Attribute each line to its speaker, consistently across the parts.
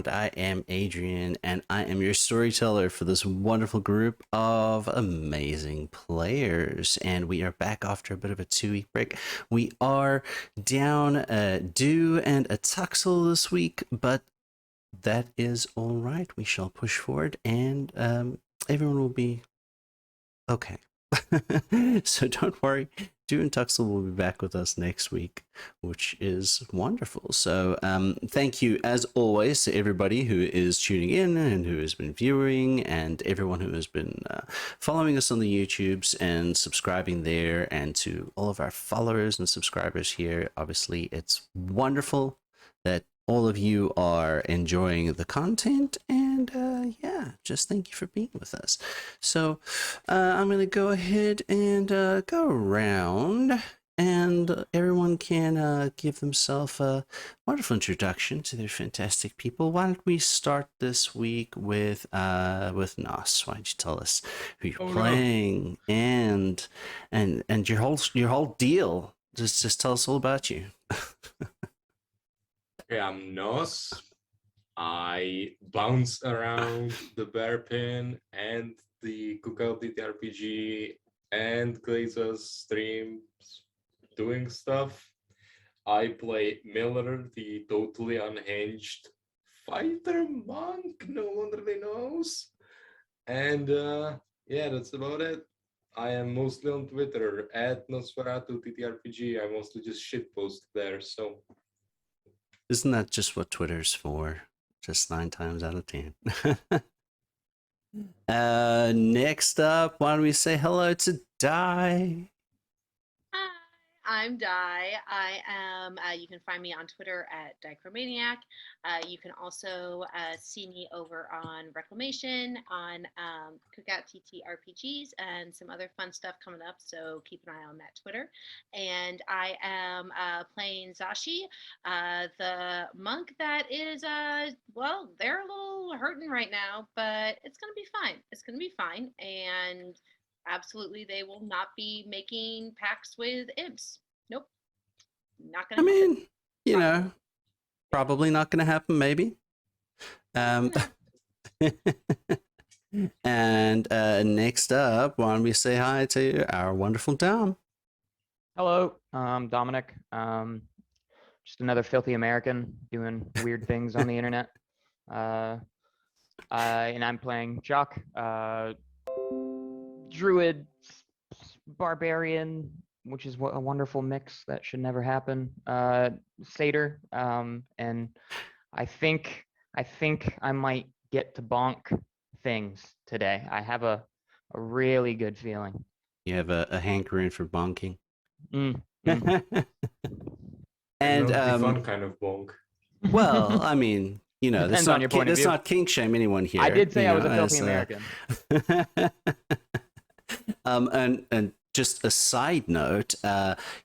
Speaker 1: Unbound. I am Adrian, and I am your storyteller for this wonderful group of amazing players. And we are back after a bit of a 2-week break. We are down a Do and a Tuxel this week, but that is all right. We shall push forward, and everyone will be okay. So don't worry, Dew and Tuxel will be back with us next week, which is wonderful. So thank you, as always, to everybody who is tuning in and who has been viewing, and everyone who has been following us on the YouTubes and subscribing there, and to all of our followers and subscribers here. Obviously, it's wonderful that all of you are enjoying the content, and yeah, just thank you for being with us. So I'm going to go ahead and go around, and everyone can give themselves a wonderful introduction to their fantastic people. Why don't we start this week with Nos? Why don't you tell us who you're playing and your whole deal? Just tell us all about you.
Speaker 2: Okay, I'm Nos. I bounce around the bear pin and the Cookout DTRPG and Glaze's streams doing stuff. I play Miller, the totally unhinged fighter monk no one really knows. And yeah, that's about it. I am mostly on Twitter at Nosferatu TTRPG. I mostly just shitpost there, so
Speaker 1: Isn't that just what Twitter's for? Just 9 times out of 10. Next up, why don't we say hello to Di?
Speaker 3: Hi, I'm Di. I am, you can find me on Twitter at Dichromaniac. You can also see me over on Reclamation, on Cookout TTRPGs, and some other fun stuff coming up, so keep an eye on that Twitter. And I am playing Zashi, the monk that is, well, they're a little hurting right now, but it's going to be fine. It's going to be fine, and absolutely they will not be making pacts with imps. Nope. Not gonna happen.
Speaker 1: I mean, you know, probably not going to happen, maybe. And next up, why don't we say hi to our wonderful Dom?
Speaker 4: Hello, I'm Dominic. Just another filthy American doing weird things on the internet. And I'm playing Jock, druid, barbarian, which is a wonderful mix that should never happen. Satyr, and I think I might get to bonk things today. I have a really good feeling.
Speaker 1: You have a hankering for bonking.
Speaker 4: Mm.
Speaker 1: And
Speaker 2: the fun kind of bonk.
Speaker 1: Well, I mean, you know, that's not kink shame anyone here.
Speaker 4: I did say I was a filthy American.
Speaker 1: And just a side note,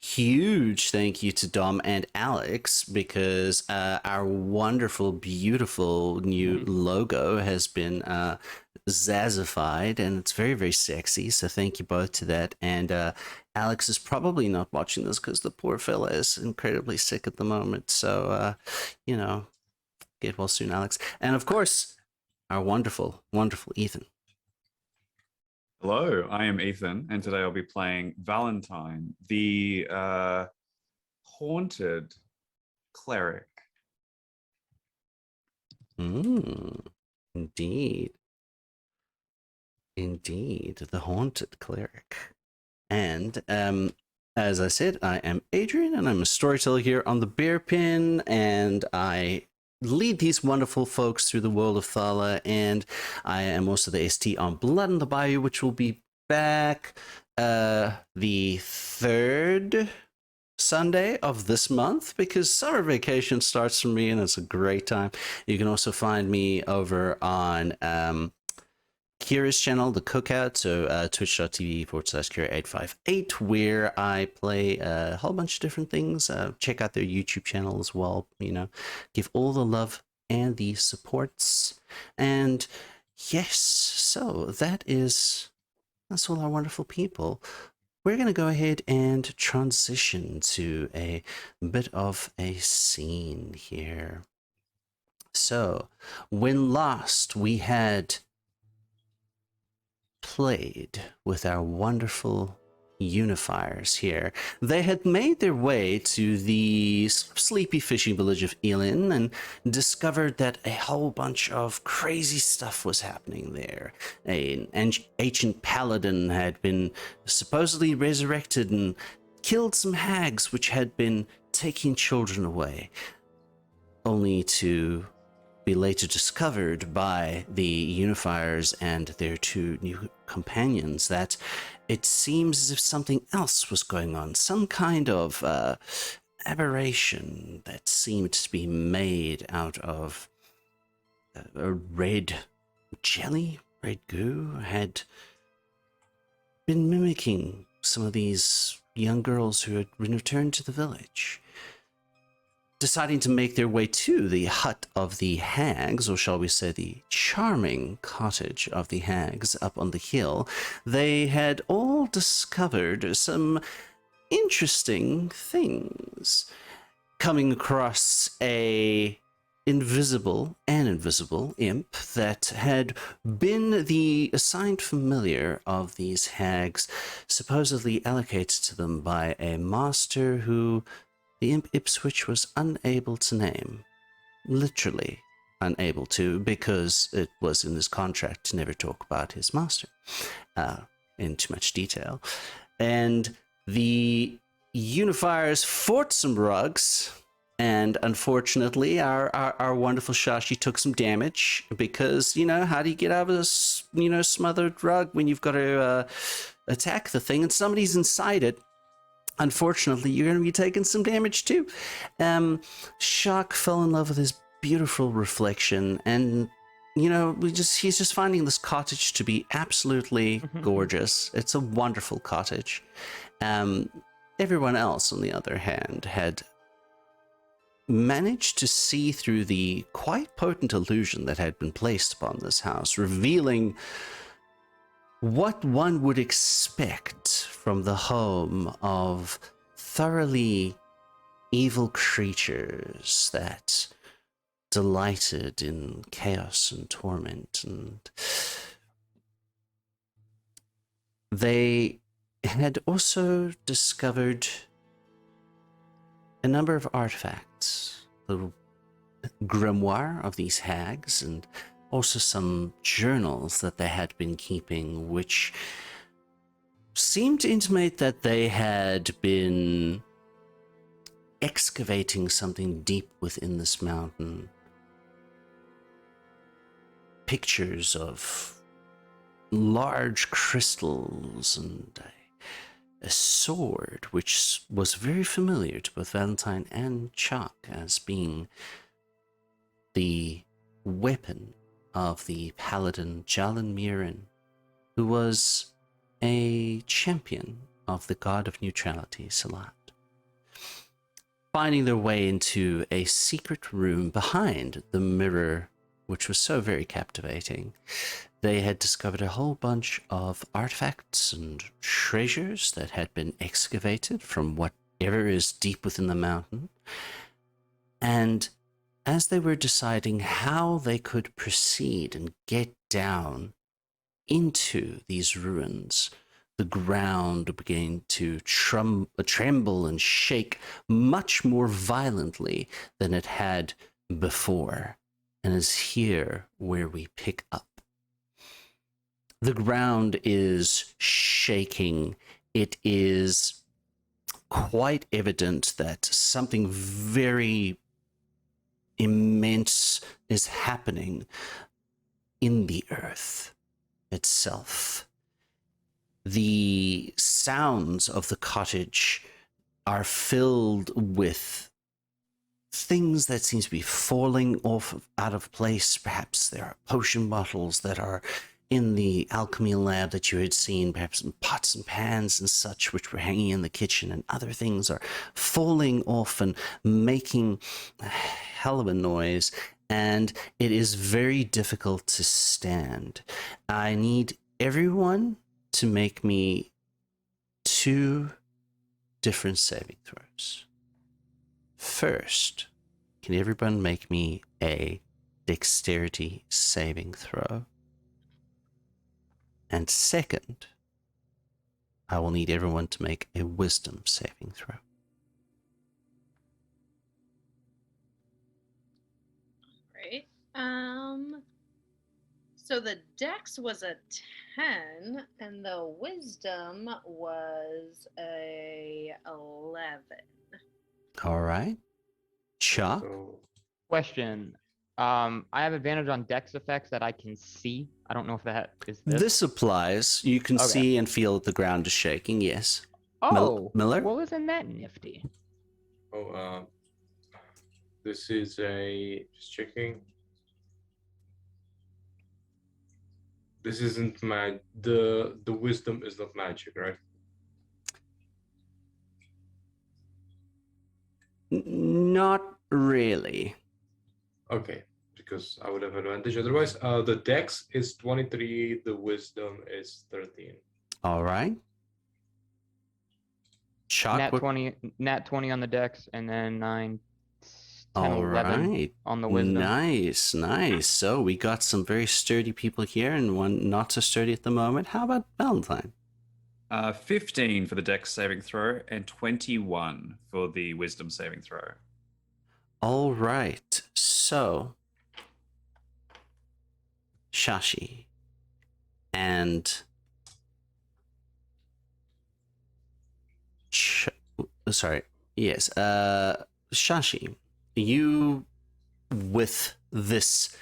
Speaker 1: huge thank you to Dom and Alex, because our wonderful, beautiful new logo has been zazzified, and it's very, very sexy. So thank you both to that. And Alex is probably not watching this because the poor fella is incredibly sick at the moment. So, you know, get well soon, Alex. And of course, our wonderful, wonderful Ethan.
Speaker 5: Hello, I am Ethan, and today I'll be playing Valentine, the haunted cleric.
Speaker 1: Indeed. Indeed, the haunted cleric. And as I said, I am Adrian, and I'm a storyteller here on the Bear Pin, and I lead these wonderful folks through the world of Thala, and I am also the ST on Blood in the Bayou, which will be back the 3rd Sunday of this month, because summer vacation starts for me, and it's a great time. You can also find me over on Kira's channel, The Cookout, so twitch.tv/Kira858, where I play a whole bunch of different things. Check out their YouTube channel as well, you know, give all the love and the supports. And yes, so that's all our wonderful people. We're going to go ahead and transition to a bit of a scene here. So, when last we had played with our wonderful Unifiers here, they had made their way to the sleepy fishing village of Elin and discovered that a whole bunch of crazy stuff was happening there. An ancient paladin had been supposedly resurrected and killed some hags which had been taking children away, only to be later discovered by the Unifiers and their two new companions that it seems as if something else was going on, some kind of aberration that seemed to be made out of a red jelly, red goo, had been mimicking some of these young girls who had returned to the village. Deciding to make their way to the hut of the hags, or shall we say the charming cottage of the hags up on the hill, they had all discovered some interesting things. Coming across an invisible imp that had been the assigned familiar of these hags, supposedly allocated to them by a master who the imp Ipswich was unable to name. Literally unable to, because it was in his contract to never talk about his master in too much detail. And the Unifiers fought some rugs, and unfortunately our wonderful Shashi took some damage, because, how do you get out of this, smothered rug when you've got to attack the thing and somebody's inside it? Unfortunately, you're going to be taking some damage too. Shock fell in love with his beautiful reflection, and he's just finding this cottage to be absolutely gorgeous. It's a wonderful cottage. Everyone else, on the other hand, had managed to see through the quite potent illusion that had been placed upon this house, revealing what one would expect from the home of thoroughly evil creatures that delighted in chaos and torment. And they had also discovered a number of artifacts, the grimoire of these hags, and also some journals that they had been keeping, which seemed to intimate that they had been excavating something deep within this mountain. Pictures of large crystals and a sword, which was very familiar to both Valentine and Chuck as being the weapon of the paladin Jalan Mirin, who was a champion of the god of neutrality, Salat. Finding their way into a secret room behind the mirror, which was so very captivating, they had discovered a whole bunch of artifacts and treasures that had been excavated from whatever is deep within the mountain. And as they were deciding how they could proceed and get down into these ruins, the ground began to tremble and shake much more violently than it had before. And is here where we pick up. The ground is shaking. It is quite evident that something very immense is happening in the earth itself. The sounds of the cottage are filled with things that seem to be falling off out of place. Perhaps there are potion bottles that are in the alchemy lab that you had seen, perhaps in pots and pans and such, which were hanging in the kitchen, and other things are falling off and making a hell of a noise, and it is very difficult to stand. I need everyone to make me 2 different saving throws. First, can everyone make me a dexterity saving throw. And second, I will need everyone to make a wisdom saving throw.
Speaker 3: Right. So the dex was a 10 and the wisdom was a 11.
Speaker 1: All right. Chuck?
Speaker 2: So
Speaker 4: Question. I have advantage on dex effects that I can see. I don't know if that is this.
Speaker 1: This applies. You can
Speaker 4: Okay.
Speaker 1: see and feel that the ground is shaking, yes.
Speaker 4: Oh,
Speaker 1: Miller?
Speaker 4: well, isn't that nifty?
Speaker 2: this is a just checking. This isn't the wisdom is not magic, right?
Speaker 1: Not really.
Speaker 2: Okay, because I would have advantage otherwise. The dex is 23, the wisdom is 13.
Speaker 1: All right. Chuck?
Speaker 4: Nat 20 on the dex, and then 9, 10,
Speaker 1: All
Speaker 4: 11
Speaker 1: right.
Speaker 4: on the wisdom.
Speaker 1: Nice, nice. So we got some very sturdy people here and one not so sturdy at the moment. How about Valentine?
Speaker 5: 15 for the dex saving throw and 21 for the wisdom saving throw.
Speaker 1: All right. So Shashi and sorry. Yes. Shashi, you with this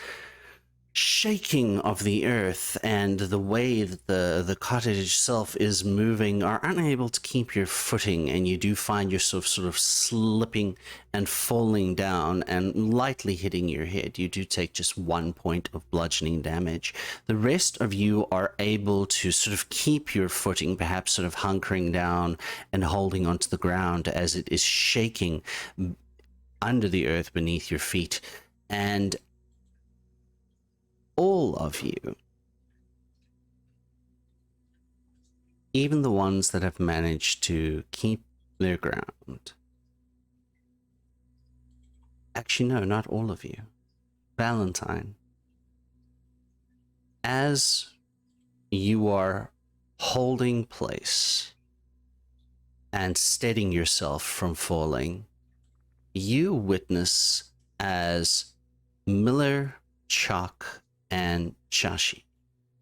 Speaker 1: shaking of the earth and the way that the cottage itself is moving are unable to keep your footing, and you do find yourself sort of slipping and falling down and lightly hitting your head. You do take just 1 point of bludgeoning damage. The rest of you are able to sort of keep your footing, perhaps sort of hunkering down and holding onto the ground as it is shaking under the earth beneath your feet. And all of you, even the ones that have managed to keep their ground. Actually, no, not all of you. Valentine, as you are holding place and steadying yourself from falling, you witness as Miller, Chuck, and Shashi,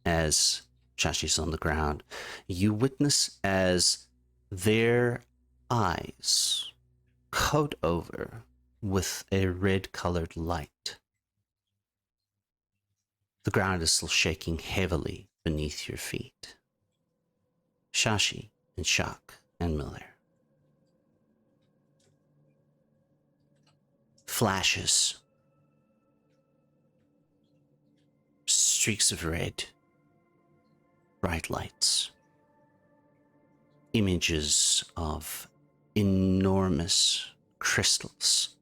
Speaker 1: as Shashi's on the ground, you witness as their eyes coat over with a red-colored light. The ground is still shaking heavily beneath your feet. Shashi and Chuck and Miller. Flashes. Streaks of red, bright lights, images of enormous crystals,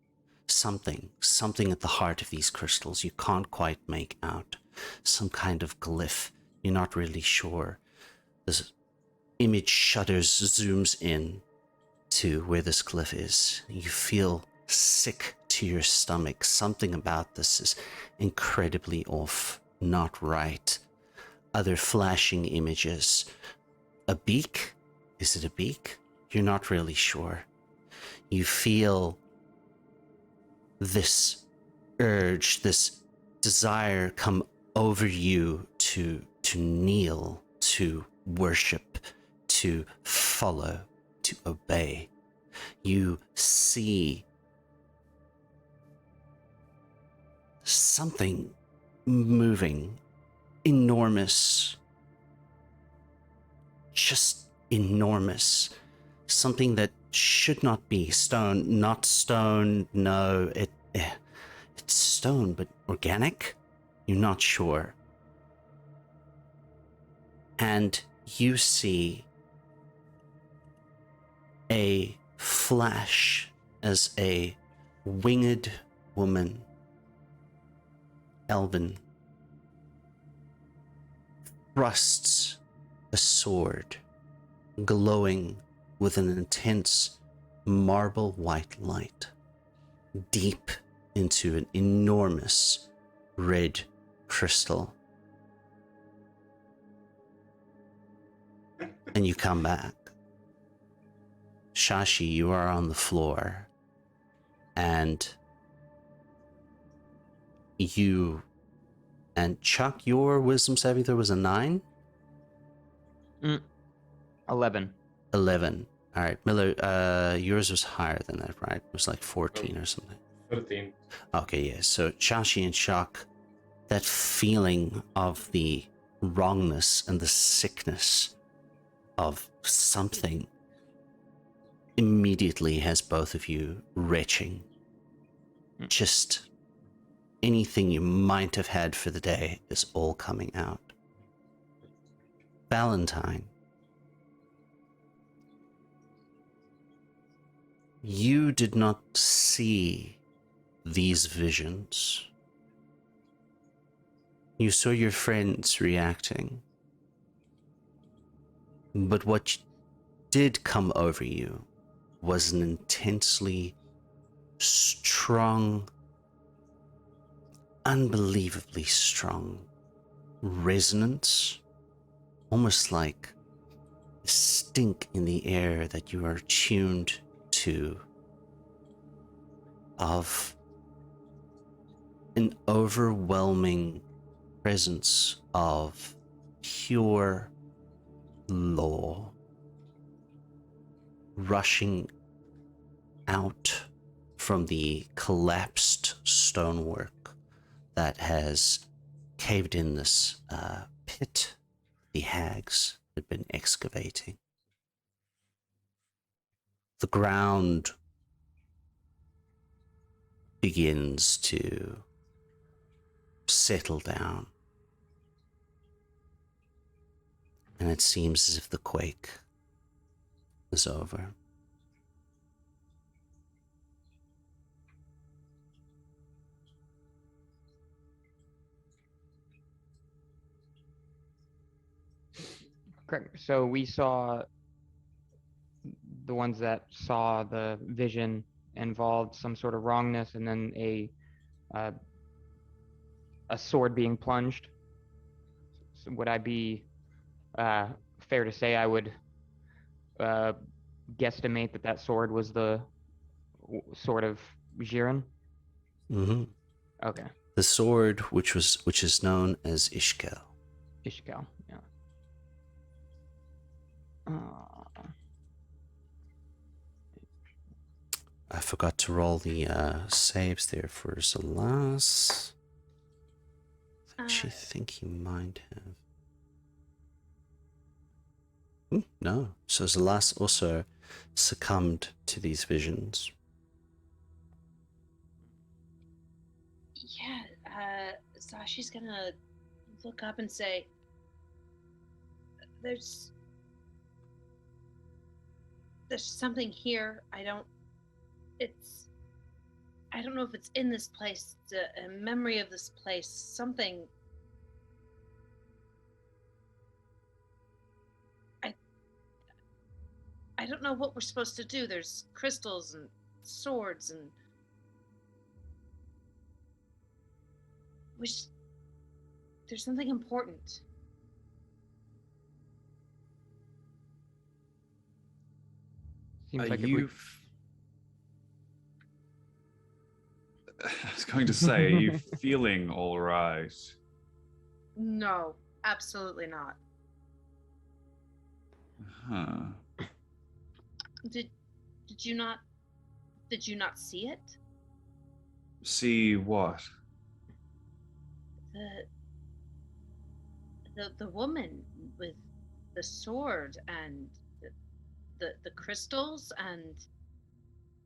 Speaker 1: something at the heart of these crystals you can't quite make out, some kind of glyph, you're not really sure. This image shudders, zooms in to where this glyph is. You feel sick to your stomach. Something about this is incredibly off. Not right. Other flashing images. A beak? Is it a beak? You're not really sure. You feel this urge, this desire come over you to kneel, to worship, to follow, to obey. You see something moving, enormous, just enormous, something that should not be stone, not stone, no, it's stone, but organic? You're not sure. And you see a flash as a winged woman, elven, thrusts a sword glowing with an intense marble white light deep into an enormous red crystal. And you come back. Shashi, you are on the floor. And you and Chuck, your wisdom saving throw was a 9?
Speaker 4: 11.
Speaker 1: 11. All right, Miller, yours was higher than that, right? It was like 14 or something.
Speaker 2: 13.
Speaker 1: Okay, yeah. So Shashi and Chuck, that feeling of the wrongness and the sickness of something immediately has both of you retching. Just anything you might have had for the day is all coming out. Valentine, you did not see these visions. You saw your friends reacting. But what did come over you was an intensely strong, unbelievably strong resonance, almost like a stink in the air that you are tuned to, of an overwhelming presence of pure law rushing out from the collapsed stonework that has caved in this pit the hags had been excavating. The ground begins to settle down, and it seems as if the quake is over.
Speaker 4: Correct. So we saw the ones that saw the vision involved some sort of wrongness, and then a sword being plunged. So would I be fair to say I would guesstimate that that sword was the sword of Jiren?
Speaker 1: Mm-hmm.
Speaker 4: Okay.
Speaker 1: The sword, which is known as Ishkel.
Speaker 4: Ishkel, yeah.
Speaker 1: I forgot to roll the saves there for Zalas. I actually think he might have. No. So Zalas also succumbed to these visions.
Speaker 3: Yeah, Sashi's gonna look up and say, there's something here. I don't know if it's in this place. It's a memory of this place. Something. I don't know what we're supposed to do. There's crystals and swords and there's something important.
Speaker 4: Seems
Speaker 5: Are
Speaker 4: like
Speaker 5: you? I was going to say, are you feeling all right?
Speaker 3: No, absolutely not.
Speaker 5: Huh.
Speaker 3: Did you not see it?
Speaker 5: See what?
Speaker 3: The woman with the sword and the crystals and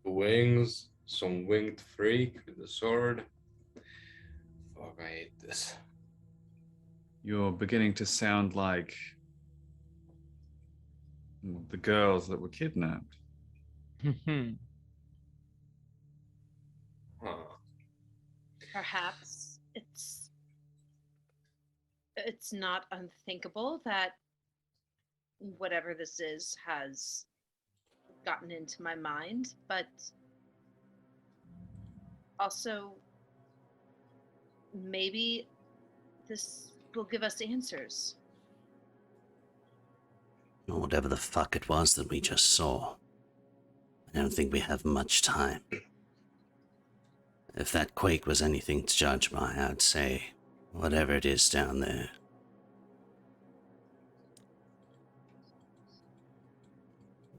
Speaker 2: The wings, some winged freak with the sword. Fuck, I hate this.
Speaker 5: You're beginning to sound like the girls that were kidnapped.
Speaker 2: Huh.
Speaker 3: perhaps it's not unthinkable that whatever this is has gotten into my mind, but also maybe this will give us answers.
Speaker 1: Or whatever the fuck it was that we just saw. I don't think we have much time. If that quake was anything to judge by, I'd say whatever it is down there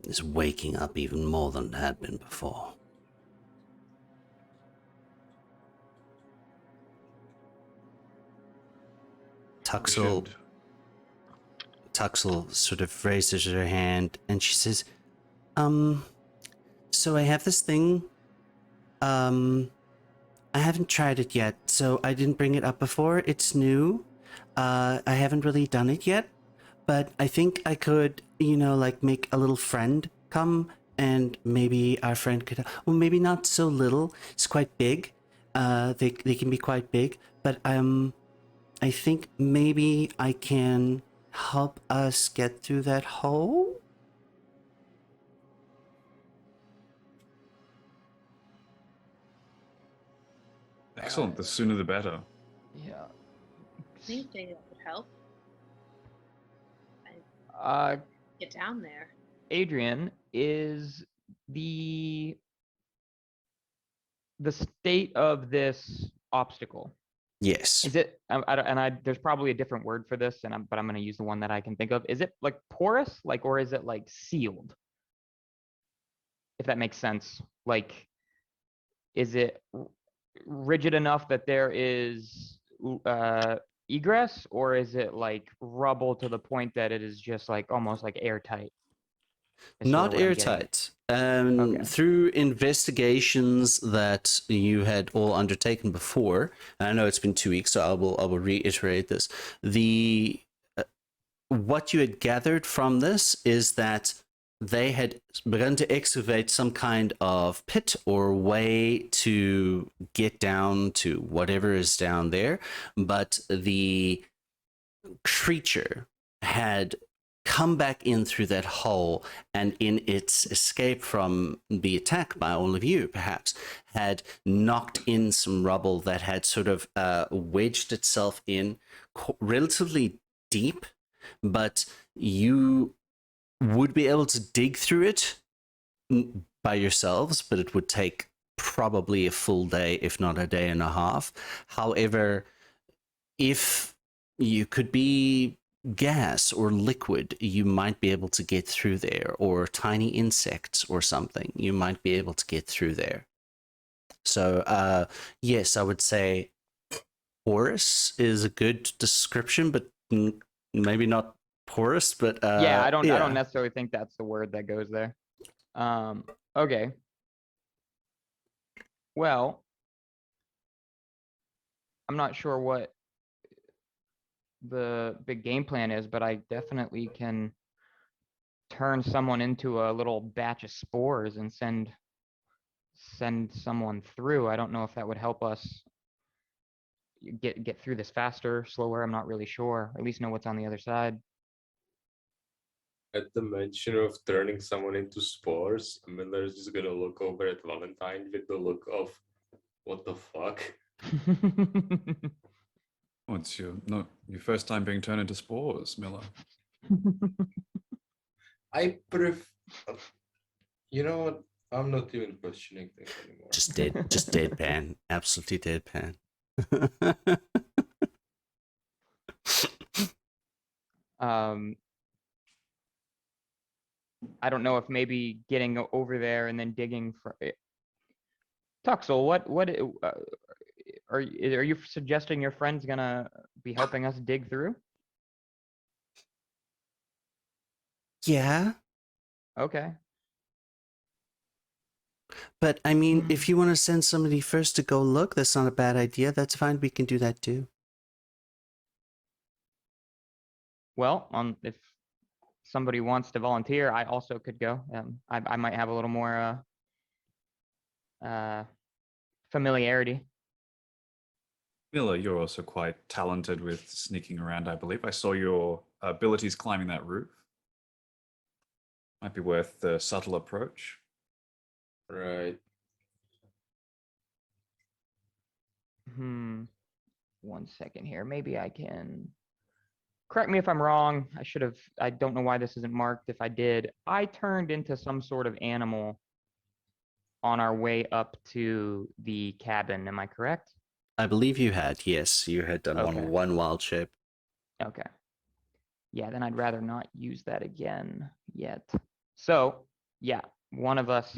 Speaker 1: is waking up even more than it had been before. Tuxel sort of raises her hand and she says, so I have this thing. I haven't tried it yet, so I didn't bring it up before. It's new. I haven't really done it yet, but I think I could, like make a little friend come, and maybe our friend could, well, maybe not so little. It's quite big. They can be quite big, but I think maybe I can help us get through that hole.
Speaker 5: Excellent. The sooner the better.
Speaker 4: Yeah.
Speaker 3: I think maybe that would help. Get down there.
Speaker 4: Adrian, is the state of this obstacle,
Speaker 1: Yes.
Speaker 4: is it, there's probably a different word for this, but I'm going to use the one that I can think of. Is it like porous, or is it like sealed? If that makes sense. Like, is it rigid enough that there is egress, or is it like rubble to the point that it is just like almost like airtight?
Speaker 1: Not airtight.
Speaker 4: Okay.
Speaker 1: Through investigations that you had all undertaken before, and I know it's been 2 weeks, so I will reiterate this. What you had gathered from this is that they had begun to excavate some kind of pit or way to get down to whatever is down there, but the creature had come back in through that hole, and in its escape from the attack by all of you, perhaps, had knocked in some rubble that had sort of wedged itself in relatively deep, but you would be able to dig through it by yourselves, but it would take probably a full day, if not a day and a half. However, if you could be gas or liquid, you might be able to get through there, or tiny insects or something, you might be able to get through there. So yes, I would say porous is a good description, but maybe not porous, but
Speaker 4: yeah, I don't necessarily think that's the word that goes there. Okay. Well, I'm not sure what the big game plan is, but I definitely can turn someone into a little batch of spores and send someone through. I don't know if that would help us get through this faster, slower. I'm not really sure. At least know what's on the other side.
Speaker 2: At the mention of turning someone into spores, Miller's just gonna look over at Valentine with the look of, what the fuck?
Speaker 5: Oh, it's your first time being turned into spores, Miller.
Speaker 2: You know what? I'm not even questioning things anymore.
Speaker 1: just deadpan, absolutely deadpan.
Speaker 4: I don't know if maybe getting over there and then digging for it. Tuxel, what are you suggesting your friend's gonna be helping us dig through?
Speaker 1: Yeah,
Speaker 4: Okay.
Speaker 1: but I mean, if you want to send somebody first to go look, that's not a bad idea. That's fine. We can do that too.
Speaker 4: Well, if somebody wants to volunteer, I also could go. I might have a little more familiarity.
Speaker 5: Miller, you're also quite talented with sneaking around, I believe. I saw your abilities climbing that roof. Might be worth the subtle approach.
Speaker 2: Right.
Speaker 4: 1 second here. Maybe I can. Correct me if I'm wrong. I don't know why this isn't marked. If I did, I turned into some sort of animal on our way up to the cabin. Am I correct?
Speaker 1: I believe you had. Yes, you had done
Speaker 4: Okay.
Speaker 1: one wild shape.
Speaker 4: Okay. Yeah, then I'd rather not use that again yet. So, yeah, one of us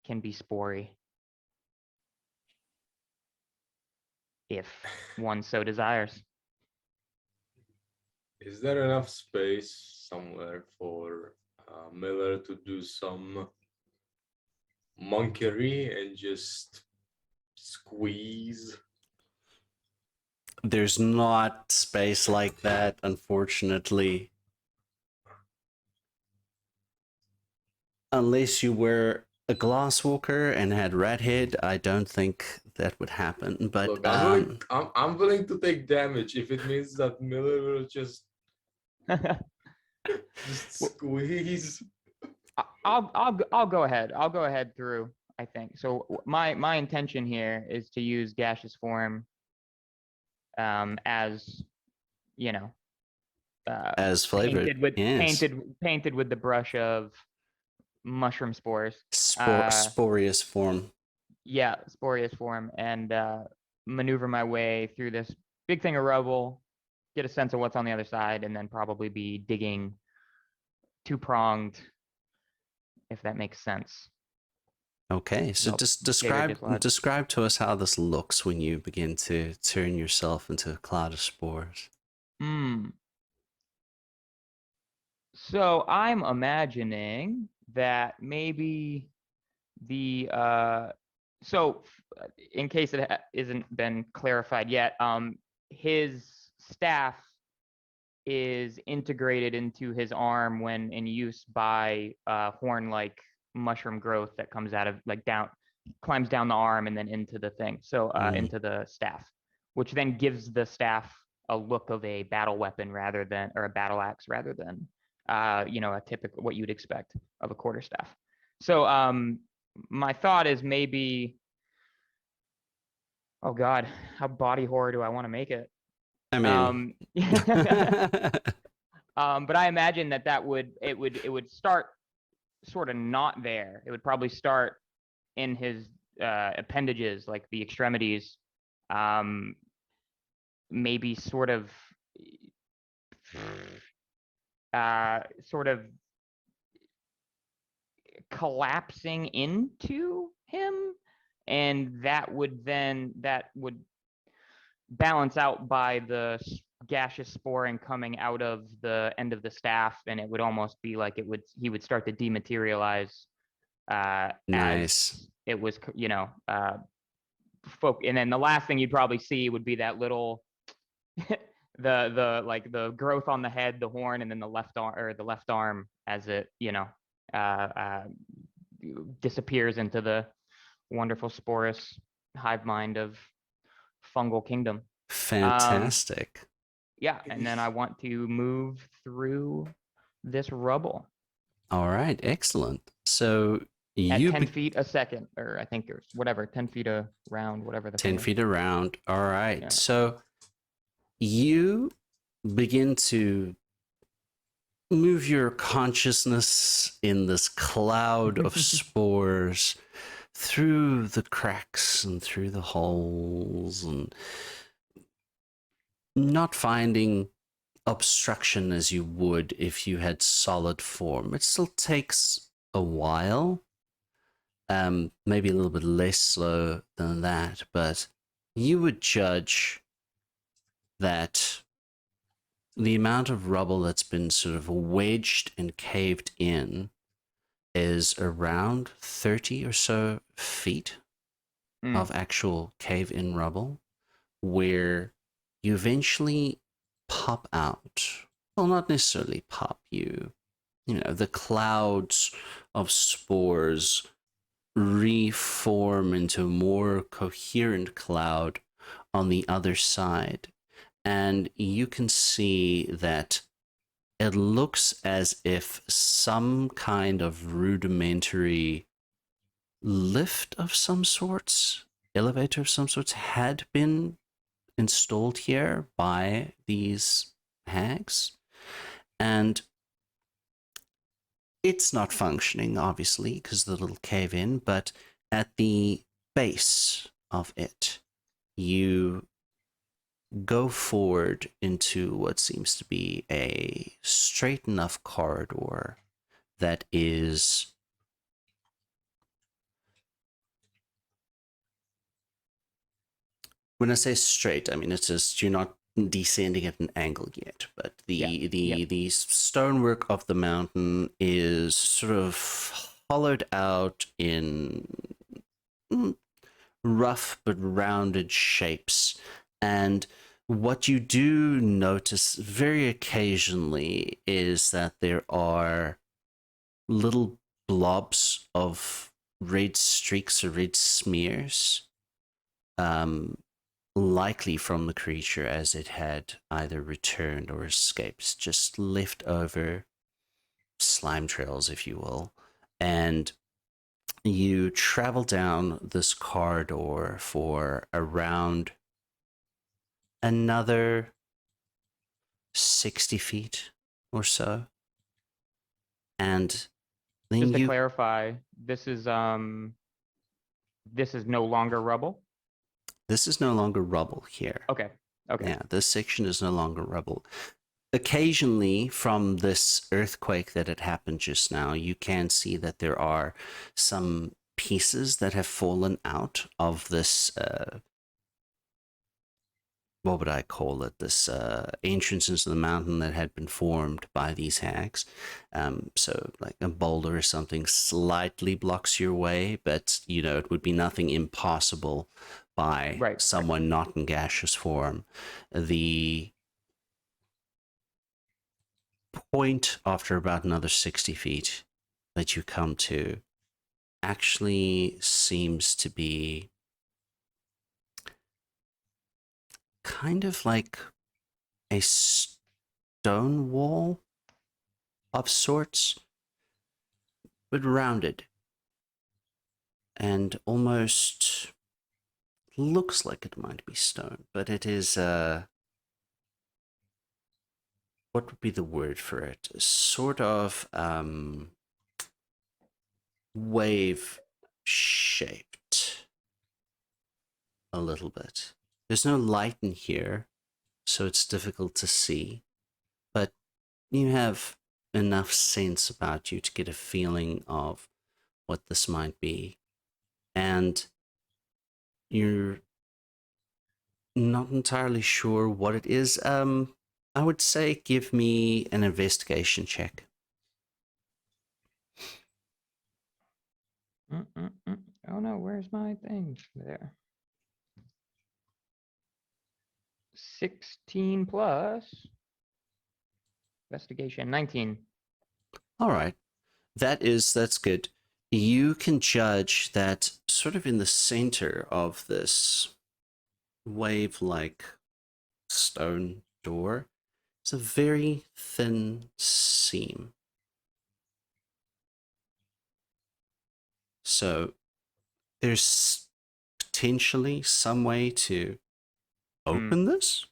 Speaker 4: can be spory. If one so desires.
Speaker 2: Is there enough space somewhere for Miller to do some monkery and just squeeze?
Speaker 1: There's not space like that, unfortunately. Unless you were a glasswalker and had rat head, I don't think that would happen. But
Speaker 2: Look, I'm willing to take damage if it means that Miller will just squeeze.
Speaker 4: I'll go ahead. I'll go ahead through, I think. So my intention here is to use gaseous form as, you know,
Speaker 1: as flavored, yes.
Speaker 4: painted with the brush of mushroom spores.
Speaker 1: Sporious form.
Speaker 4: Yeah, sporious form, and maneuver my way through this big thing of rubble, get a sense of what's on the other side, and then probably be digging two-pronged, if that makes sense.
Speaker 1: Okay, so
Speaker 4: Nope.
Speaker 1: just
Speaker 4: Gator dislodge.
Speaker 1: describe to us how this looks when you begin to turn yourself into a cloud of spores.
Speaker 4: So I'm imagining that maybe the so in case it isn't been clarified yet, his staff is integrated into his arm when in use by horn-like mushroom growth that comes out of climbs down the arm and then into the thing. So into the staff, which then gives the staff a look of a battle weapon or a battle axe rather than a typical what you'd expect of a quarterstaff. So my thought is maybe, oh God, how body horror do I want to make it?
Speaker 1: I mean,
Speaker 4: but I imagine that it would start sort of not there. It would probably start in his appendages, like the extremities, maybe sort of collapsing into him, and that would balance out by the gaseous sporing coming out of the end of the staff, and it would almost be like he would start to dematerialize
Speaker 1: nice.
Speaker 4: as it was, and then the last thing you'd probably see would be that little the growth on the head, the horn, and then the left arm as it disappears into the wonderful sporous hive mind of fungal kingdom.
Speaker 1: Fantastic.
Speaker 4: Yeah, and then I want to move through this rubble.
Speaker 1: All right, excellent. So
Speaker 4: at 10 feet a second, or I think there's whatever, 10 feet around, whatever the
Speaker 1: 10 feet around. All right.
Speaker 4: Yeah.
Speaker 1: So you begin to move your consciousness in this cloud of spores through the cracks and through the holes, and not finding obstruction as you would if you had solid form. It still takes a while, maybe a little bit less slow than that, but you would judge that the amount of rubble that's been sort of wedged and caved in is around 30 or so feet of actual cave-in rubble, where you eventually pop out. Well, not necessarily pop, the clouds of spores reform into a more coherent cloud on the other side. And you can see that it looks as if some kind of rudimentary lift of some sorts, elevator of some sorts, had been installed here by these hags, and it's not functioning, obviously, because of the little cave in, but at the base of it, you go forward into what seems to be a straight enough corridor that is when I say straight, I mean it's just you're not descending at an angle yet, but the stonework of the mountain is sort of hollowed out in rough but rounded shapes. And what you do notice very occasionally is that there are little blobs of red streaks or red smears, likely from the creature as it had either returned or escaped, just left over slime trails, if you will. And you travel down this corridor for around another 60 feet or so. And then
Speaker 4: Just to clarify, this is no longer rubble.
Speaker 1: This is no longer rubble here.
Speaker 4: Okay. Okay.
Speaker 1: Yeah, this section is no longer rubble. Occasionally, from this earthquake that had happened just now, you can see that there are some pieces that have fallen out of this, what would I call it? This entrance into the mountain that had been formed by these hags. So like a boulder or something slightly blocks your way, but you know, it would be nothing impossible by someone not in gaseous form. The point after about another 60 feet that you come to actually seems to be kind of like a stone wall of sorts, but rounded and almost looks like it might be stone, but it is what would be the word for it? Sort of wave shaped a little bit. There's no light in here, so it's difficult to see, but you have enough sense about you to get a feeling of what this might be. And you're not entirely sure what it is. I would say give me an investigation check.
Speaker 4: Oh no, where's my thing? There. 16 plus investigation, 19.
Speaker 1: All right. That's good. You can judge that sort of in the center of this wave-like stone door, it's a very thin seam. So there's potentially some way to open this,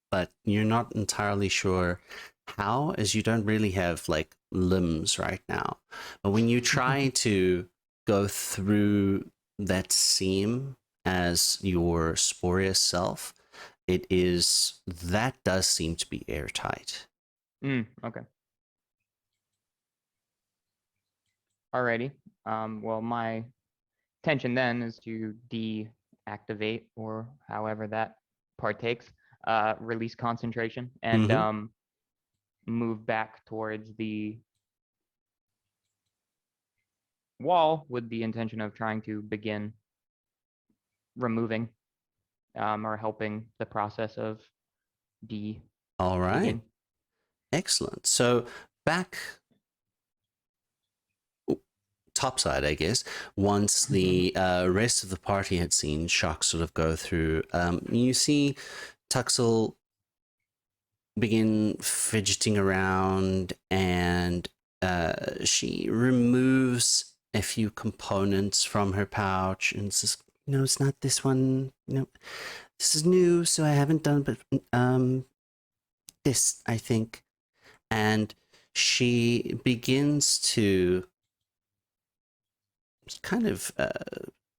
Speaker 1: but you're not entirely sure how, as you don't really have like limbs right now. But when you try to go through that seam as your sporious self, that does seem to be airtight.
Speaker 4: Okay. Alrighty. Well, my intention then is to deactivate, or however that partakes, release concentration, and move back towards the wall with the intention of trying to begin removing or helping the process of
Speaker 1: All right. Excellent. So back topside, I guess, once the rest of the party had seen Shock sort of go through, you see Tuxel begin fidgeting around, and she removes a few components from her pouch and says, no, it's not this one. No, this is new, so I haven't done, but this, I think. And she begins to kind of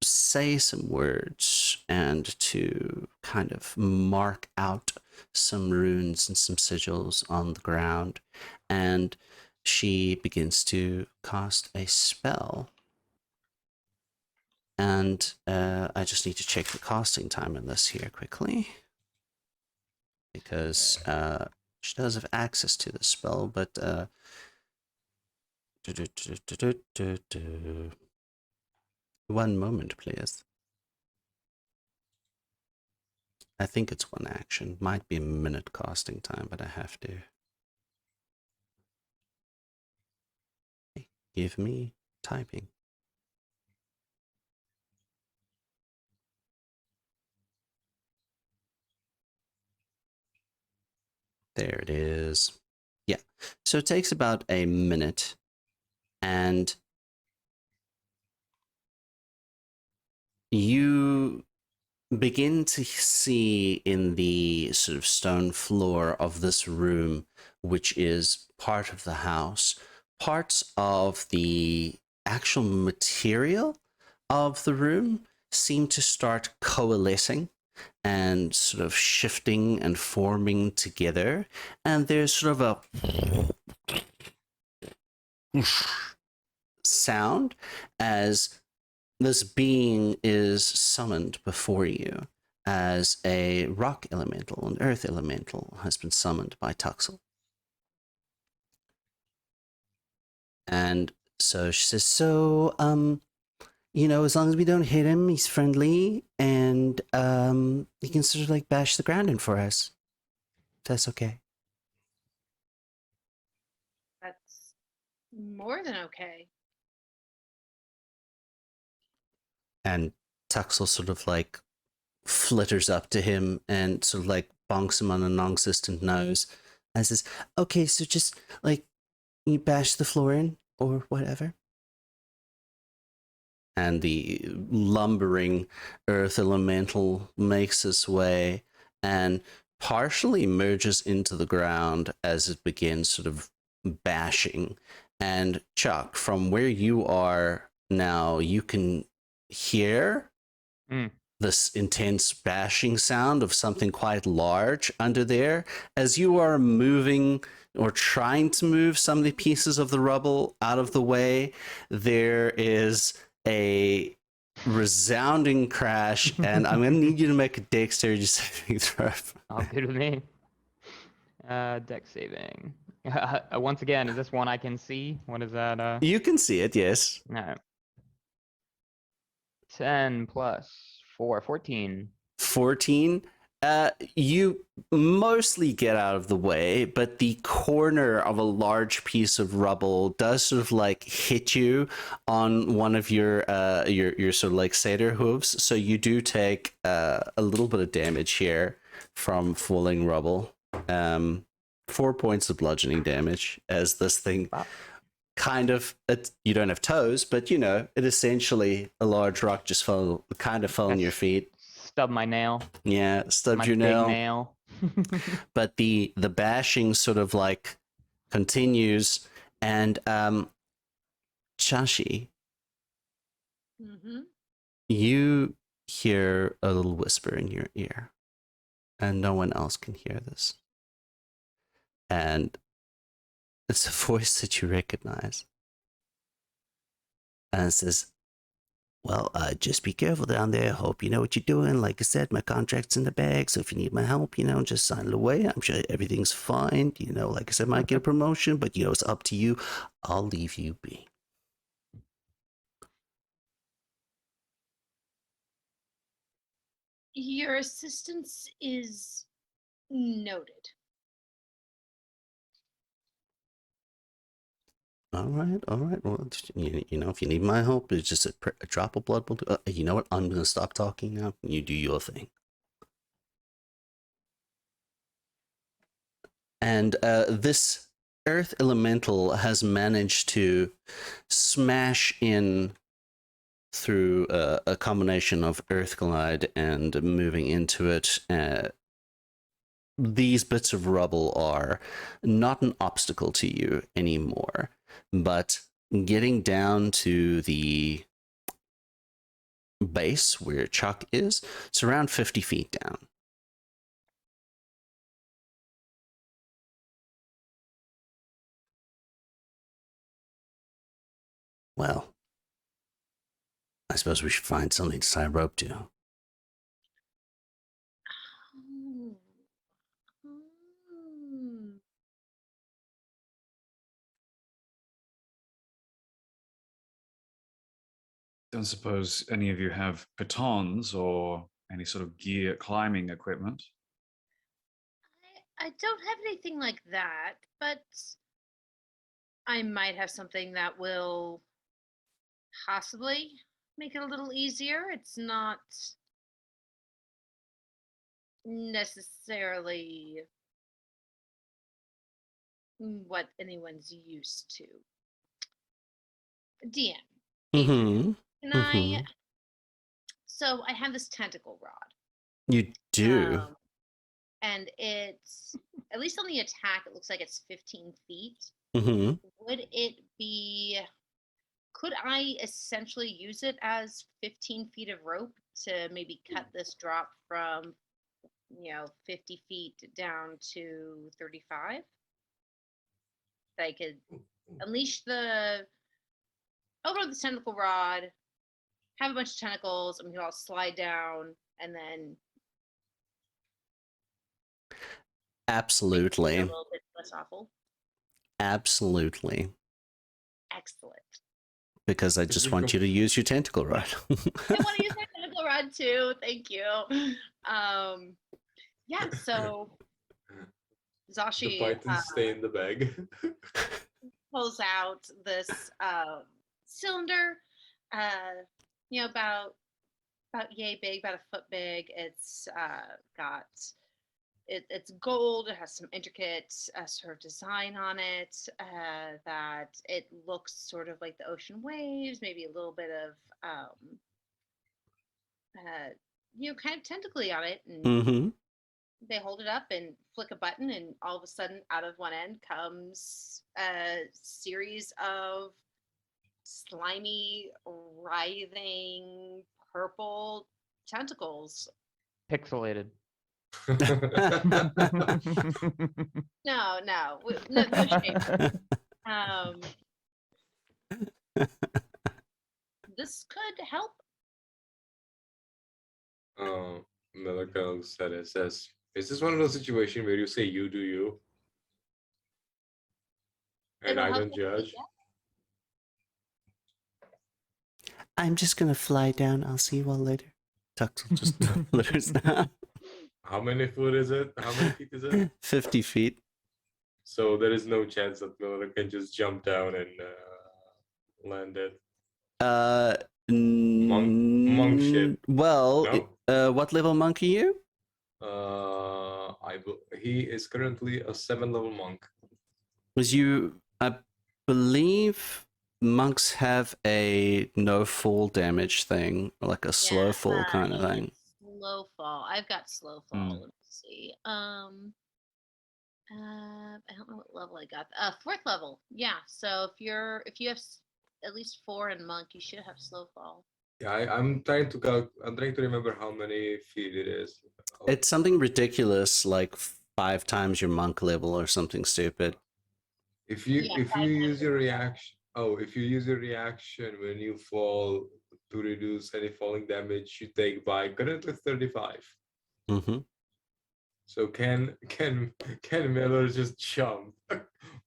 Speaker 1: say some words and to kind of mark out some runes and some sigils on the ground. And she begins to cast a spell. And I just need to check the casting time in this here quickly. Because she does have access to the spell, but one moment, please. I think it's one action. Might be a minute casting time, but I have to. Give me typing. There it is. Yeah. So it takes about a minute, and you begin to see in the sort of stone floor of this room, which is part of the house, parts of the actual material of the room seem to start coalescing and sort of shifting and forming together. And there's sort of a sound as this being is summoned before you, as a rock elemental, an earth elemental has been summoned by Tuxel. And so she says, so, you know, as long as we don't hit him, he's friendly, and he can sort of like bash the ground in for us. If that's okay.
Speaker 3: That's more than okay.
Speaker 1: And Tuxel sort of like flitters up to him and sort of like bonks him on a non-existent nose and says, okay, so just like you bash the floor in or whatever. And the lumbering earth elemental makes its way and partially merges into the ground as it begins sort of bashing. And Chuck, from where you are now, you can hear this intense bashing sound of something quite large under there. As you are moving or trying to move some of the pieces of the rubble out of the way, there is a resounding crash, and I'm going to need you to make a dexterity saving throw.
Speaker 4: All good with me. Dex saving. Once again, is this one I can see? What is that?
Speaker 1: You can see it, yes.
Speaker 4: No. 10 plus 4, 14.
Speaker 1: 14. You mostly get out of the way, but the corner of a large piece of rubble does sort of like hit you on one of your sort of like satyr hooves. So you do take a little bit of damage here from falling rubble. 4 points of bludgeoning damage as this thing kind of, you don't have toes, but you know, it essentially, a large rock just fell on your feet.
Speaker 4: Stub my nail.
Speaker 1: Yeah, stubbed
Speaker 4: My
Speaker 1: your
Speaker 4: big
Speaker 1: nail.
Speaker 4: nail.
Speaker 1: But the bashing sort of like continues, and Chashi, you hear a little whisper in your ear, and no one else can hear this. And it's a voice that you recognize. And it says, well, just be careful down there. Hope you know what you're doing. Like I said, my contract's in the bag, so if you need my help, you know, just sign it away. I'm sure everything's fine. You know, like I said, might get a promotion, but, you know, it's up to you. I'll leave you be.
Speaker 3: Your assistance is noted.
Speaker 1: All right. Well, you know, if you need my help, it's just a drop of blood will do. You know what? I'm going to stop talking now. You do your thing. And this earth elemental has managed to smash in through a combination of Earth Glide and moving into it. These bits of rubble are not an obstacle to you anymore, but getting down to the base where Chuck is, it's around 50 feet down. Well, I suppose we should find something to tie a rope to.
Speaker 3: Oh. Hmm.
Speaker 5: Don't suppose any of you have batons or any sort of gear climbing equipment?
Speaker 3: I don't have anything like that, but I might have something that will possibly make it a little easier. It's not necessarily what anyone's used to. DM,
Speaker 1: Mm-hmm.
Speaker 3: can I? So I have this tentacle rod.
Speaker 1: You do.
Speaker 3: And it's, at least on the attack, it looks like it's 15 feet.
Speaker 1: Mm-hmm.
Speaker 3: Would it be, could I essentially use it as 15 feet of rope to maybe cut this drop from, 50 feet down to 35? I could unleash over the tentacle rod, have a bunch of tentacles, and we can all slide down, and then
Speaker 1: Absolutely.
Speaker 3: a little bit less awful.
Speaker 1: Absolutely.
Speaker 3: Excellent.
Speaker 1: Because I just want you to use your tentacle rod.
Speaker 3: I want to use my tentacle rod too. Thank you. Yeah. So Zashi
Speaker 2: The pythons stay in the bag.
Speaker 3: pulls out this cylinder. About yay big, about a foot big. It's got it's gold. It has some intricate sort of design on it that it looks sort of like the ocean waves, maybe a little bit of kind of tentacly on it, and
Speaker 1: Mm-hmm.
Speaker 3: they hold it up and flick a button, and all of a sudden out of one end comes a series of slimy, writhing purple tentacles.
Speaker 4: Pixelated.
Speaker 3: No shape. This could help.
Speaker 2: Melika looks at it, says, "Is this one of those situations where you say you do you, and
Speaker 3: It'll
Speaker 2: I
Speaker 3: help
Speaker 2: don't
Speaker 3: with the
Speaker 2: judge?"
Speaker 1: I'm just gonna fly down. I'll see you all later. Tux will just let us know.
Speaker 2: How many feet is it?
Speaker 1: 50 feet.
Speaker 2: So there is no chance that Melika can just jump down and land it. Monk shit.
Speaker 1: Well,
Speaker 2: No?
Speaker 1: what level monk are you?
Speaker 2: He is currently a 7-level monk.
Speaker 1: I believe monks have a no fall damage thing, like a slow fall kind of thing.
Speaker 3: Slow fall. I've got slow fall. Let's see. I don't know what level I got. 4th level. Yeah. So if you have at least 4 in monk, you should have slow fall.
Speaker 2: Yeah, I'm trying to remember how many feet it is.
Speaker 1: It's something ridiculous, like 5 times your monk level or something stupid.
Speaker 2: If you use your reaction, when you fall to reduce any falling damage you take by currently 35.
Speaker 1: Mm-hmm.
Speaker 2: So can Miller just jump?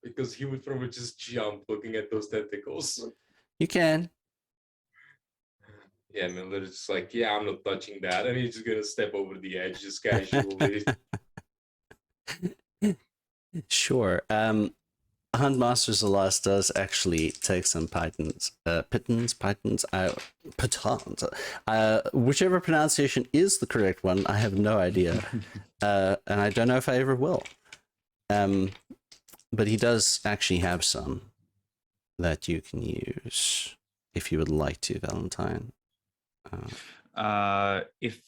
Speaker 2: Because he would probably just jump looking at those tentacles.
Speaker 1: You can.
Speaker 2: Yeah, Miller's just like, yeah, I'm not touching that, and he's just gonna step over the edge just casually.
Speaker 1: Sure. Huntmasters Alas does actually take some pitons, whichever pronunciation is the correct one, I have no idea, and I don't know if I ever will. But he does actually have some that you can use if you would like to, Valentine.
Speaker 5: If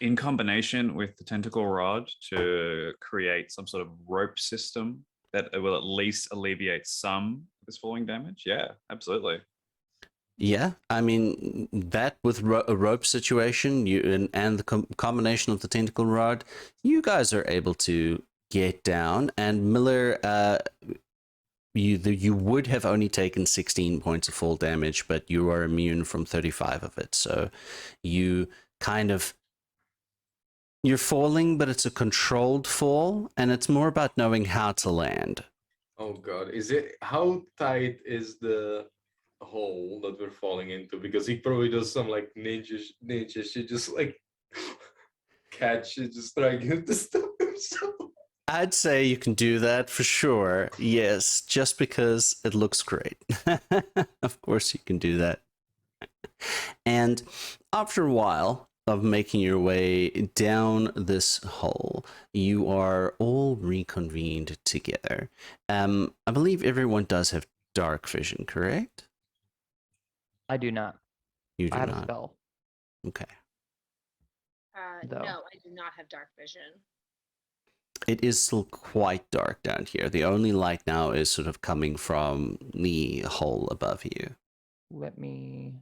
Speaker 5: in combination with the tentacle rod to create some sort of rope system that will at least alleviate some of this falling damage. Yeah, absolutely.
Speaker 1: Yeah, I mean that with a rope situation, and the combination of the tentacle rod, you guys are able to get down. And Miller, you would have only taken 16 points of fall damage, but you are immune from 35 of it. So you kind of you're falling, but it's a controlled fall, and it's more about knowing how to land.
Speaker 2: Oh god, is it how tight is the hole that we're falling into? Because he probably does some like ninja shit, just like catch it, just trying to stop himself.
Speaker 1: I'd say you can do that for sure. Yes, just because it looks great. Of course you can do that. And after a while of making your way down this hole, you are all reconvened together. I believe everyone does have dark vision, correct?
Speaker 4: I do not.
Speaker 1: You do
Speaker 4: I have a
Speaker 1: not.
Speaker 4: spell.
Speaker 1: Okay.
Speaker 4: Though.
Speaker 3: No, I do not have dark vision.
Speaker 1: It is still quite dark down here. The only light now is sort of coming from the hole above you.
Speaker 4: Let me.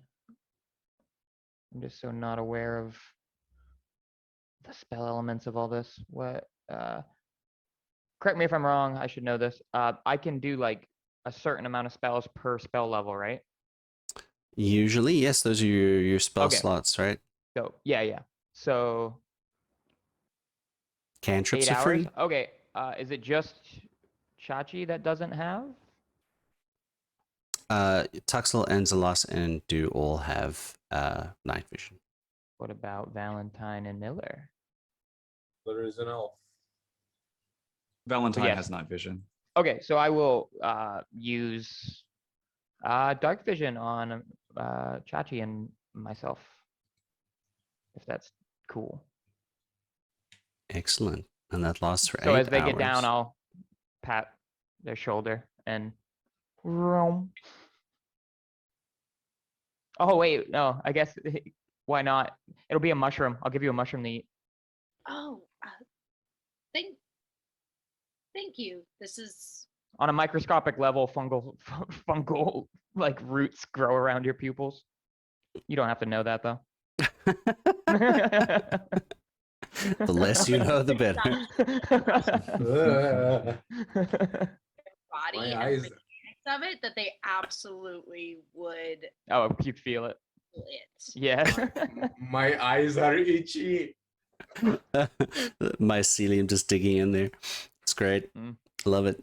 Speaker 4: I'm just so not aware of the spell elements of all this. What? Correct me if I'm wrong. I should know this. I can do like a certain amount of spells per spell level, right?
Speaker 1: Usually, yes, those are your spell
Speaker 4: Okay.
Speaker 1: slots, right?
Speaker 4: So yeah. So
Speaker 1: Cantrips
Speaker 4: 8
Speaker 1: are
Speaker 4: hours.
Speaker 1: free.
Speaker 4: Okay. Is it just Chachi that doesn't have?
Speaker 1: Tuxel and Zalas do all have night vision.
Speaker 4: What about Valentine and Miller?
Speaker 2: There is an elf.
Speaker 5: Valentine
Speaker 4: yes.
Speaker 5: has night vision.
Speaker 4: Okay, so I will use dark vision on Chachi and myself, if that's cool.
Speaker 1: Excellent. And that lasts for 8
Speaker 4: So
Speaker 1: hours.
Speaker 4: as they get down, I'll pat their shoulder and roam. Oh wait, no, I guess why not? It'll be a mushroom. I'll give you a mushroom to eat.
Speaker 3: Oh, thank you. This is
Speaker 4: On a microscopic level, fungal like roots grow around your pupils. You don't have to know that though.
Speaker 1: The less you know, the better.
Speaker 3: body
Speaker 2: My
Speaker 3: and
Speaker 2: eyes-
Speaker 3: mechanics of it that they absolutely would
Speaker 4: Oh, you'd feel it.
Speaker 3: feel it.
Speaker 4: Yeah.
Speaker 2: My eyes are itchy.
Speaker 1: Mycelium just digging in there. It's great.
Speaker 4: Mm.
Speaker 1: Love it.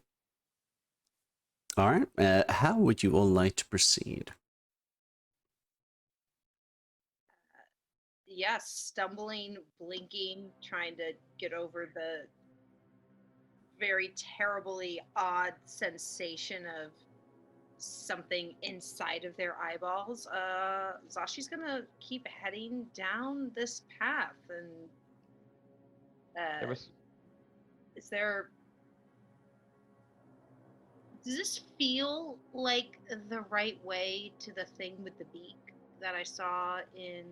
Speaker 1: All right. How would you all like to proceed?
Speaker 3: Yes, stumbling, blinking, trying to get over the very terribly odd sensation of something inside of their eyeballs. Zashi's gonna keep heading down this path, and
Speaker 4: There was
Speaker 3: is there? Does this feel like the right way to the thing with the beak that I saw in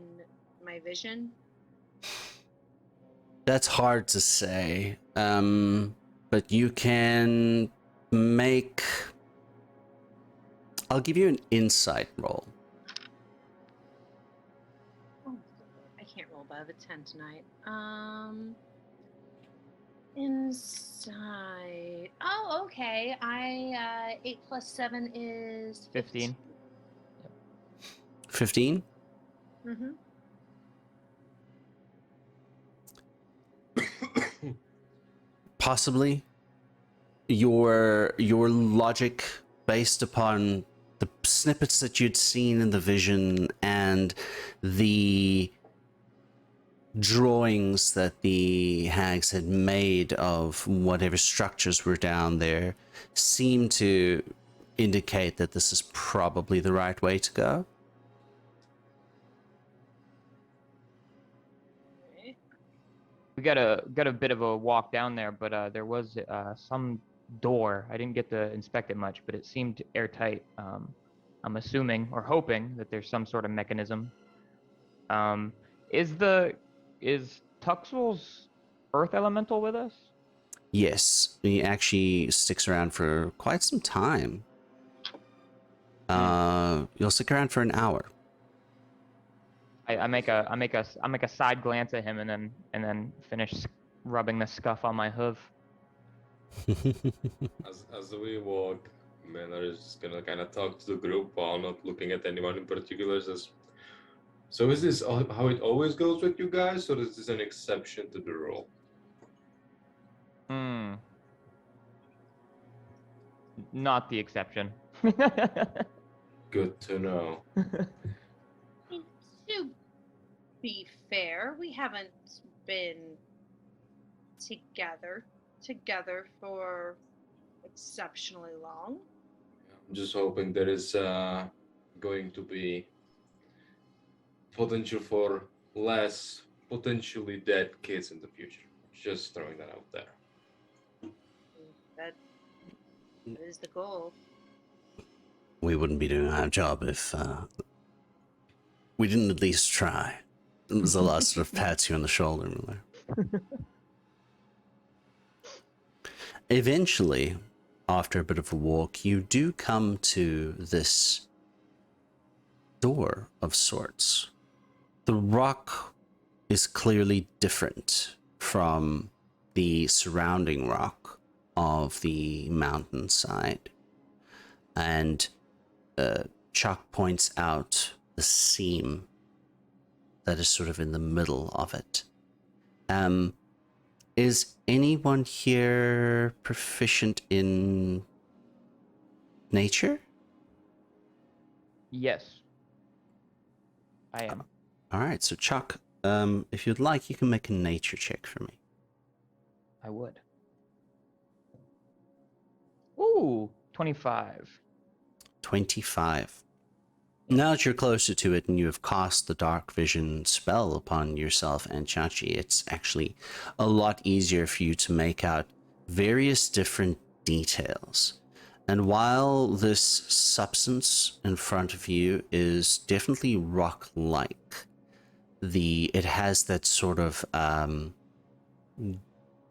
Speaker 3: my vision?
Speaker 1: That's hard to say. But you can make. I'll give you an insight roll.
Speaker 3: Oh, I can't roll above a 10 tonight. Insight. Oh, okay. 8 plus 7 is
Speaker 4: 15.
Speaker 1: 15?
Speaker 3: Mm-hmm.
Speaker 1: Possibly. Your logic based upon the snippets that you'd seen in the vision and the drawings that the hags had made of whatever structures were down there seem to indicate that this is probably the right way to go.
Speaker 4: We got a bit of a walk down there, but there was some door. I didn't get to inspect it much, but it seemed airtight. I'm assuming or hoping that there's some sort of mechanism Is Tuxel's Earth Elemental with us?
Speaker 1: Yes, he actually sticks around for quite some time. You'll stick around for an hour.
Speaker 4: I make a side glance at him and then finish rubbing the scuff on my hoof.
Speaker 2: As we walk, Manor is just gonna kind of talk to the group while not looking at anyone in particular. Says, "So is this how it always goes with you guys, or is this an exception to the rule?"
Speaker 4: Not the exception.
Speaker 2: Good to know.
Speaker 3: To be fair, we haven't been together for exceptionally long.
Speaker 2: I'm just hoping there is going to be potential for less potentially dead kids in the future. Just throwing that out there.
Speaker 3: That is the goal.
Speaker 1: We wouldn't be doing our job if we didn't at least try. Zala sort of pats you on the shoulder. Eventually, after a bit of a walk, you do come to this door of sorts. The rock is clearly different from the surrounding rock of the mountainside. And Chuck points out the seam that is sort of in the middle of it. Is anyone here proficient in nature?
Speaker 4: Yes, I am.
Speaker 1: All right, so Chuck, if you'd like, you can make a nature check for me.
Speaker 4: I would. Ooh, 25.
Speaker 1: 25. Now that you're closer to it and you have cast the dark vision spell upon yourself and Chachi, it's actually a lot easier for you to make out various different details. And while this substance in front of you is definitely rock-like, it has that sort of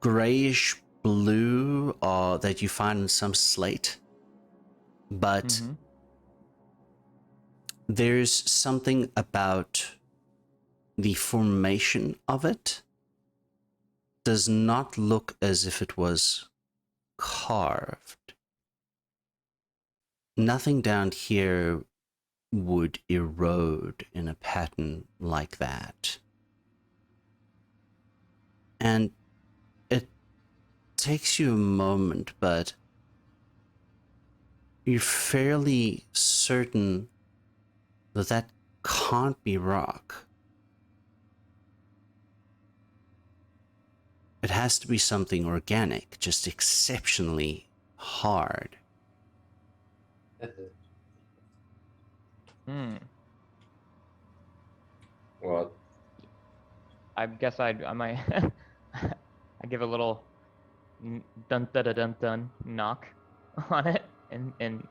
Speaker 1: grayish blue that you find in some slate, but there's something about the formation of it does not look as if it was carved. Nothing down here would erode in a pattern like that. And it takes you a moment, but you're fairly certain that can't be rock. It has to be something organic, just exceptionally hard.
Speaker 2: What?
Speaker 4: I guess I might I give a little dun dun dun dun dun knock on it, and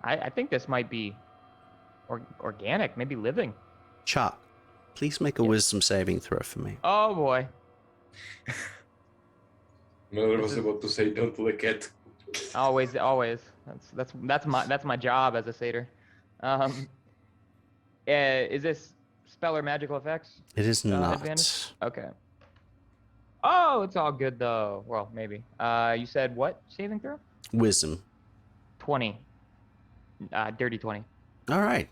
Speaker 4: I think this might be organic, maybe living.
Speaker 1: Chuck, please make a wisdom saving throw for me.
Speaker 4: Oh boy.
Speaker 2: Miller was about to say, "Don't lick it."
Speaker 4: Always. That's my job as a satyr. Is this spell or magical effects?
Speaker 1: It is not.
Speaker 4: Advantage? Okay. Oh, it's all good though. Well, maybe. You said what saving throw?
Speaker 1: Wisdom.
Speaker 4: 20. Dirty 20.
Speaker 1: All right.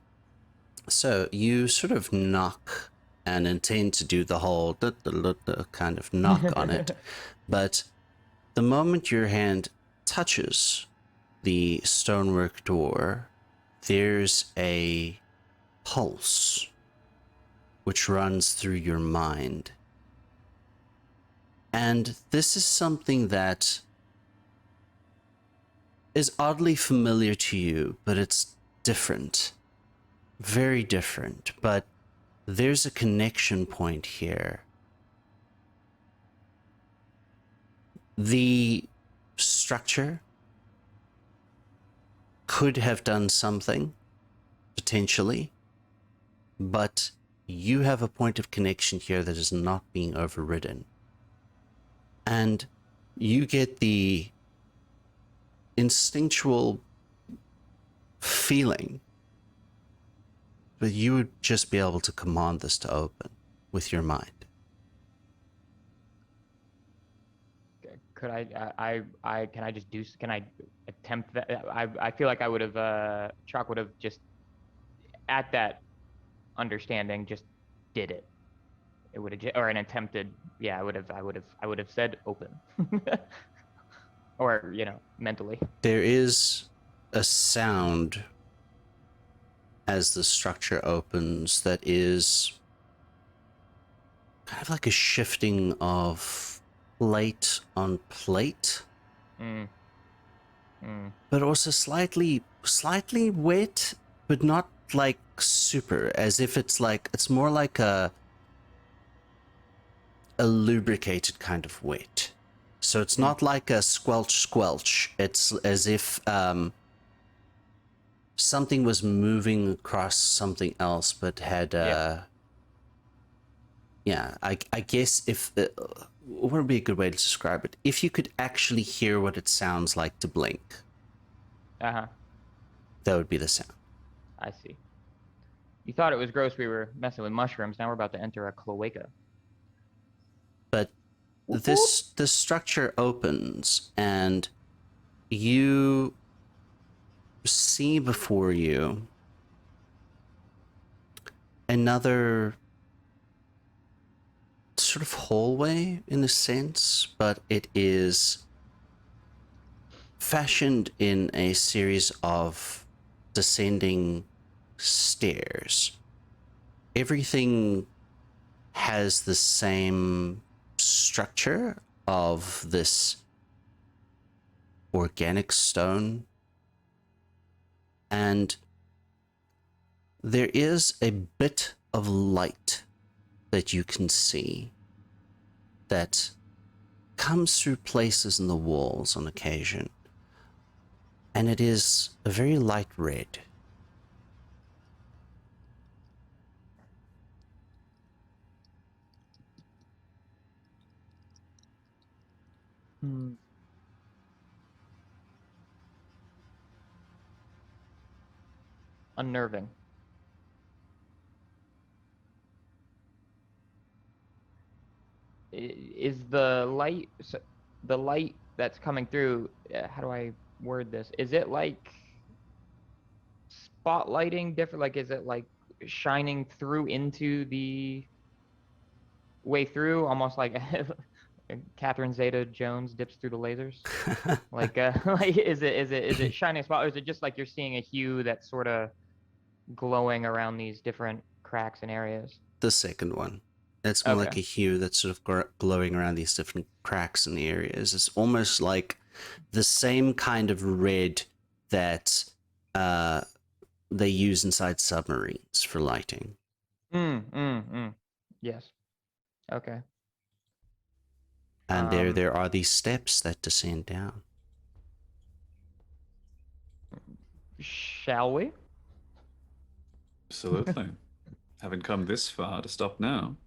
Speaker 1: So you sort of knock and intend to do the whole kind of knock on it. But the moment your hand touches the stonework door, there's a pulse which runs through your mind. And this is something that is oddly familiar to you, but it's different. Very different, but there's a connection point here. The structure could have done something, potentially, but you have a point of connection here that is not being overridden. And you get the instinctual feeling that you would just be able to command this to open with your mind.
Speaker 4: Could can I just can I attempt that? I feel like I would have, Chalk would have just, at that understanding, just did it. It would have, or an attempted, yeah, I would have said open. Or, mentally.
Speaker 1: There is a sound as the structure opens that is kind of like a shifting of plate on plate, but also slightly wet, but not like super, as if it's more like a lubricated kind of wet. So it's not like a squelch. It's as if something was moving across something else, but had I guess if what would be a good way to describe it? If you could actually hear what it sounds like to blink, that would be the sound.
Speaker 4: I see. You thought it was gross we were messing with mushrooms. Now we're about to enter a cloaca.
Speaker 1: But this structure opens and you see before you another sort of hallway in a sense, but it is fashioned in a series of descending stairs. Everything has the same structure of this organic stone, and there is a bit of light that you can see that comes through places in the walls on occasion, and it is a very light red.
Speaker 4: Unnerving. Is the light that's coming through, how do I word this? Is it like spotlighting different? Like, is it like shining through into the way through, almost like Catherine Zeta-Jones dips through the lasers? Like, is it shining a spot, or is it just like you're seeing a hue that's sort of glowing around these different cracks and areas?
Speaker 1: The second one. It's more like a hue that's sort of glowing around these different cracks in the areas. It's almost like the same kind of red that they use inside submarines for lighting.
Speaker 4: Yes. Okay.
Speaker 1: And there are these steps that descend down.
Speaker 4: Shall we?
Speaker 5: Absolutely. Haven't come this far to stop now.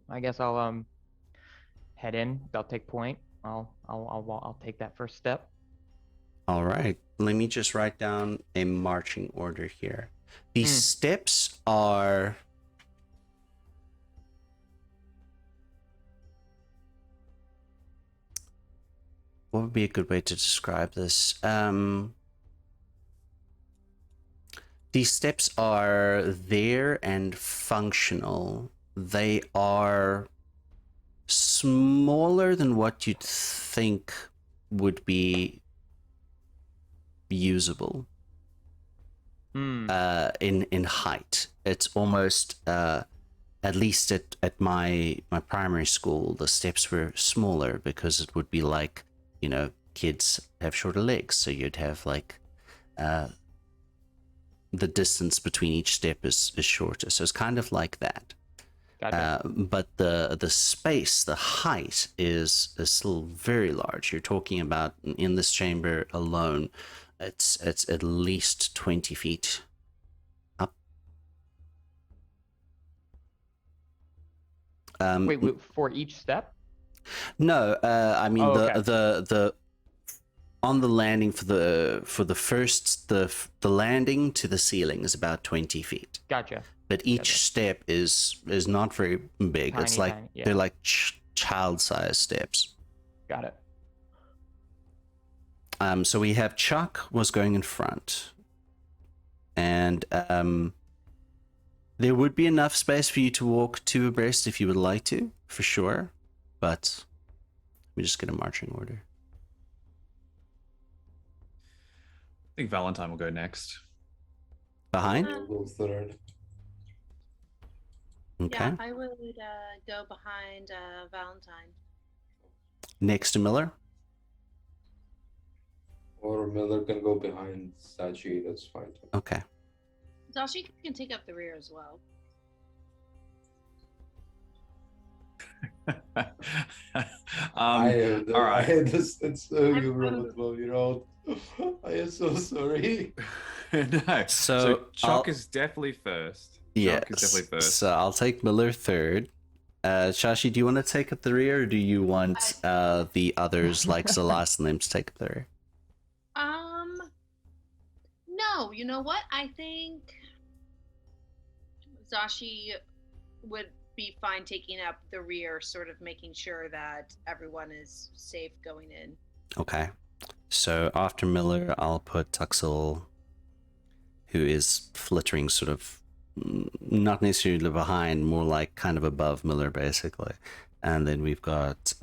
Speaker 4: I guess I'll head in. I'll take point. I'll take that first step.
Speaker 1: All right. Let me just write down a marching order here. These steps are what would be a good way to describe this? These steps are there and functional. They are smaller than what you'd think would be usable in height. It's almost at least at my primary school, the steps were smaller because it would be like, kids have shorter legs, so you'd have like the distance between each step is shorter, so it's kind of like that.
Speaker 4: Gotcha.
Speaker 1: But the space, the height is still very large. You're talking about, in this chamber alone, it's at least 20 feet up.
Speaker 4: Wait, for each step?
Speaker 1: No, I mean
Speaker 4: Oh, okay.
Speaker 1: the on the landing for the first the landing to the ceiling is about 20 feet,
Speaker 4: Gotcha.
Speaker 1: but each
Speaker 4: Gotcha.
Speaker 1: step is not very big. It's
Speaker 4: Tiny,
Speaker 1: like
Speaker 4: tiny,
Speaker 1: they're
Speaker 4: yeah.
Speaker 1: like child-sized steps.
Speaker 4: Got it.
Speaker 1: So we have Chuck was going in front, and there would be enough space for you to walk two abreast if you would like to, for sure, but we just get a marching order.
Speaker 5: I think Valentine will go next.
Speaker 1: Behind?
Speaker 2: I'll go third.
Speaker 1: Okay.
Speaker 3: Yeah, I would go behind Valentine.
Speaker 1: Next to Miller.
Speaker 2: Or Miller can go behind Sachi, that's fine.
Speaker 1: Okay.
Speaker 3: Zashi can take up the rear as well.
Speaker 2: I have
Speaker 5: all right.
Speaker 2: I understand so
Speaker 3: I'm
Speaker 2: you were
Speaker 3: rude.
Speaker 2: a 12-year-old. I am so sorry.
Speaker 5: No.
Speaker 1: So
Speaker 5: Chuck
Speaker 1: I'll-
Speaker 5: is definitely first.
Speaker 1: Yes.
Speaker 5: Chuck is definitely first.
Speaker 1: So I'll take Miller third. Shashi, do you want to take up the rear, or do you want the others like Zalas and them to take up the rear?
Speaker 3: No, you know what? I think Zashi would be fine taking up the rear, sort of making sure that everyone is safe going in.
Speaker 1: Okay. So after Miller, I'll put Tuxel, who is flittering sort of not necessarily behind, more like kind of above Miller, basically. And then we've got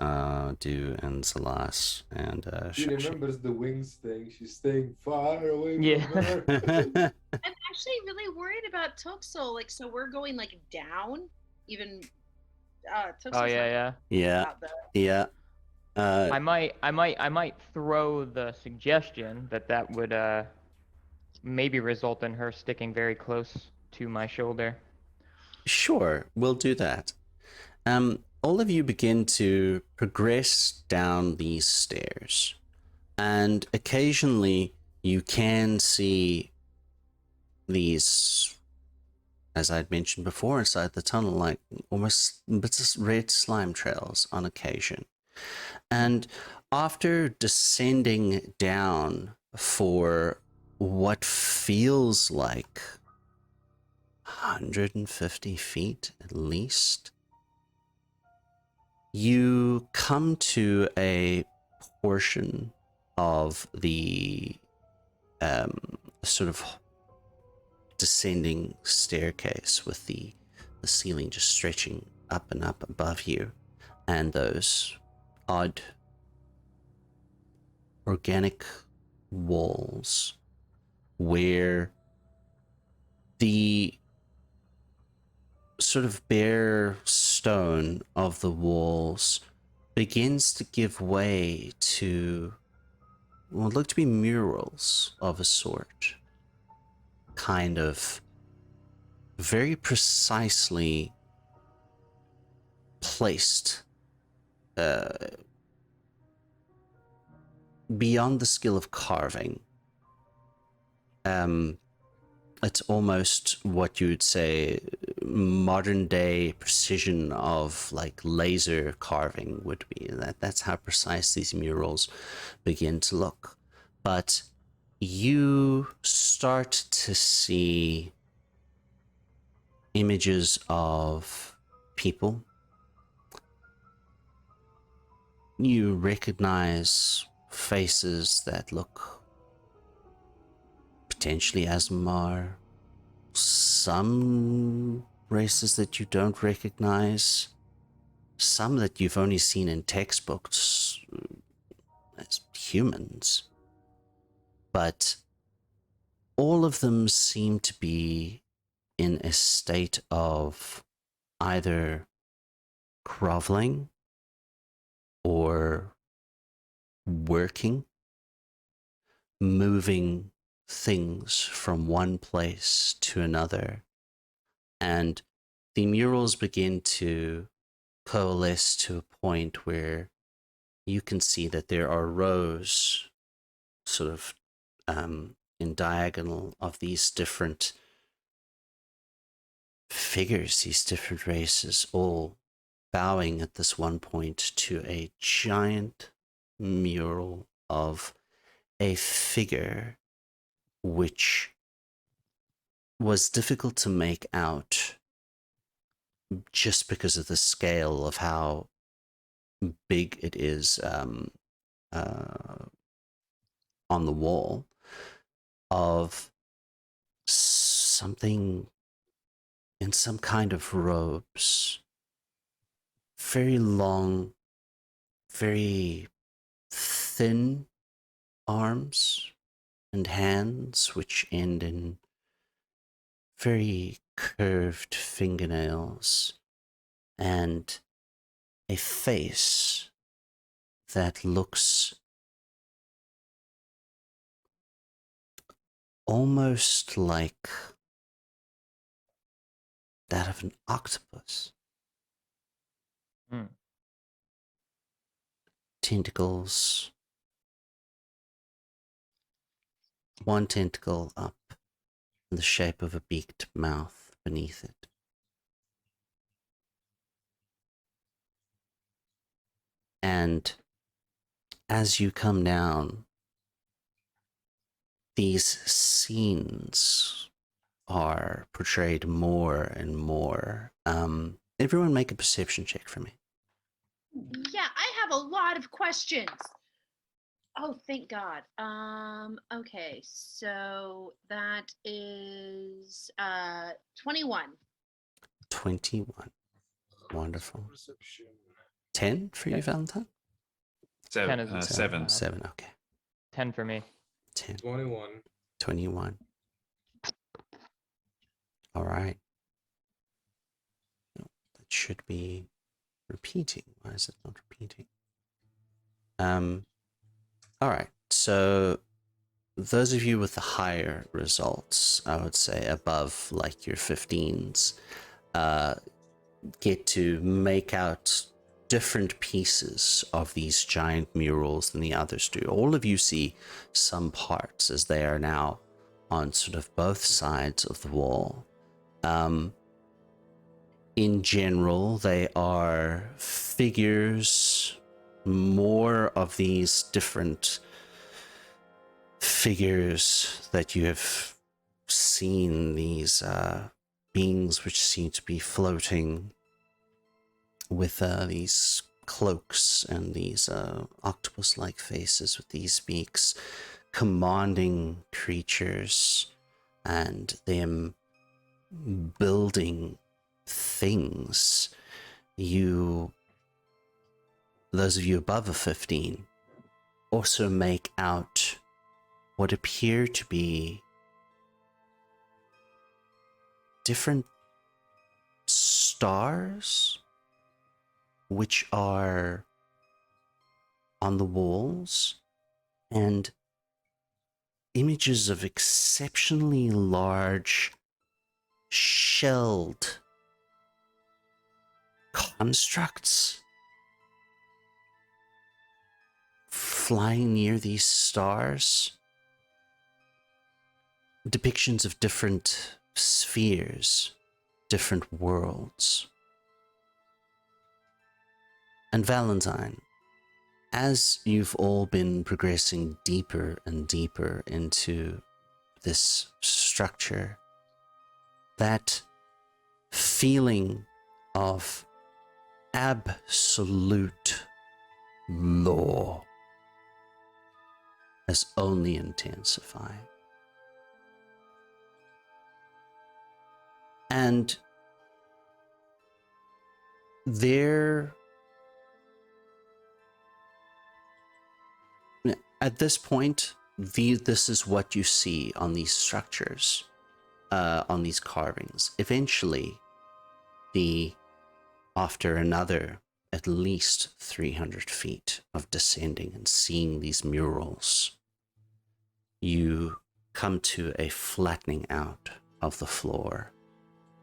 Speaker 1: Du and Zalas and
Speaker 2: She
Speaker 1: Shashi.
Speaker 2: remembers the wings thing. She's staying far away from
Speaker 4: Yeah.
Speaker 2: her.
Speaker 3: I'm actually really worried about Tuxel. Like, so we're going like down, even. Tuxel's
Speaker 4: Oh yeah, yeah.
Speaker 1: Yeah,
Speaker 3: About the,
Speaker 1: yeah.
Speaker 4: I might throw the suggestion that would maybe result in her sticking very close to my shoulder.
Speaker 1: Sure, we'll do that. All of you begin to progress down these stairs, and occasionally you can see these, as I'd mentioned before, inside the tunnel, like almost bits of red slime trails on occasion. And after descending down for what feels like 150 feet at least, you come to a portion of the sort of descending staircase with the ceiling just stretching up and up above you, and those odd organic walls where the sort of bare stone of the walls begins to give way to what look to be murals of a sort, kind of very precisely placed beyond the skill of carving. It's almost what you'd say modern day precision of like laser carving would be. That's how precise these murals begin to look. But you start to see images of people. You recognize faces that look potentially Asmar, some races that you don't recognize, some that you've only seen in textbooks as humans, but all of them seem to be in a state of either groveling or working, moving things from one place to another, and the murals begin to coalesce to a point where you can see that there are rows sort of in diagonal of these different figures, these different races, all bowing at this one point to a giant mural of a figure which was difficult to make out just because of the scale of how big it is on the wall, of something in some kind of robes, very long, very thin arms and hands which end in very curved fingernails, and a face that looks almost like that of an octopus.
Speaker 4: Hmm.
Speaker 1: Tentacles, one tentacle up in the shape of a beaked mouth beneath it. And as you come down, these scenes are portrayed more and more. Everyone make a perception check for me.
Speaker 3: Yeah, I have a lot of questions. Oh, thank God. Okay, so that is 21.
Speaker 1: 21. Wonderful.
Speaker 2: Perception.
Speaker 1: 10 for you,
Speaker 4: Okay.
Speaker 1: Valentine?
Speaker 4: 10 is the
Speaker 5: Seven.
Speaker 1: 7, okay.
Speaker 4: 10 for me.
Speaker 1: 10.
Speaker 2: 21.
Speaker 1: 21. All right. No, that should be repeating. Why is it not repeating? All right. So those of you with the higher results, I would say above like your 15s, get to make out different pieces of these giant murals than the others do. All of you see some parts, as they are now on sort of both sides of the wall. In general, they are figures, more of these different figures that you have seen, these beings which seem to be floating with these cloaks and these octopus-like faces with these beaks, commanding creatures, and them building things. Those of you above a 15, also make out what appear to be different stars which are on the walls, and images of exceptionally large shelled constructs flying near these stars. Depictions of different spheres, different worlds. And Valentine, as you've all been progressing deeper and deeper into this structure, that feeling of absolute law has only intensified. And at this point, this is what you see on these structures, on these carvings. Eventually, after another at least 300 feet of descending and seeing these murals, you come to a flattening out of the floor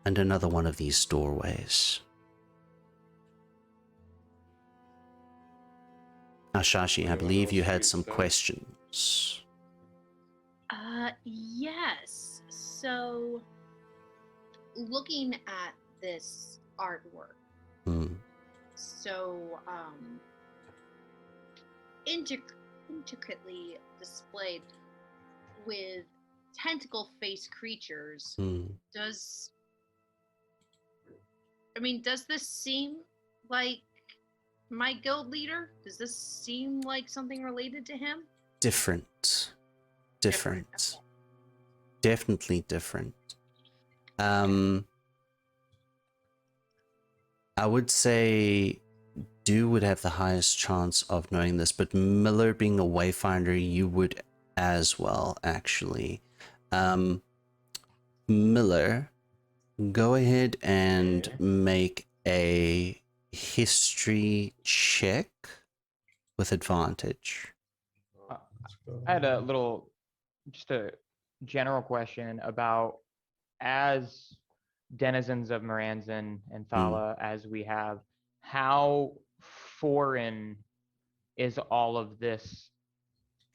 Speaker 1: and another one of these doorways. Ashashi, I
Speaker 2: Anyone
Speaker 1: believe you
Speaker 2: else
Speaker 1: had
Speaker 2: read
Speaker 1: some
Speaker 2: that?
Speaker 1: questions.
Speaker 3: Yes. So, looking at this artwork,
Speaker 1: Hmm.
Speaker 3: so intricately displayed with tentacle face creatures.
Speaker 1: Hmm.
Speaker 3: Does this seem like my guild leader? Does this seem like something related to him?
Speaker 1: Different.
Speaker 3: Okay.
Speaker 1: Definitely different. I would say Du would have the highest chance of knowing this, but Miller being a wayfinder, you would as well, actually. Miller, go ahead and
Speaker 2: Okay.
Speaker 1: make a history check with advantage.
Speaker 2: Let's go.
Speaker 4: I had just a general question about, as denizens of Moranzan and Thala, as we have, how foreign is all of this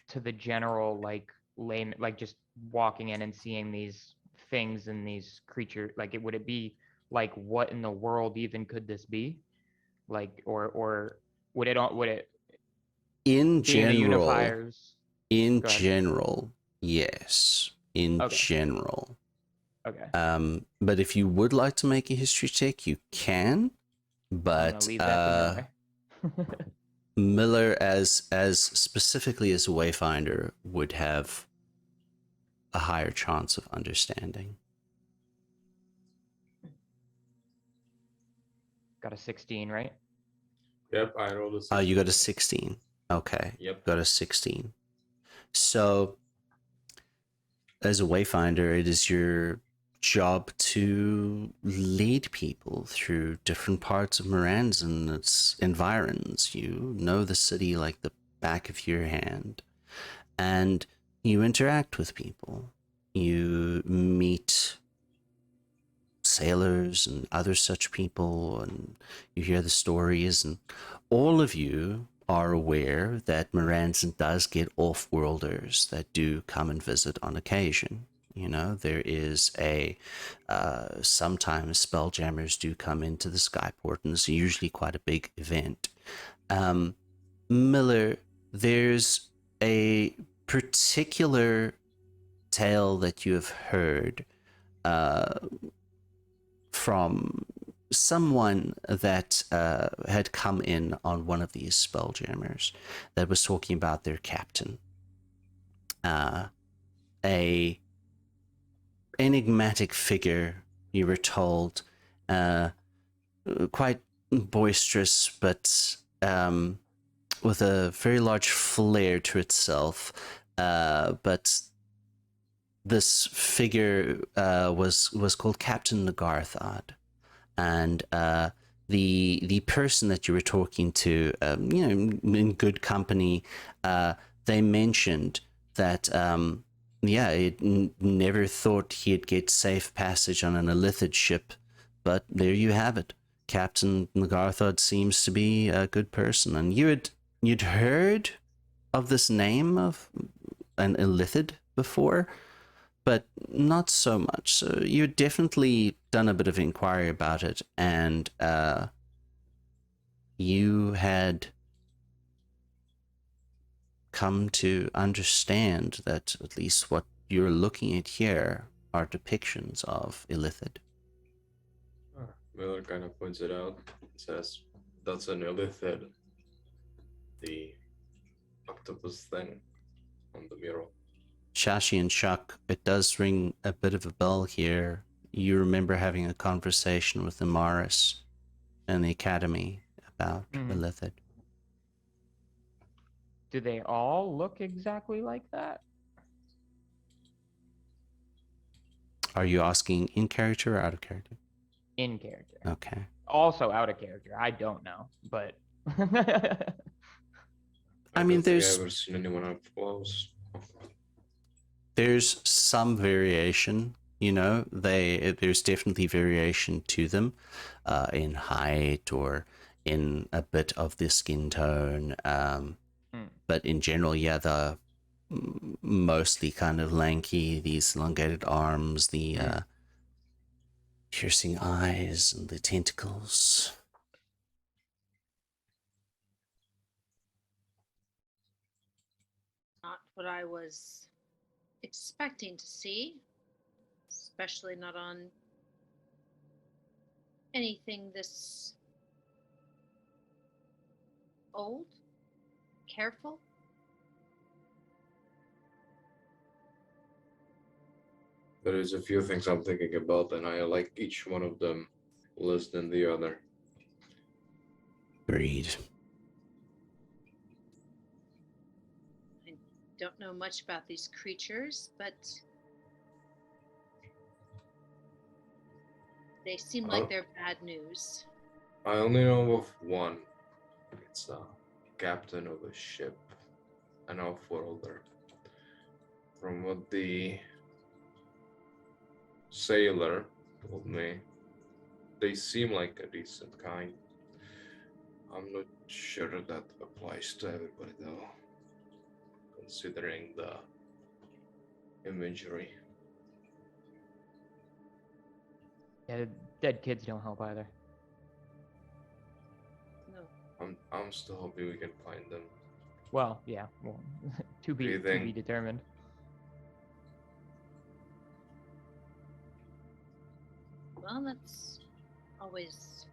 Speaker 4: to the general, like, layman, like just walking in and seeing these things and these creatures? Like, would it be like, what in the world even could this be? Like, or would it
Speaker 1: In
Speaker 4: being the
Speaker 1: general,
Speaker 4: Unifiers?
Speaker 1: in
Speaker 4: Go ahead.
Speaker 1: general, yes. In
Speaker 4: Okay.
Speaker 1: general.
Speaker 4: Okay.
Speaker 1: But if you would like to make a history check, you can.
Speaker 4: I'm
Speaker 1: But
Speaker 4: gonna leave that to Miller.
Speaker 1: Miller, as specifically as a wayfinder, would have a higher chance of understanding.
Speaker 4: Got a 16, right?
Speaker 2: Yep, I rolled a 16.
Speaker 1: You got a 16. Okay.
Speaker 2: Yep.
Speaker 1: Got a 16. So, as a wayfinder, it is your job to lead people through different parts of Moranz and its environs. You know the city like the back of your hand, and you interact with people. You meet sailors and other such people, and you hear the stories, and all of you are aware that Moranzan does get off-worlders that do come and visit on occasion. You know, there is sometimes spelljammers do come into the Skyport, and it's usually quite a big event. Miller, there's a particular tale that you have heard from someone that had come in on one of these spelljammers that was talking about their captain. A enigmatic figure, you were told, quite boisterous, but with a very large flair to itself. But this figure was called Captain Nagarthad, and the person that you were talking to, in good company, they mentioned that never thought he'd get safe passage on an Illithid ship, but there you have it. Captain Nagarthad seems to be a good person, and you'd heard of this name of an Illithid before, but not so much. So you'd definitely done a bit of inquiry about it, and you had come to understand that at least what you're looking at here are depictions of Illithid.
Speaker 2: Miller kind of points it out and says, "That's an Illithid. The octopus thing on the mural."
Speaker 1: Shashi and Chuck, it does ring a bit of a bell here. You remember having a conversation with Amaris in the academy about Illithid.
Speaker 4: Do they all look exactly like that?
Speaker 1: Are you asking in character or out of character?
Speaker 4: In character.
Speaker 1: Okay.
Speaker 4: Also out of character. I don't know, but
Speaker 1: I mean,
Speaker 2: don't think
Speaker 1: there's
Speaker 2: I've ever seen anyone up close.
Speaker 1: there's some variation, you know. There's definitely variation to them, in height or in a bit of the skin tone. But in general, yeah, the mostly kind of lanky, these elongated arms, the piercing eyes, and the tentacles.
Speaker 3: not what I was expecting to see, especially not on anything this old, careful.
Speaker 2: There is a few things I'm thinking about, and I like each one of them less than the other.
Speaker 1: Agreed.
Speaker 3: I don't know much about these creatures, but they seem like they're bad news.
Speaker 2: I only know of one. It's a captain of a ship, an off-worlder. From what the sailor told me, they seem like a decent kind. I'm not sure that applies to everybody though, considering the imagery.
Speaker 4: Yeah, dead kids don't help either.
Speaker 3: No.
Speaker 2: I'm still hoping we can find them.
Speaker 4: Well, yeah, well, to be determined.
Speaker 3: Well, that's always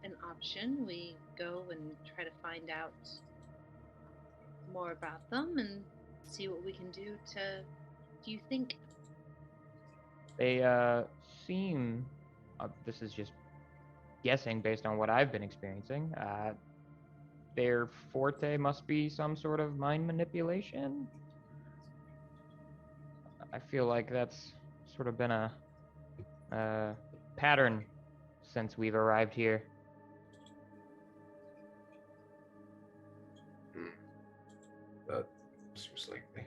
Speaker 3: an option. We go and try to find out more about them and see what we can do you think?
Speaker 4: They seem, this is just guessing based on what I've been experiencing, their forte must be some sort of mind manipulation. I feel like that's sort of been a pattern since we've arrived here.
Speaker 2: That seems likely.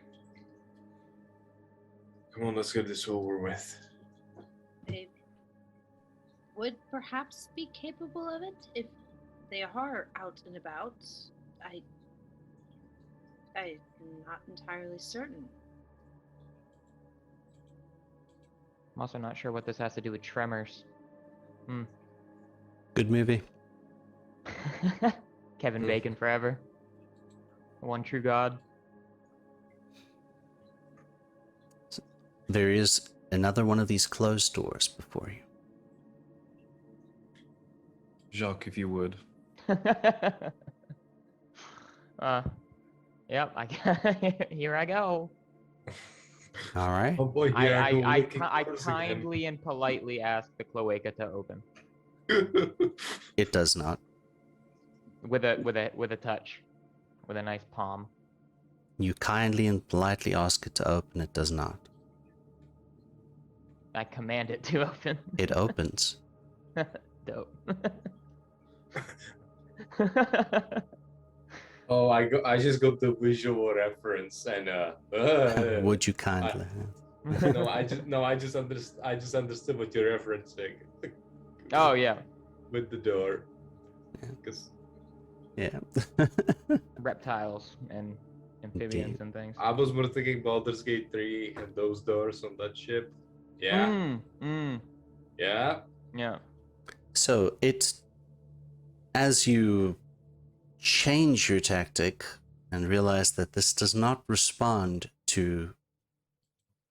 Speaker 2: Come on, let's get this over with.
Speaker 3: They would perhaps be capable of it if they are out and about. I'm not entirely certain.
Speaker 4: I'm also not sure what this has to do with Tremors.
Speaker 1: Good movie.
Speaker 4: Kevin Bacon forever. One true God.
Speaker 1: There is another one of these closed doors before you.
Speaker 5: Jacques, if you would.
Speaker 4: Yep, here I go.
Speaker 1: All right.
Speaker 2: Oh boy, here I go licking
Speaker 4: I
Speaker 2: doors again.
Speaker 4: kindly and politely ask the cloaca to open
Speaker 1: It does not.
Speaker 4: with a touch, with a nice palm.
Speaker 1: You kindly and politely ask it to open. It does not.
Speaker 4: I command it to open.
Speaker 1: It opens.
Speaker 4: Dope.
Speaker 2: Oh, I just got the visual reference, and
Speaker 1: Would you kindly?
Speaker 2: I just understood what you're referencing.
Speaker 4: Oh yeah,
Speaker 2: With the door.
Speaker 1: Yeah.
Speaker 2: 'Cause
Speaker 1: Yeah.
Speaker 4: reptiles and amphibians
Speaker 1: Indeed.
Speaker 4: and things.
Speaker 2: I was more thinking Baldur's Gate 3 and those doors on that ship. Yeah. Yeah.
Speaker 4: Yeah.
Speaker 1: So it's as you change your tactic and realize that this does not respond to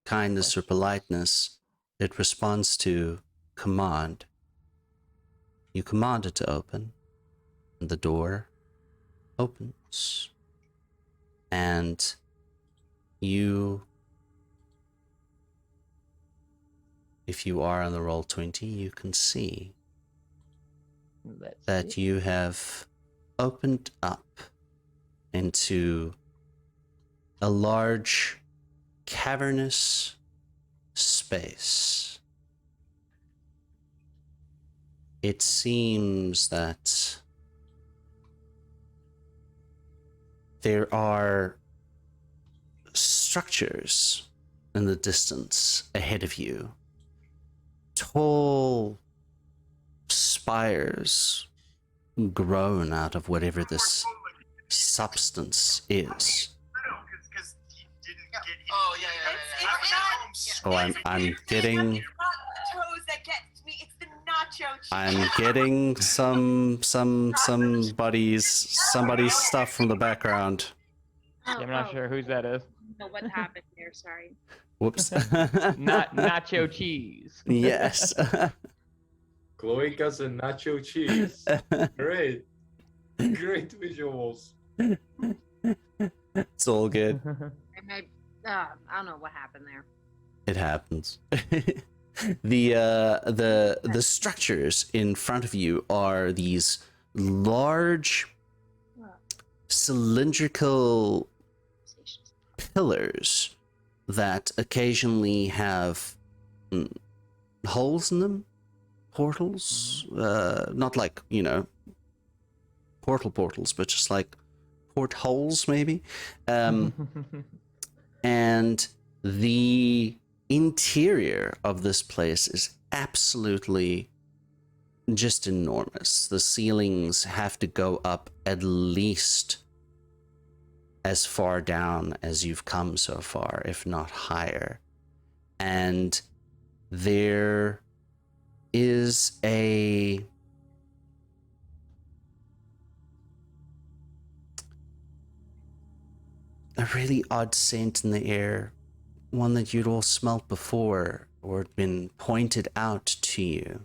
Speaker 1: kindness or politeness, it responds to command. You command it to open, and the door opens. And you, if you are on the roll 20, you can see that you have opened up into a large cavernous space. It seems that there are structures in the distance ahead of you. Tall spires grown out of whatever this substance is.
Speaker 6: Oh yeah.
Speaker 1: Oh, I'm getting somebody's stuff from the background.
Speaker 3: Oh,
Speaker 4: I'm not sure whose that is.
Speaker 3: know what happened there. Sorry.
Speaker 1: Whoops.
Speaker 4: Not nacho cheese.
Speaker 1: Yes.
Speaker 2: Chloe got some nacho cheese. Great. Great visuals.
Speaker 1: It's all good.
Speaker 3: I don't know what happened there.
Speaker 1: It happens. The structures in front of you are these large cylindrical pillars that occasionally have holes in them, portals, not like, you know, portals, but just like portholes maybe. And the interior of this place is absolutely just enormous. The ceilings have to go up at least as far down as you've come so far, if not higher. And there is a really odd scent in the air, one that you'd all smelt before or had been pointed out to you,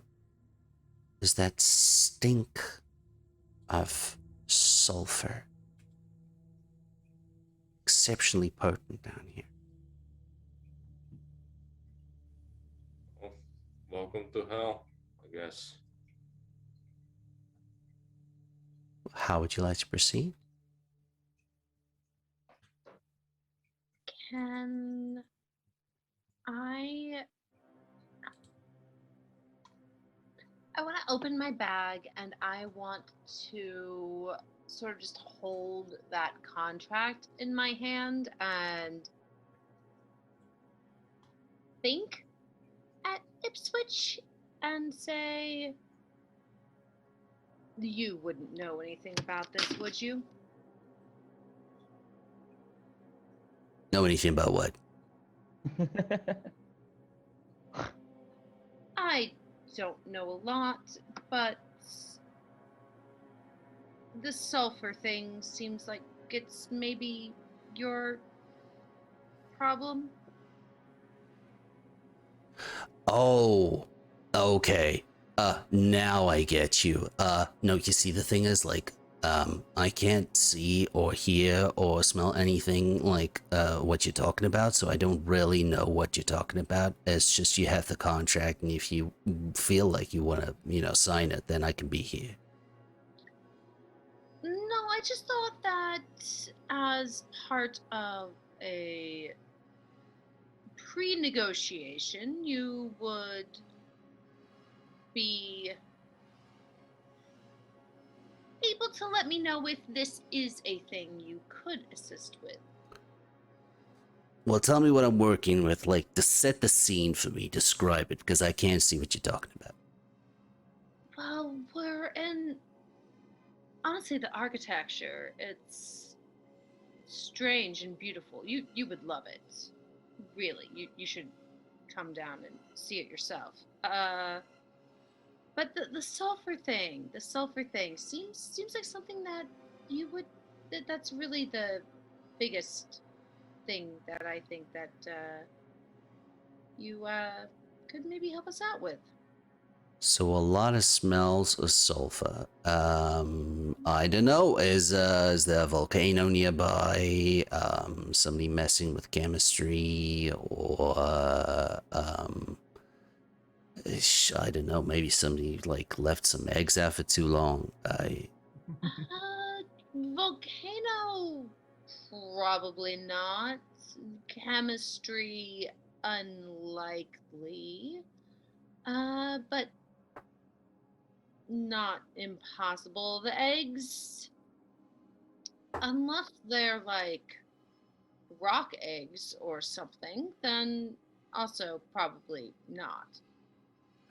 Speaker 1: is that stink of sulfur. Exceptionally potent down here.
Speaker 2: Well, welcome to hell, I guess.
Speaker 1: How would you like to proceed?
Speaker 3: Can I want to open my bag and I want to sort of just hold that contract in my hand and think at Ipswich and say, you wouldn't know anything about this, would you?
Speaker 1: Know anything about what?
Speaker 3: I don't know a lot, but the sulfur thing seems like it's maybe your problem.
Speaker 1: Oh, okay. Now I get you. No, you see, the thing is, like, I can't see or hear or smell anything like, what you're talking about, so I don't really know what you're talking about. It's just you have the contract, and if you feel like you want to, you know, sign it, then I can be here.
Speaker 3: No, I just thought that as part of a pre-negotiation, you would be able to let me know if this is a thing you could assist with.
Speaker 1: Well, tell me what I'm working with, like, to set the scene for me. Describe it, because I can't see what you're talking about.
Speaker 3: Well, we're in... Honestly, the architecture, it's strange and beautiful. You would love it. Really, you should come down and see it yourself. But the sulfur thing seems like something that you would... That's really the biggest thing that I think that you could maybe help us out with.
Speaker 1: So a lot of smells of sulfur. I don't know. Is there a volcano nearby? Somebody messing with chemistry, or I don't know. Maybe somebody like left some eggs out for too long.
Speaker 3: Volcano, probably not. Chemistry, unlikely. But not impossible. The eggs, unless they're like rock eggs or something, then also probably not.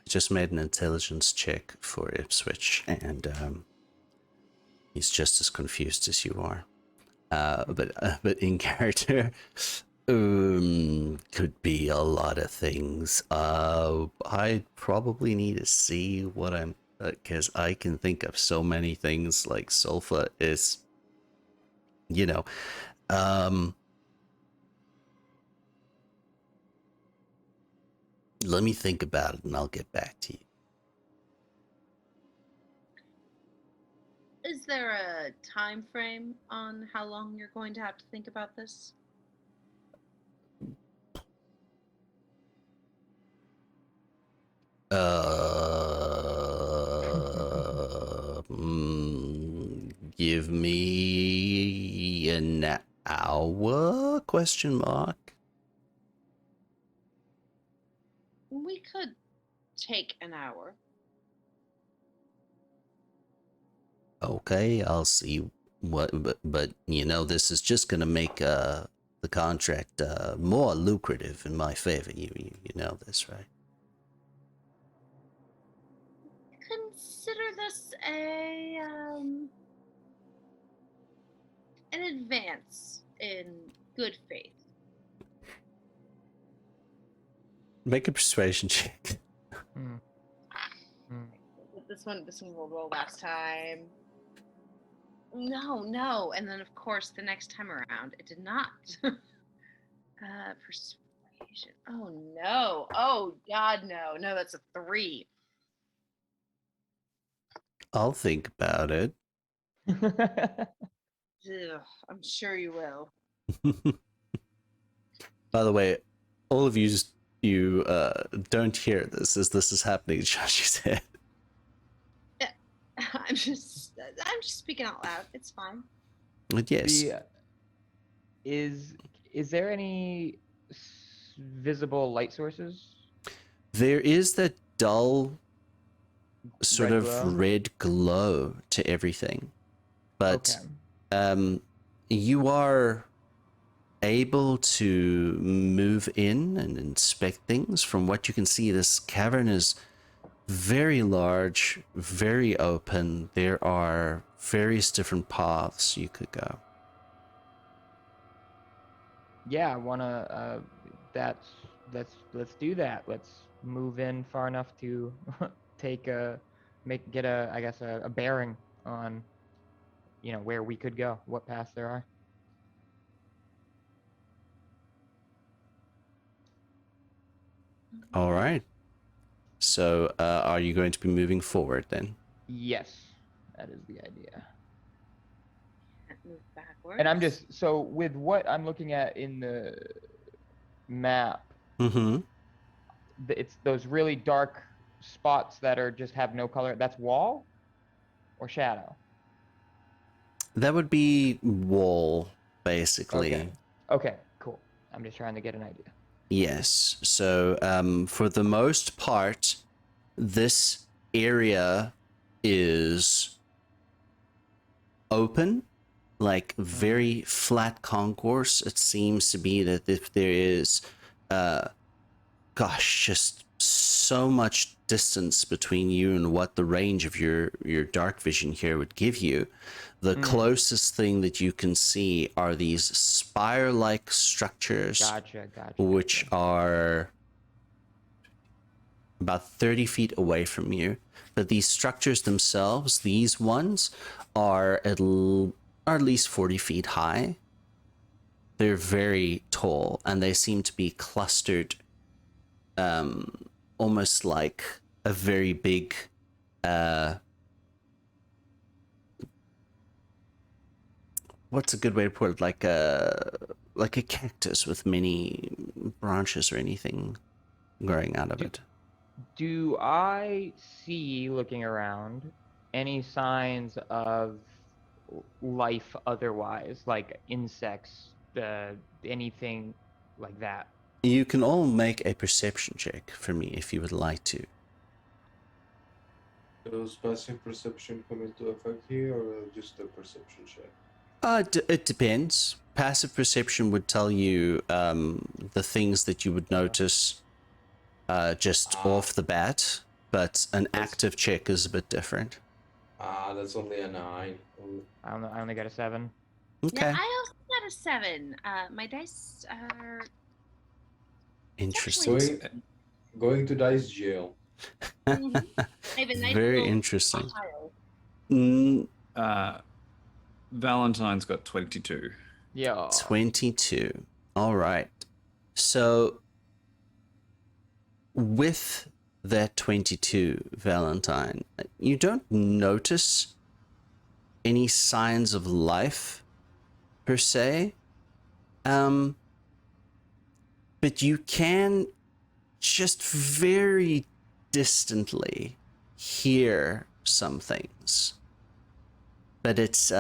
Speaker 1: I just made an intelligence check for Ipswich, and he's just as confused as you are. But in character, could be a lot of things. I probably need to see what I'm, because I can think of so many things. Like sulfur is, you know, Let me think about it and I'll get back to you.
Speaker 3: Is there a time frame on how long you're going to have to think about this?
Speaker 1: Give me an hour? Question mark.
Speaker 3: We could take an hour.
Speaker 1: Okay, I'll see what, but you know, this is just gonna make the contract more lucrative in my favor. You know this, right?
Speaker 3: Consider this an advance in good faith.
Speaker 1: Make a persuasion check.
Speaker 4: Hmm. Hmm.
Speaker 3: This one will roll last time. No, and then of course the next time around it did not. Persuasion. Oh no! Oh God, no! That's a 3.
Speaker 1: I'll think about it.
Speaker 3: Ugh, I'm sure you will.
Speaker 1: By the way, all of you don't hear this as this is happening in Shashi's head.
Speaker 3: I'm just speaking out loud. It's fine.
Speaker 1: But yes,
Speaker 4: Is there any visible light sources?
Speaker 1: there is that dull sort
Speaker 4: Red
Speaker 1: of
Speaker 4: glow?
Speaker 1: red glow to everything, but
Speaker 4: Okay.
Speaker 1: you are able to move in and inspect things. From what you can see, this cavern is very large, very open. There are various different paths you could go.
Speaker 4: Yeah, I wanna. Let's do that. Let's move in far enough to get a bearing on, where we could go, what paths there are.
Speaker 1: All right. So, are you going to be moving forward then?
Speaker 4: Yes, that is the idea.
Speaker 3: Can't move backwards.
Speaker 4: And I'm just so with what I'm looking at in the map,
Speaker 1: Mm-hmm.
Speaker 4: it's those really dark spots that just have no color. That's wall or shadow.
Speaker 1: That would be wall, basically.
Speaker 4: Okay, cool. I'm just trying to get an idea.
Speaker 1: Yes. So, for the most part, this area is open, like very flat concourse. It seems to be that if there is, just so much distance between you and what the range of your dark vision here would give you, the closest thing that you can see are these spire-like structures,
Speaker 4: Gotcha.
Speaker 1: which are about 30 feet away from you. But these structures themselves, these ones, are at least 40 feet high. They're very tall, and they seem to be clustered, almost like a very big what's a good way to put it? Like a cactus with many branches or anything growing out of it.
Speaker 4: Do I see, looking around, any signs of life otherwise, like insects, anything like that?
Speaker 1: You can all make a perception check for me if you would like to.
Speaker 2: Does passive perception come into effect here, or just a perception check?
Speaker 1: It depends. Passive perception would tell you the things that you would notice just off the bat, but an active check is a bit different.
Speaker 2: That's only a 9.
Speaker 4: I don't know. I only got a 7.
Speaker 1: Okay.
Speaker 3: Yeah, I also got a 7. My dice are
Speaker 1: Interesting.
Speaker 2: Going to dice jail.
Speaker 3: I have a nice
Speaker 1: Very
Speaker 3: little
Speaker 1: interesting.
Speaker 3: pile.
Speaker 5: Valentine's got 22.
Speaker 4: Yeah.
Speaker 1: 22. All right. So with that 22, Valentine, you don't notice any signs of life per se. But you can just very distantly hear some things. But it's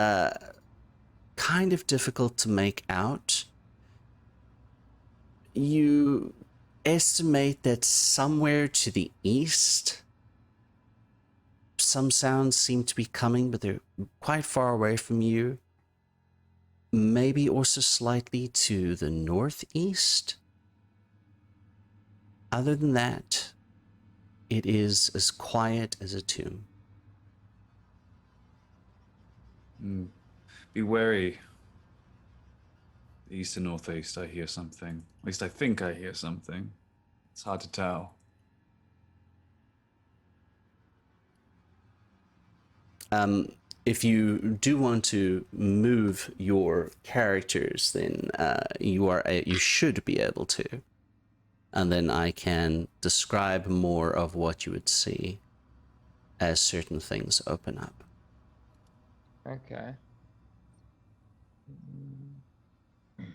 Speaker 1: kind of difficult to make out. You estimate that somewhere to the east, some sounds seem to be coming, but they're quite far away from you. Maybe also slightly to the northeast. Other than that, it is as quiet as a tomb.
Speaker 5: Be wary. East and northeast, I hear something. At least I think I hear something. It's hard to tell.
Speaker 1: If you do want to move your characters, then you should be able to. And then I can describe more of what you would see as certain things open up.
Speaker 4: Okay.
Speaker 5: Would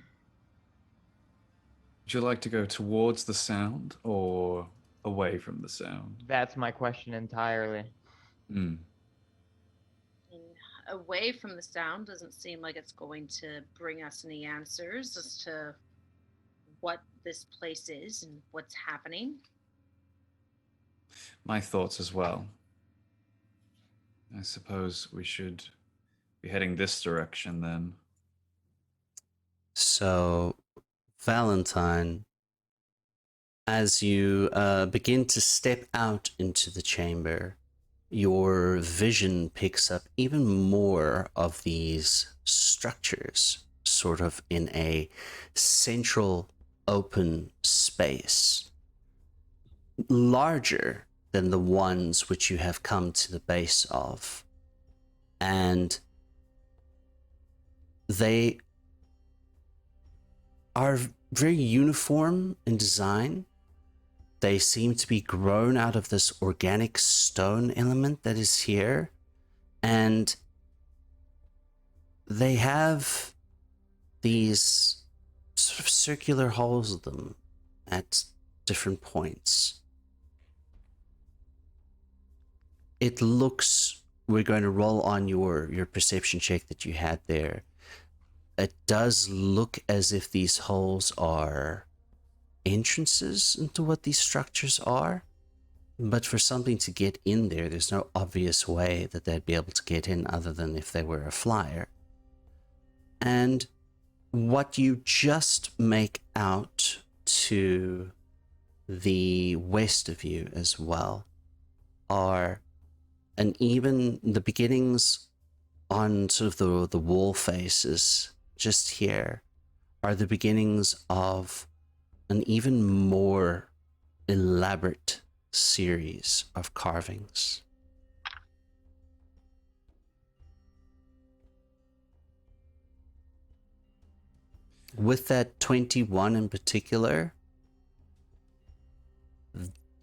Speaker 5: you like to go towards the sound or away from the sound?
Speaker 4: That's my question entirely.
Speaker 5: Hmm.
Speaker 3: Away from the sound doesn't seem like it's going to bring us any answers as to what this place is and what's happening.
Speaker 5: My thoughts as well. I suppose we should be heading this direction then.
Speaker 1: So, Valentine, as you begin to step out into the chamber, your vision picks up even more of these structures, sort of in a central open space, larger than the ones which you have come to the base of. And they are very uniform in design. They seem to be grown out of this organic stone element that is here. And they have these sort of circular holes in them at different points. It looks, we're going to roll on your perception check that you had there. It does look as if these holes are entrances into what these structures are, but for something to get in there, there's no obvious way that they'd be able to get in other than if they were a flyer. And what you just make out to the west of you as well are, and even the beginnings on sort of the wall faces just here are the beginnings of an even more elaborate series of carvings. With that 21 in particular,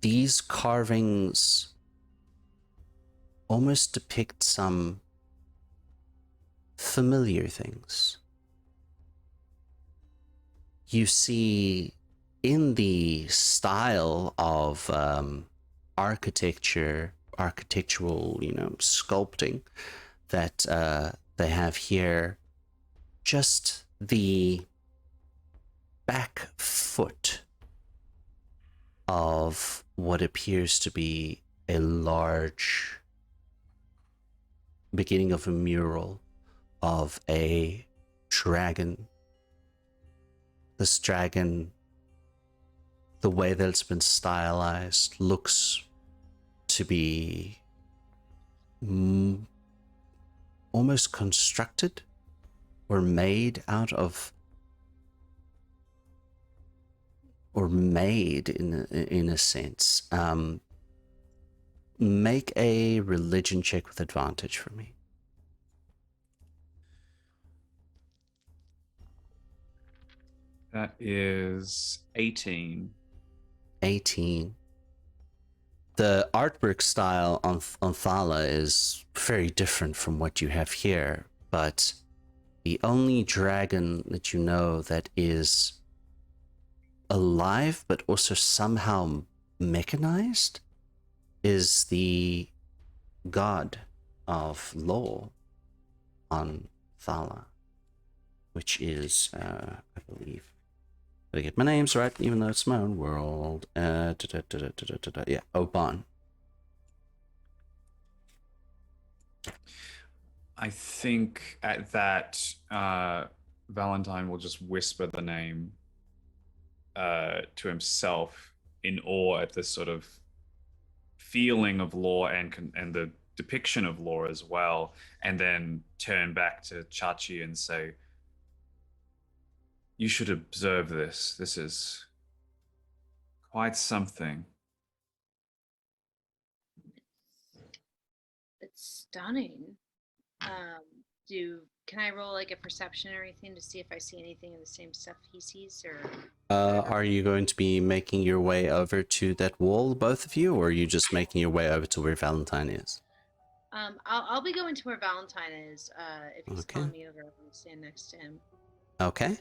Speaker 1: these carvings almost depict some familiar things. You see, in the style of architectural, sculpting that they have here, just the back foot of what appears to be a large beginning of a mural of a dragon. This dragon, the way that it's been stylized, looks to be almost constructed or made out of, or made in a sense. Make a religion check with advantage for me.
Speaker 5: That is 18.
Speaker 1: 18. The artwork style on Thala is very different from what you have here, but the only dragon that you know that is alive but also somehow mechanized is the god of law on Thala, which is, I believe, did I get my names right, even though it's my own world? Yeah, Oban.
Speaker 5: I think at that, Valentine will just whisper the name to himself in awe at this sort of feeling of law and the depiction of law as well, and then turn back to Chachi and say, "You should observe this. This is quite something."
Speaker 3: It's stunning. Can I roll like a perception or anything to see if I see anything of the same stuff he sees, or?
Speaker 1: Are you going to be making your way over to that wall, both of you, or are you just making your way over to where Valentine is?
Speaker 3: I'll be going to where Valentine is. If he's
Speaker 1: Okay.
Speaker 3: calling me over, I'm gonna stand next to him.
Speaker 1: Okay.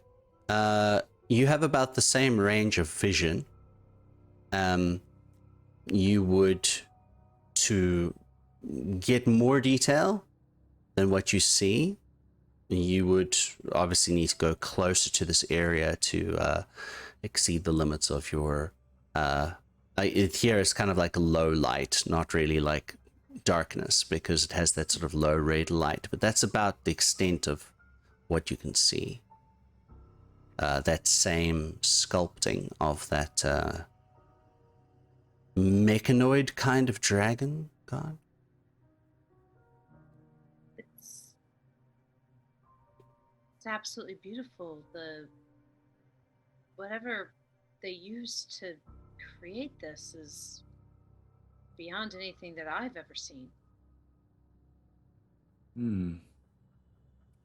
Speaker 1: You have about the same range of vision. You would, to get more detail than what you see, you would obviously need to go closer to this area to exceed the limits of your here is kind of like a low light, not really like darkness, because it has that sort of low red light, but that's about the extent of what you can see. That same sculpting of that mechanoid kind of dragon god.
Speaker 3: It's absolutely beautiful. Whatever they used to create this is beyond anything that I've ever seen.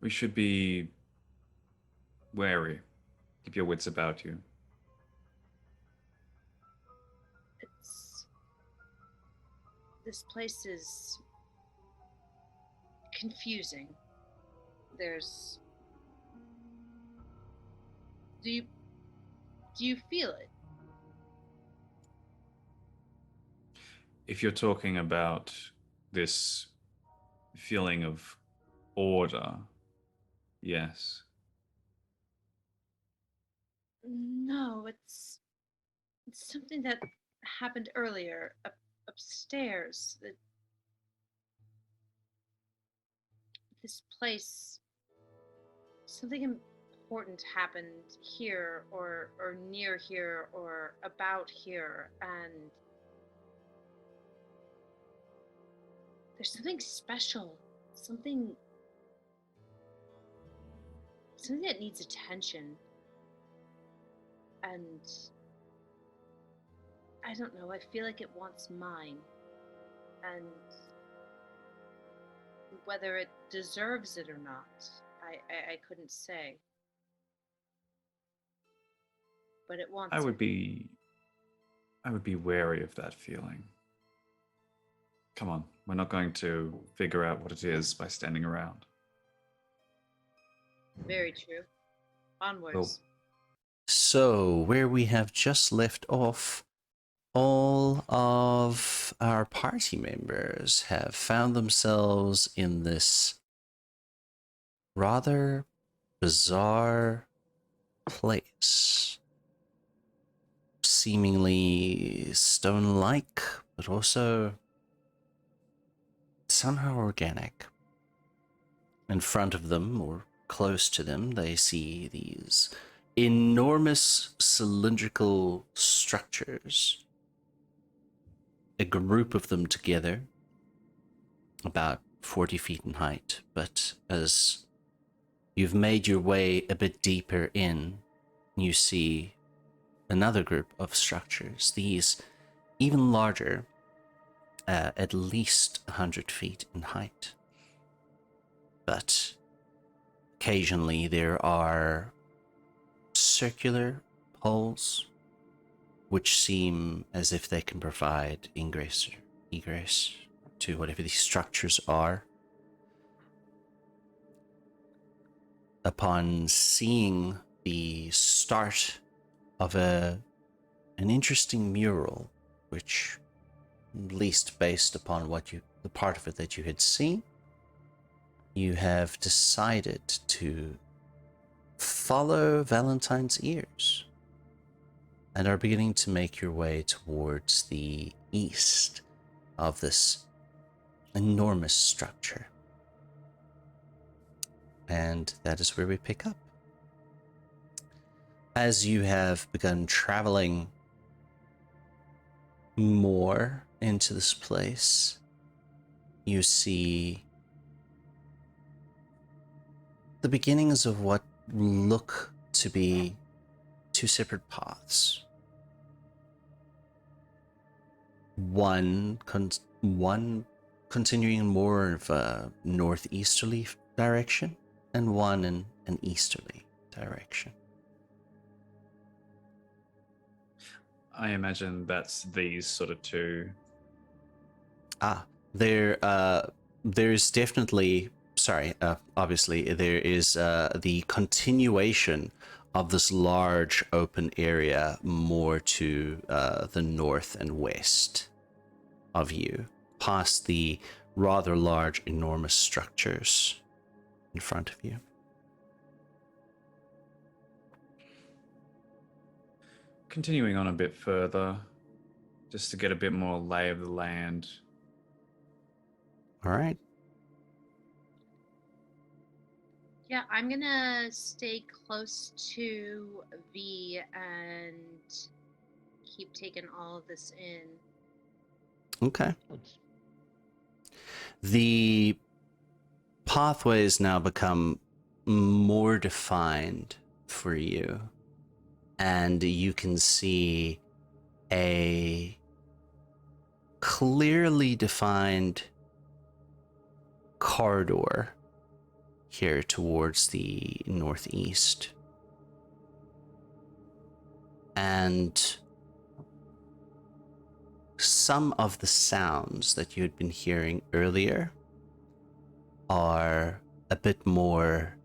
Speaker 5: We should be wary. Keep your wits about you.
Speaker 3: This place is confusing. Do you feel it?
Speaker 5: If you're talking about this feeling of order, yes.
Speaker 3: No, it's something that happened earlier upstairs. This place, something important happened here or near here or about here, and there's something special, something that needs attention. And I don't know, I feel like it wants mine. And whether it deserves it or not, I couldn't say. But it wants
Speaker 5: I would
Speaker 3: it.
Speaker 5: be wary of that feeling. Come on, we're not going to figure out what it is by standing around.
Speaker 3: Very true. Onwards.
Speaker 5: Well,
Speaker 1: So, where we have just left off, all of our party members have found themselves in this rather bizarre place. Seemingly stone-like, but also somehow organic. In front of them, or close to them, they see these enormous cylindrical structures. A group of them together, about 40 feet in height, but as you've made your way a bit deeper in, you see another group of structures, these even larger, at least 100 feet in height. But occasionally there are circular holes which seem as if they can provide ingress or egress to whatever these structures are. Upon seeing the start of an interesting mural, which, at least based upon the part of it that you had seen, you have decided to follow Valentine's ears and are beginning to make your way towards the east of this enormous structure. And that is where we pick up. As you have begun traveling more into this place, you see the beginnings of what look to be two separate paths. One continuing more of a northeasterly direction, and one in an easterly direction.
Speaker 5: I imagine that's these sort of two.
Speaker 1: There's definitely, obviously there is the continuation of this large open area more to the north and west of you, past the rather large, enormous structures in front of you.
Speaker 5: Continuing on a bit further, just to get a bit more lay of the land.
Speaker 1: All right.
Speaker 3: Yeah, I'm gonna stay close to V and keep taking all of this in.
Speaker 1: Okay. The pathways now become more defined for you, and you can see a clearly defined corridor here towards the northeast. And some of the sounds that you had been hearing earlier are a bit more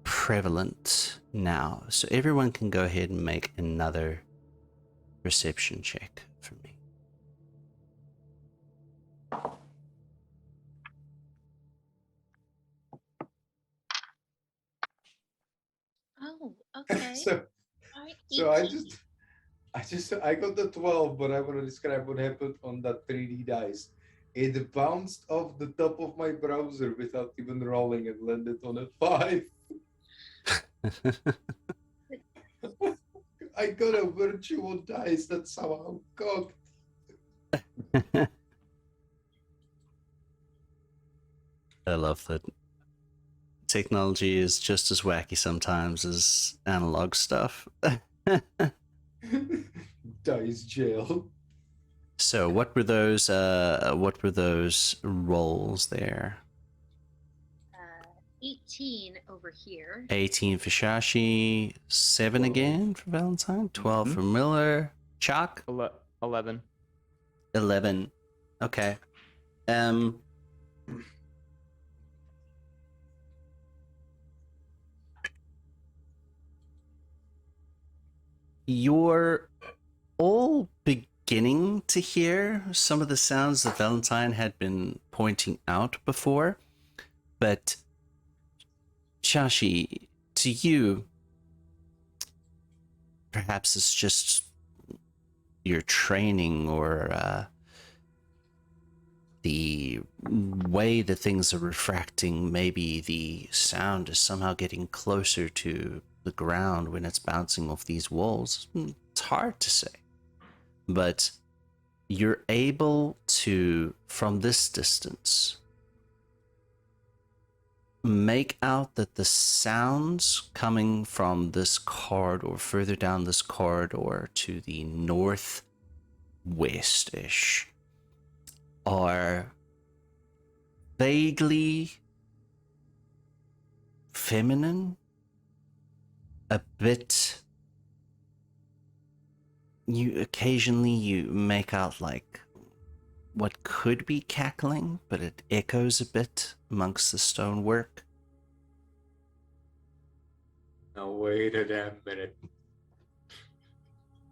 Speaker 1: prevalent now. So everyone can go ahead and make another perception check for me.
Speaker 3: Oh, okay.
Speaker 2: So,
Speaker 3: All right,
Speaker 2: so I
Speaker 3: 18.
Speaker 2: I got the 12, but I want to describe what happened on that 3D dice. It bounced off the top of my browser without even rolling and landed on a 5. I got a virtual dice that somehow cocked.
Speaker 1: I love that technology is just as wacky sometimes as analog stuff.
Speaker 2: Dice jail.
Speaker 1: So what were those rolls there?
Speaker 3: 18 over here.
Speaker 1: 18 for Shashi, 7 again for Valentine, 12 for Miller, Chalk,
Speaker 4: 11.
Speaker 1: 11. Okay. You're all beginning to hear some of the sounds that Valentine had been pointing out before, but Shashi, to you, perhaps it's just your training or the way that things are refracting. Maybe the sound is somehow getting closer to the ground when it's bouncing off these walls. It's hard to say, but you're able to, from this distance, make out that the sounds coming from this corridor, further down this corridor to the northwest-ish, are vaguely feminine, a bit. You occasionally make out like what could be cackling, but it echoes a bit amongst the stonework.
Speaker 2: Now wait a damn minute.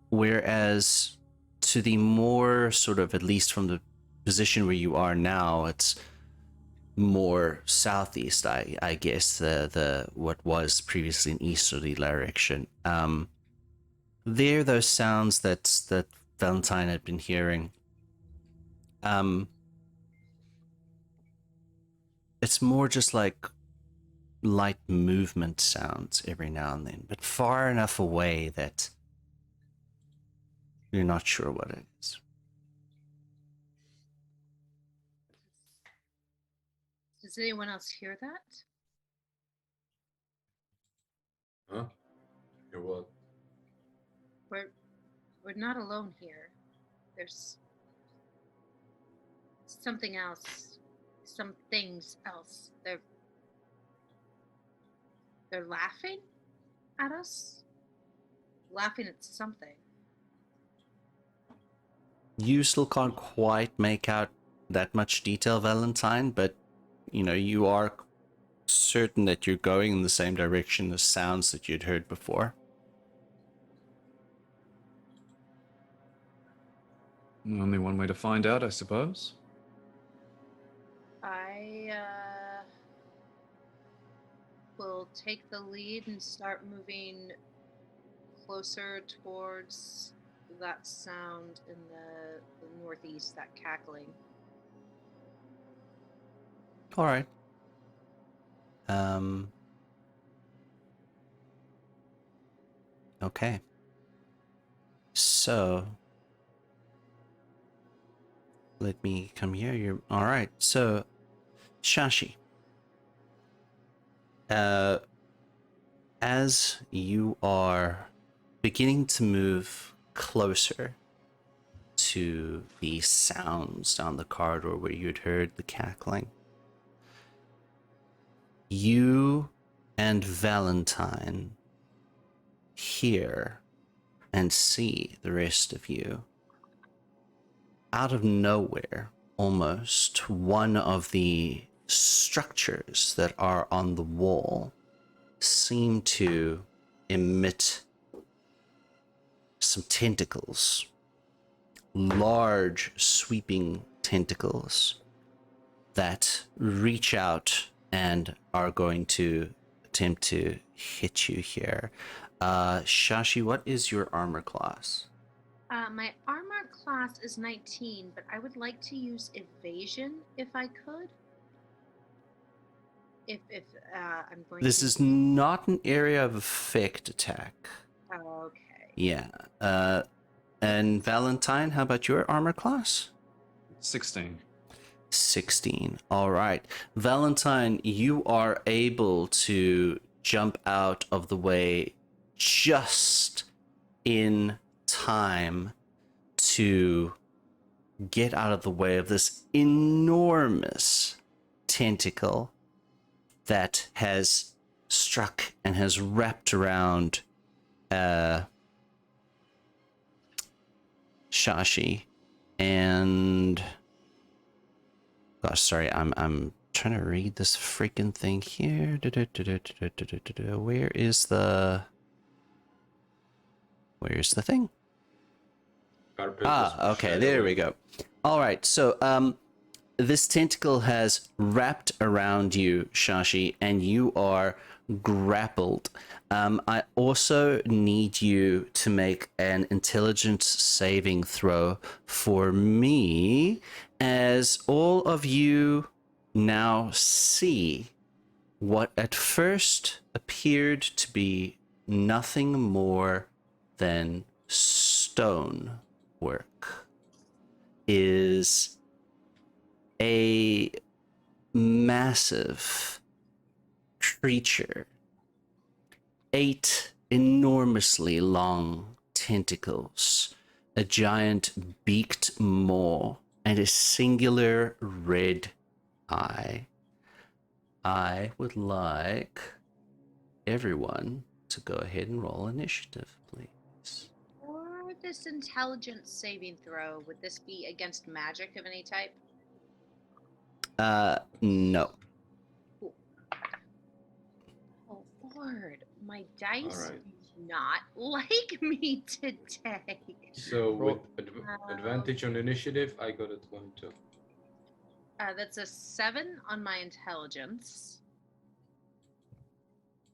Speaker 1: Whereas to the more sort of, at least from the position where you are now, it's more southeast, I guess, the what was previously an easterly direction. There, those sounds that Valentine had been hearing, it's more just like light movement sounds every now and then, but far enough away that you're not sure what it is.
Speaker 3: Does anyone else hear that?
Speaker 2: Huh? You're what?
Speaker 3: We're not alone here. There's something else. Some things else. They're laughing at us. Laughing at something.
Speaker 1: You still can't quite make out that much detail, Valentine, but you know, you are certain that you're going in the same direction as sounds that you'd heard before.
Speaker 5: Only one way to find out, I suppose.
Speaker 3: I will take the lead and start moving closer towards that sound in the northeast, that cackling.
Speaker 1: All right. Okay. So let me come here. You're all right. So, Shashi, as you are beginning to move closer to the sounds down the corridor where you'd heard the cackling, you and Valentine hear and see the rest of you. Out of nowhere, almost, one of the structures that are on the wall seem to emit some tentacles. Large, sweeping tentacles that reach out and are going to attempt to hit you here. Shashi, what is your armor class?
Speaker 3: My armor class is 19, but I would like to use evasion if I could. If I'm going
Speaker 1: This
Speaker 3: to...
Speaker 1: is not an area of effect attack.
Speaker 3: Okay.
Speaker 1: Yeah. And Valentine, how about your armor class?
Speaker 5: 16.
Speaker 1: 16. All right. Valentine, you are able to jump out of the way just in time to get out of the way of this enormous tentacle that has struck and has wrapped around Shashi. And gosh, sorry, I'm trying to read this freaking thing here. Where's the thing? Okay, there we go. All right, so this tentacle has wrapped around you, Shashi, and you are grappled. I also need you to make an intelligence saving throw for me, as all of you now see what at first appeared to be nothing more than stone work is a massive creature, 8 enormously long tentacles, a giant beaked maw, and a singular red eye. I would like everyone to go ahead and roll initiative, please.
Speaker 3: For this intelligence saving throw, would this be against magic of any type?
Speaker 1: No.
Speaker 3: Cool. Oh, Lord, my dice
Speaker 2: Alright.
Speaker 3: do not like me today.
Speaker 2: So with
Speaker 4: Roll.
Speaker 2: advantage on initiative, I got a 22.
Speaker 3: That's a 7 on my intelligence.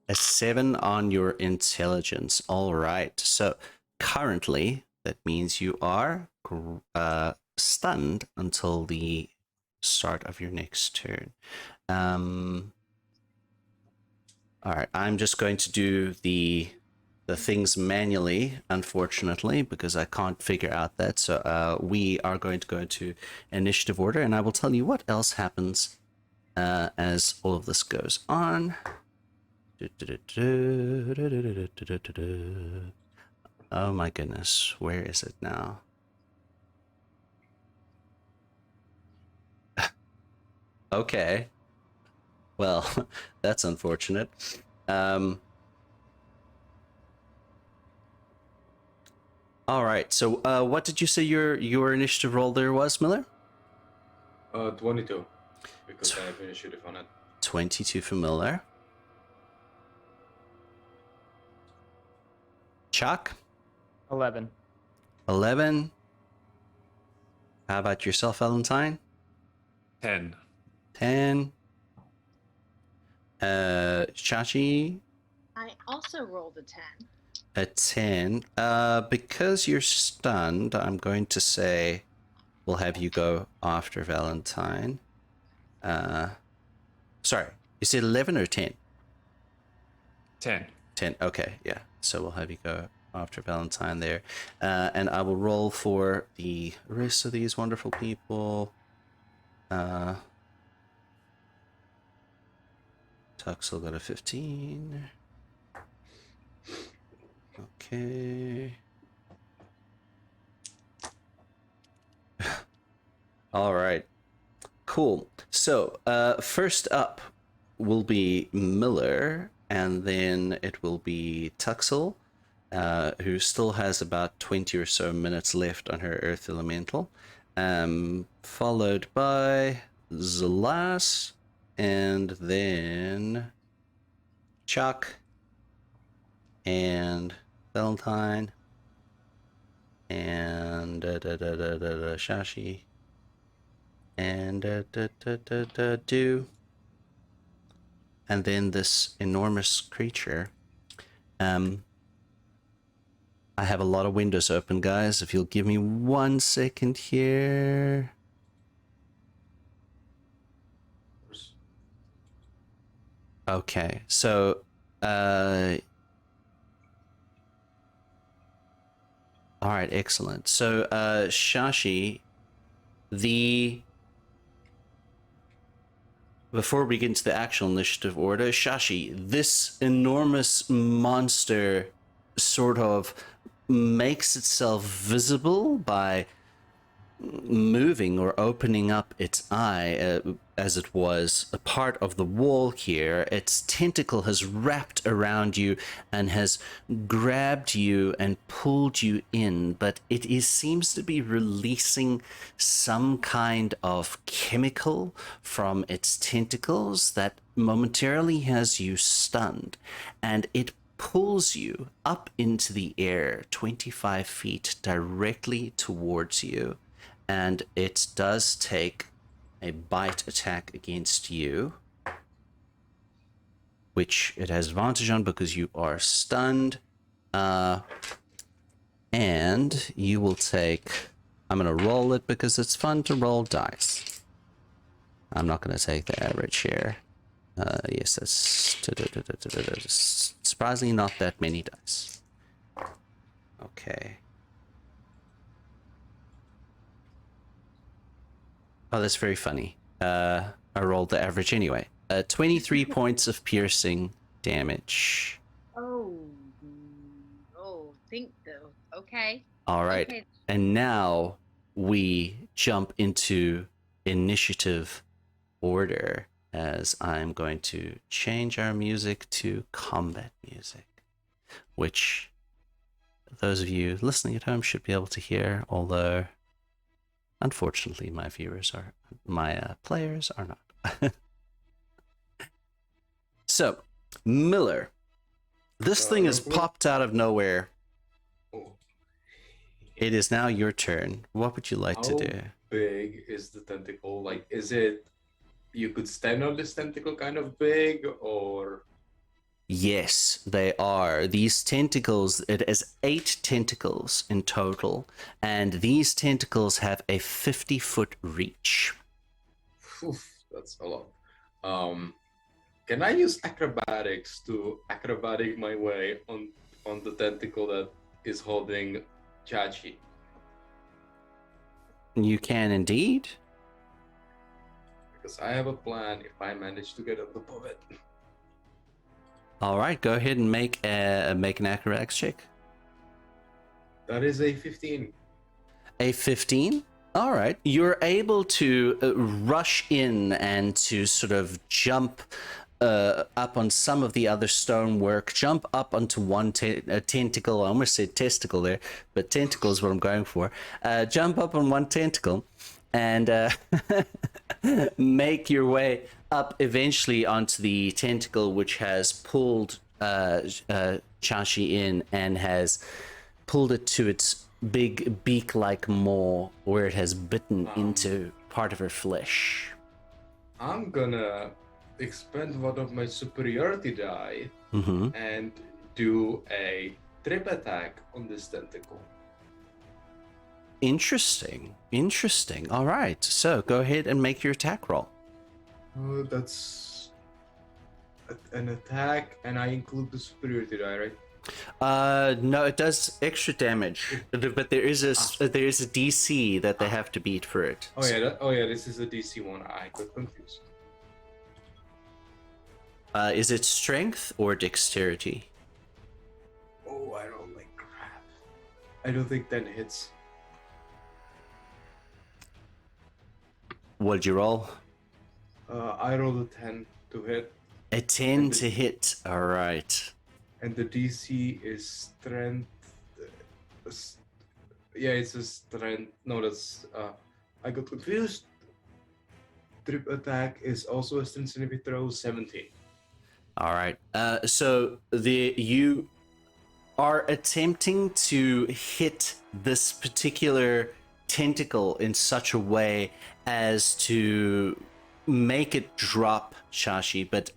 Speaker 1: A 7 on your intelligence. All right. So currently, that means you are stunned until the start of your next turn. All right. I'm just going to do the things manually, unfortunately, because I can't figure out that. So we are going to go into initiative order, and I will tell you what else happens as all of this goes on. Oh my goodness, where is it now? Okay. Well, that's unfortunate. All right. So, what did you say your initiative roll there was, Miller?
Speaker 2: 22. Because I have initiative on it.
Speaker 1: 22 for Miller. Chuck?
Speaker 4: 11.
Speaker 1: 11. How about yourself, Valentine?
Speaker 5: 10.
Speaker 1: 10. Shashi?
Speaker 3: I also rolled a 10.
Speaker 1: A 10. Because you're stunned, I'm going to say we'll have you go after Valentine. Sorry, you said 11 or 10?
Speaker 5: 10.
Speaker 1: 10. Okay, yeah. So we'll have you go after Valentine there. And I will roll for the rest of these wonderful people. Tuxel got a 15. Okay. All right. Cool. So, first up will be Miller, and then it will be Tuxel, who still has about 20 or so minutes left on her Earth Elemental, followed by Zelas, and then Chuck, and Valentine, and Shashi, and do, and then this enormous creature. I have a lot of windows open, guys. If you'll give me 1 second here. Okay, so all right, excellent. So Shashi, before we get into the actual initiative order, Shashi, this enormous monster sort of makes itself visible by moving or opening up its eye, as it was a part of the wall here. Its tentacle has wrapped around you and has grabbed you and pulled you in, but seems to be releasing some kind of chemical from its tentacles that momentarily has you stunned, and it pulls you up into the air 25 feet directly towards you. And it does take a bite attack against you, which it has advantage on because you are stunned. And you will take... I'm going to roll it because it's fun to roll dice. I'm not going to take the average here. Yes, that's... surprisingly not that many dice. Okay. Oh, that's very funny. I rolled the average anyway. 23 points of piercing damage.
Speaker 3: Oh, think though. Okay.
Speaker 1: All right.
Speaker 3: Okay.
Speaker 1: And now we jump into initiative order, as I'm going to change our music to combat music. which those of you listening at home should be able to hear, although unfortunately my players are not. So, Miller, this thing has
Speaker 2: real quick.
Speaker 1: popped out of nowhere.
Speaker 2: Oh.
Speaker 1: It is now your turn. What would you like to
Speaker 2: How
Speaker 1: do?
Speaker 2: big is the tentacle? Like, is it you could stand on this tentacle kind of big, or
Speaker 1: Yes, they are. These tentacles, it is 8 tentacles in total, and these tentacles have a 50-foot reach.
Speaker 2: oof, that's a lot. Can I use acrobatics to acrobatic my way on the tentacle that is holding Chachi?
Speaker 1: You can indeed.
Speaker 2: Because I have a plan if I manage to get on top of it.
Speaker 1: All right, go ahead and make an acrobatics check.
Speaker 2: That is a 15.
Speaker 1: A 15? All right. You're able to rush in and to sort of jump up on some of the other stonework, jump up onto one tentacle. I almost said testicle there, but tentacle is what I'm going for. Jump up on one tentacle and make your way up eventually onto the tentacle, which has pulled Chashi in and has pulled it to its big beak-like maw, where it has bitten into part of her flesh.
Speaker 2: I'm gonna expend one of my superiority die and do a trip attack on this tentacle.
Speaker 1: Interesting. All right, so go ahead and make your attack roll.
Speaker 2: That's an attack, and I include the superiority die, right?
Speaker 1: No, it does extra damage, but there is a DC that they have to beat for it.
Speaker 2: Oh yeah, this is a DC one. I got confused.
Speaker 1: Is it strength or dexterity?
Speaker 2: Oh, I don't like crap. I don't think 10 hits.
Speaker 1: What'd you roll?
Speaker 2: I rolled a 10 to hit,
Speaker 1: A 10 to hit. All right.
Speaker 2: and the DC is strength. Yeah, it's a strength. No, that's. I got confused. Trip attack is also a strength saving throw, 17.
Speaker 1: All right. So you are attempting to hit this particular tentacle in such a way as to make it drop, Shashi, but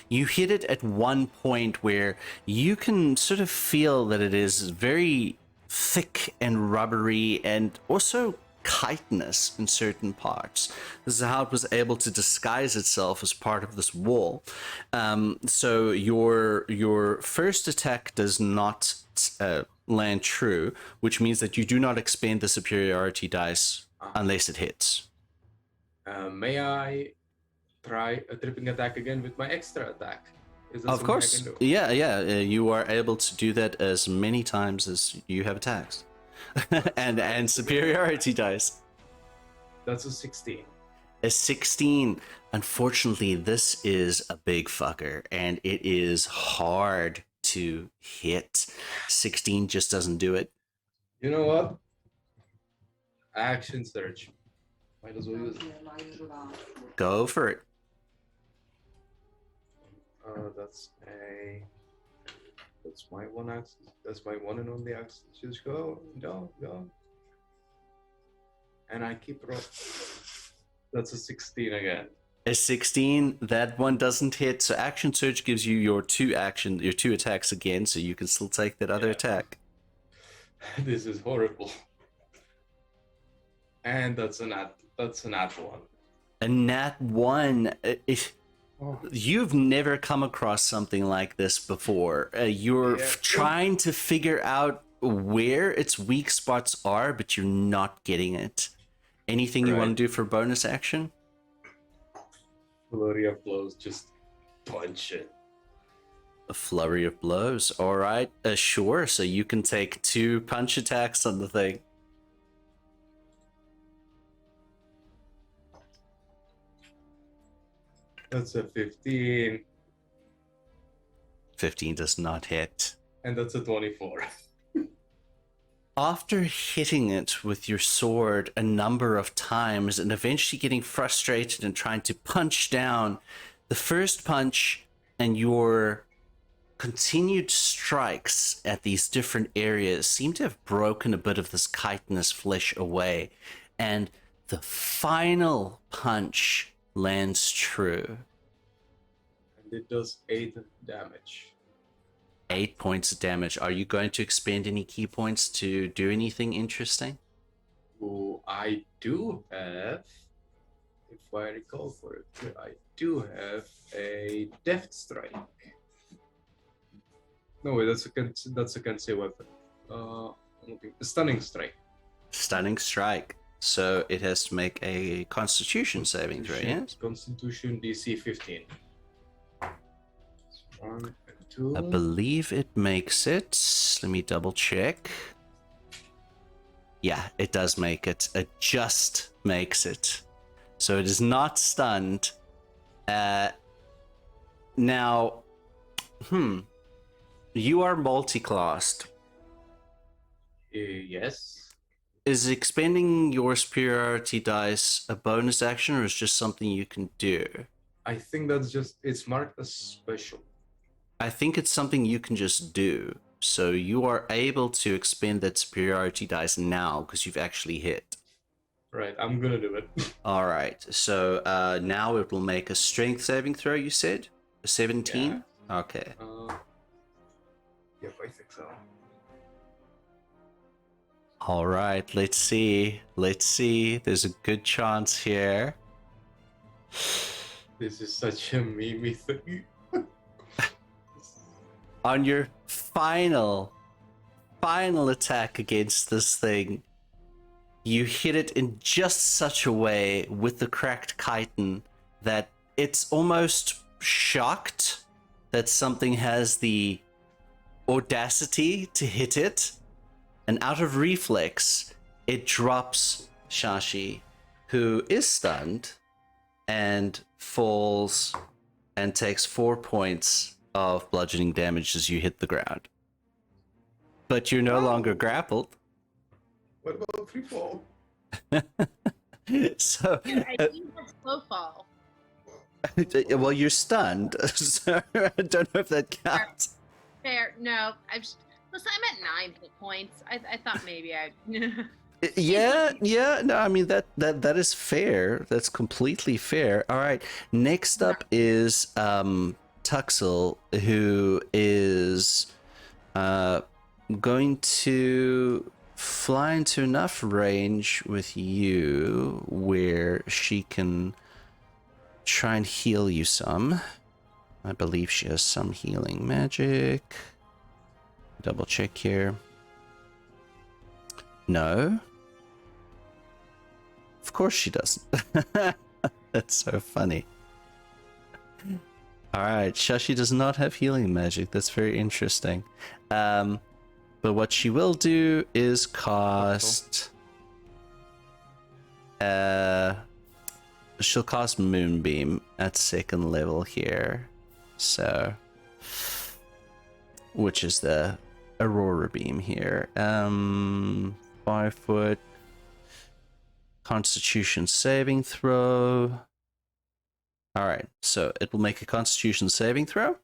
Speaker 1: you hit it at one point where you can sort of feel that it is very thick and rubbery and also chitinous in certain parts. This is how it was able to disguise itself as part of this wall. So your first attack does not land true, which means that you do not expend the superiority dice unless it hits.
Speaker 2: May I try a tripping attack again with my extra attack? Is that
Speaker 1: Of
Speaker 2: something
Speaker 1: course.
Speaker 2: I can do?
Speaker 1: Yeah. You are able to do that as many times as you have attacks. and superiority dice.
Speaker 2: That's a 16.
Speaker 1: A 16. Unfortunately, this is a big fucker, and it is hard to hit. 16 just doesn't do it.
Speaker 2: You know what? Action search. Might as well use it.
Speaker 1: Go for it.
Speaker 2: That's my one action. That's my one and only action. Just go. And I keep rolling. That's a 16 again.
Speaker 1: A 16, that one doesn't hit. So action surge gives you your two attacks again, so you can still take that other attack.
Speaker 2: This is horrible. And that's a nat one.
Speaker 1: A nat 1. You've never come across something like this before. You're trying to figure out where its weak spots are, but you're not getting it. Anything you want to do for bonus action?
Speaker 2: Flurry of blows, just punch it.
Speaker 1: A flurry of blows. All right, sure. So you can take 2 punch attacks on the thing.
Speaker 2: That's a 15.
Speaker 1: 15 does not hit.
Speaker 2: And that's a 24.
Speaker 1: After hitting it with your sword a number of times and eventually getting frustrated and trying to punch down, the first punch and your continued strikes at these different areas seem to have broken a bit of this chitinous flesh away, and the final punch lands true.
Speaker 2: And it does 8 damage.
Speaker 1: 8 points of damage. Are you going to expend any key points to do anything interesting?
Speaker 2: Ooh, I do have, if I recall for it, I do have a Deft Strike. No, wait, that's a Kensei weapon. I'm looking. A Stunning Strike.
Speaker 1: Stunning strike. So it has to make a Constitution saving throw, yes?
Speaker 2: Constitution DC 15. 1 and 2.
Speaker 1: I believe it makes it. Let me double check. Yeah, it does make it. It just makes it. So it is not stunned. Now, you are multi-classed.
Speaker 2: Yes.
Speaker 1: Is expending your superiority dice a bonus action, or is just something you can do?
Speaker 2: I think that's just, it's marked as special.
Speaker 1: I think it's something you can just do. So you are able to expend that superiority dice now because you've actually hit.
Speaker 2: Right, I'm gonna do it.
Speaker 1: All right. So now it will make a strength saving throw, you said? 17?
Speaker 2: Yeah.
Speaker 1: Okay.
Speaker 2: Yep, I think so.
Speaker 1: All right. Let's see. Let's see. There's a good chance here.
Speaker 2: This is such a memey thing.
Speaker 1: On your final attack against this thing, you hit it in just such a way with the cracked chitin that it's almost shocked that something has the audacity to hit it, and out of reflex, it drops Shashi, who is stunned, and falls and takes 4 points of bludgeoning damage as you hit the ground. But you're no longer grappled.
Speaker 2: What about free fall?
Speaker 1: So,
Speaker 3: I think that's slow fall.
Speaker 1: well, you're stunned, so I don't know if that counts.
Speaker 3: Fair. No, listen, I'm at 9 hit points. I thought maybe I.
Speaker 1: Yeah, no, I mean that is fair. That's completely fair. All right, next up is Tuxel, who is going to fly into enough range with you where she can try and heal you some. I believe she has some healing magic. Double check here. No. Of course she doesn't. That's so funny. Alright, Shashi does not have healing magic. That's very interesting. But what she will do is cast... she'll cast Moonbeam at 2nd level here. So... which is the Aurora Beam here. 5 foot... Constitution saving throw. Alright, so it will make a Constitution saving throw.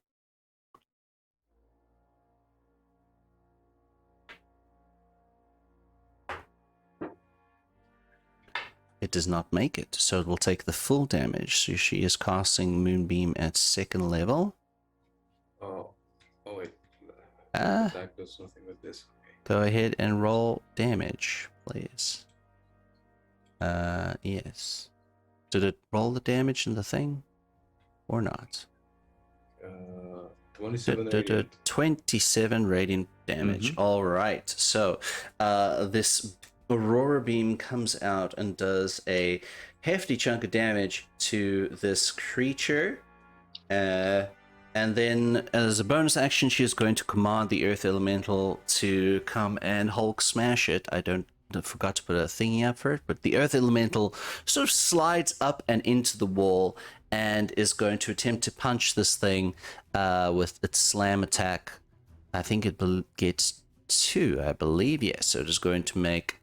Speaker 1: It does not make it, so it will take the full damage. So she is casting Moonbeam at 2nd level.
Speaker 2: Oh wait.
Speaker 1: Ah.
Speaker 2: Attack does nothing with this. Okay.
Speaker 1: Go ahead and roll damage, please. Yes. Did it roll the damage in the thing? Or not?
Speaker 2: 27 radiant.
Speaker 1: 27 radiant damage. All right. So, this Aurora Beam comes out and does a hefty chunk of damage to this creature. And then, as a bonus action, she is going to command the Earth Elemental to come and Hulk smash it. I forgot to put a thingy up for it, but the Earth Elemental sort of slides up and into the wall and is going to attempt to punch this thing with its slam attack I think it gets 2, I believe. Yes, so it is going to make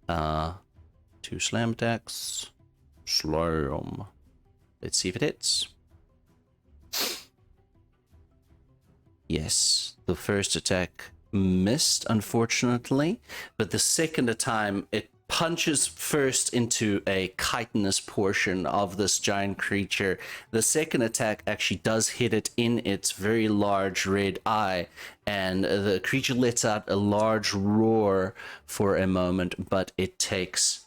Speaker 1: 2 slam attacks. Slam. Let's see if it hits. Yes, the first attack missed, unfortunately, but the second time it punches first into a chitinous portion of this giant creature. The second attack actually does hit it in its very large red eye, and the creature lets out a large roar for a moment, but it takes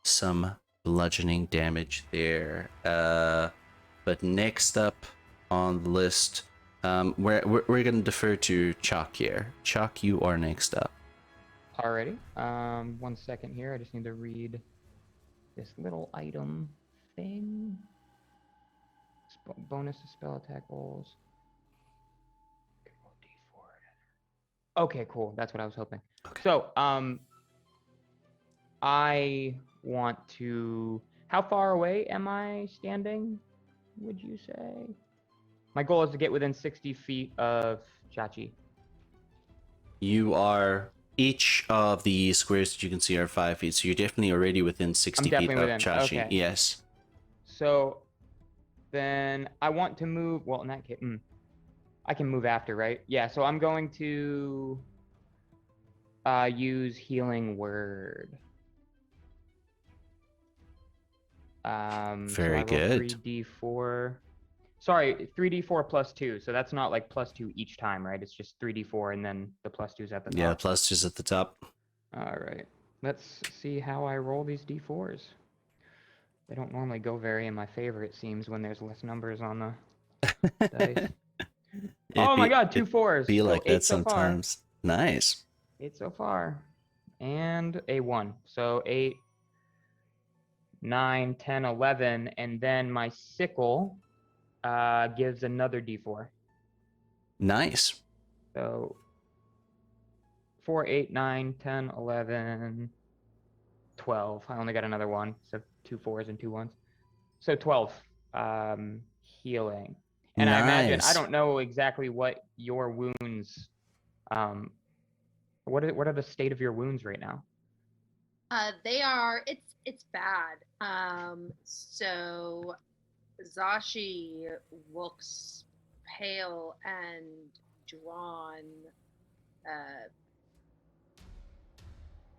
Speaker 1: some bludgeoning damage there. But next up on the list, we're going to defer to Chuck here. Chuck, you are next up.
Speaker 4: Alrighty. 1 second here. I just need to read this little item thing. Bonus to spell attack rolls. Okay, cool. That's what I was hoping.
Speaker 1: Okay.
Speaker 4: So, I want to. How far away am I standing? Would you say? My goal is to get within 60 feet of Chachi.
Speaker 1: You are, each of the squares that you can see are 5 feet, so you're definitely already within 60 feet
Speaker 4: definitely
Speaker 1: of
Speaker 4: within,
Speaker 1: Chachi.
Speaker 4: okay.
Speaker 1: Yes.
Speaker 4: So then I want to move. Well, in that case, I can move after, right? Yeah. So I'm going to use Healing Word.
Speaker 1: Very
Speaker 4: so I roll
Speaker 1: good.
Speaker 4: 3d4. Sorry, 3d4 plus 2. So that's not like plus 2 each time, right? It's just 3d4 and then the plus 2's at the top.
Speaker 1: Yeah, plus 2's at the top.
Speaker 4: All right. Let's see how I roll these d4s. They don't normally go very in my favor, it seems, when there's less numbers on the dice. Oh my god, 2 4s.
Speaker 1: Be
Speaker 4: So
Speaker 1: like
Speaker 4: 8
Speaker 1: that
Speaker 4: so far.
Speaker 1: sometimes. Nice.
Speaker 4: 8 so far. And a 1. So 8, 9, 10, 11. And then my sickle gives another d4.
Speaker 1: Nice.
Speaker 4: So 4, 8, 9, 10, 11, 12. I only got another 1. So 2 4s and 2 1s. So 12 healing. And I imagine, I
Speaker 1: Nice.
Speaker 4: don't know exactly what your wounds, what are the state of your wounds right now?
Speaker 3: They are, it's bad. So Zashi looks pale and drawn.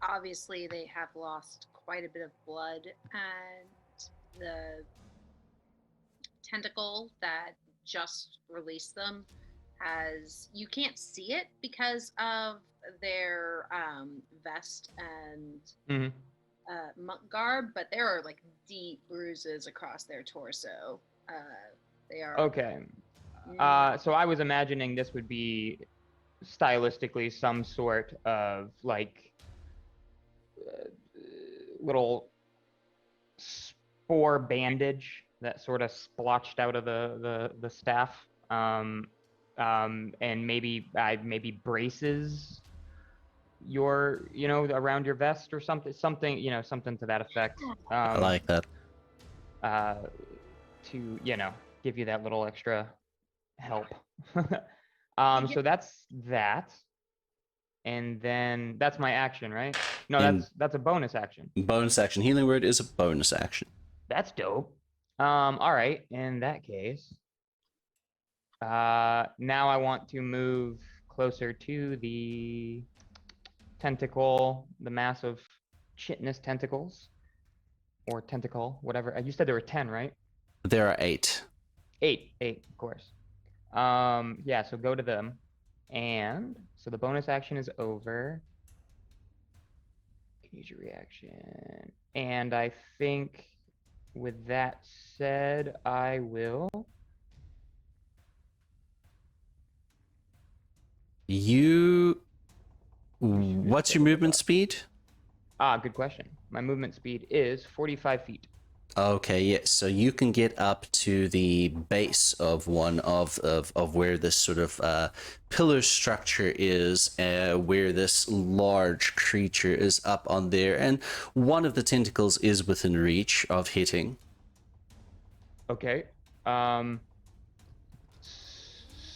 Speaker 3: Obviously they have lost quite a bit of blood, and the tentacle that just released them has, you can't see it because of their vest and monk garb, but there are like deep bruises across their torso. They are
Speaker 4: Okay. So I was imagining this would be stylistically some sort of like little spore bandage that sort of splotched out of the staff, and maybe braces your, around your vest or something, something to that effect.
Speaker 1: I like that.
Speaker 4: To give you that little extra help. So that's that, and then that's my action, right? No,
Speaker 1: And-
Speaker 4: that's a bonus action.
Speaker 1: Bonus action. Healing Word is a bonus action.
Speaker 4: That's dope. All right. In that case, now I want to move closer to the tentacle, the massive chitinous tentacles, or tentacle, whatever. You said there were 10, right?
Speaker 1: There are 8.
Speaker 4: 8, of course. Yeah. So go to them, and so the bonus action is over. Use your reaction, and I think. With that said, I will.
Speaker 1: What's your movement speed?
Speaker 4: Good question. My movement speed is 45 feet.
Speaker 1: Okay, yes. So you can get up to the base of one of where this sort of pillar structure is, where this large creature is up on there, and one of the tentacles is within reach of hitting.
Speaker 4: Okay.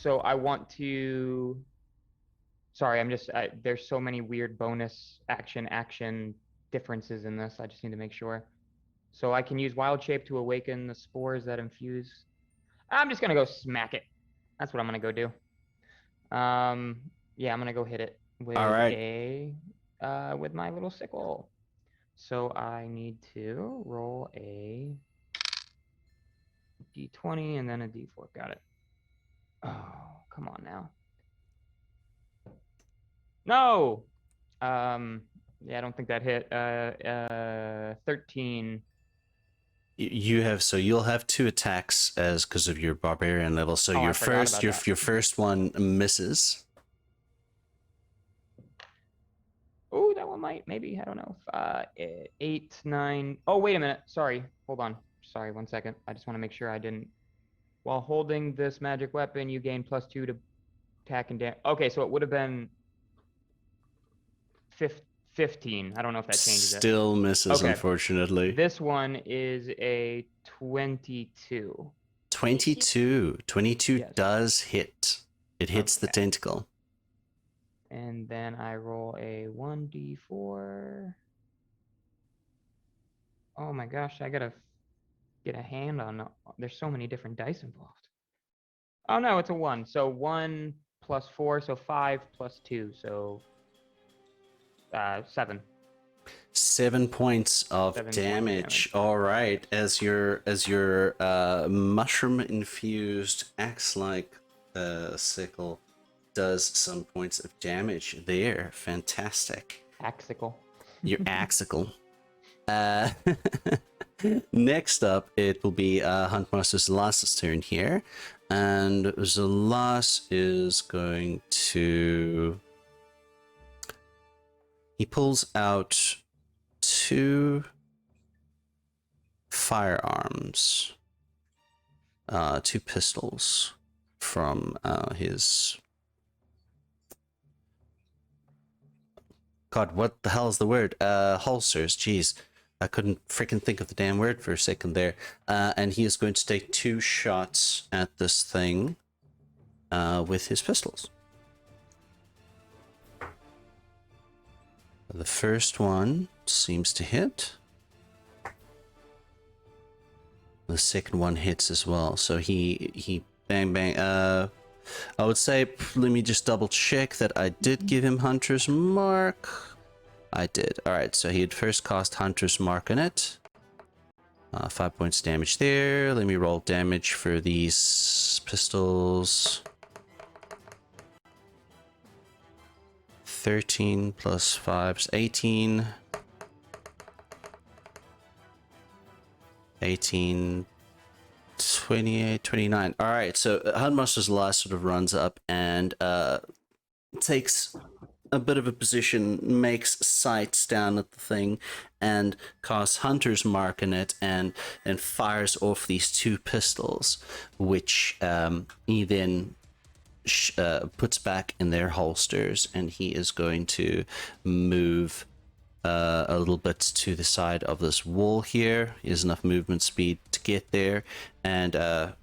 Speaker 4: So I want to Sorry, I'm just there's so many weird bonus action differences in this. I just need to make sure. So I can use Wild Shape to awaken the spores that infuse. I'm just gonna go smack it. That's what I'm gonna go do. Yeah, I'm gonna go hit it with with my little sickle. So I need to roll a d20 and then a d4. Got it. Oh, come on now. No. Yeah, I don't think that hit. 13.
Speaker 1: You'll have 2 attacks as because of your barbarian level. So
Speaker 4: Oh, I
Speaker 1: your
Speaker 4: forgot
Speaker 1: first
Speaker 4: about that.
Speaker 1: your first one misses.
Speaker 4: Oh, that one might, maybe, I don't know. 8, 9. Oh, wait a minute. Sorry. Hold on. Sorry, 1 second. I just want to make sure I didn't. While holding this magic weapon, you gain +2 to attack and damage. Okay, so it would have been 15. I don't know if that changes it.
Speaker 1: Still misses,
Speaker 4: Okay.
Speaker 1: unfortunately.
Speaker 4: This one is a 22.
Speaker 1: 22. 22
Speaker 4: Yes.
Speaker 1: does hit. It hits the
Speaker 4: Okay.
Speaker 1: tentacle.
Speaker 4: And then I roll a 1d4. Oh my gosh, I gotta get a hand on. There's so many different dice involved. Oh no, it's a 1. So 1 + 4, so 5 + 2, so 7.
Speaker 1: 7 points of
Speaker 4: 7 points of
Speaker 1: damage.
Speaker 4: damage.
Speaker 1: All right, as your mushroom infused axe-like sickle does some points of damage there. Fantastic.
Speaker 4: Axical.
Speaker 1: Your axical. Next up, it will be Huntmaster Zalas's turn here, and Zalas is going to. He pulls out 2 firearms, 2 pistols from his. God, what the hell is the word? Holsters. Jeez, I couldn't freaking think of the damn word for a second there. And he is going to take 2 shots at this thing with his pistols. The first one seems to hit. The second one hits as well. So he bang bang. I would say, let me just double check that I did give him Hunter's Mark. I did. Alright, so he had first cast Hunter's Mark on it. 5 points damage there. Let me roll damage for these pistols. 13 plus 5 is 18. 18, 28, 29. All right, so Huntmaster's last sort of runs up and takes a bit of a position, makes sights down at the thing, and casts Hunter's Mark in it, and fires off these 2 pistols, which he then puts back in their holsters, and he is going to move a little bit to the side of this wall here. He has enough movement speed to get there, and that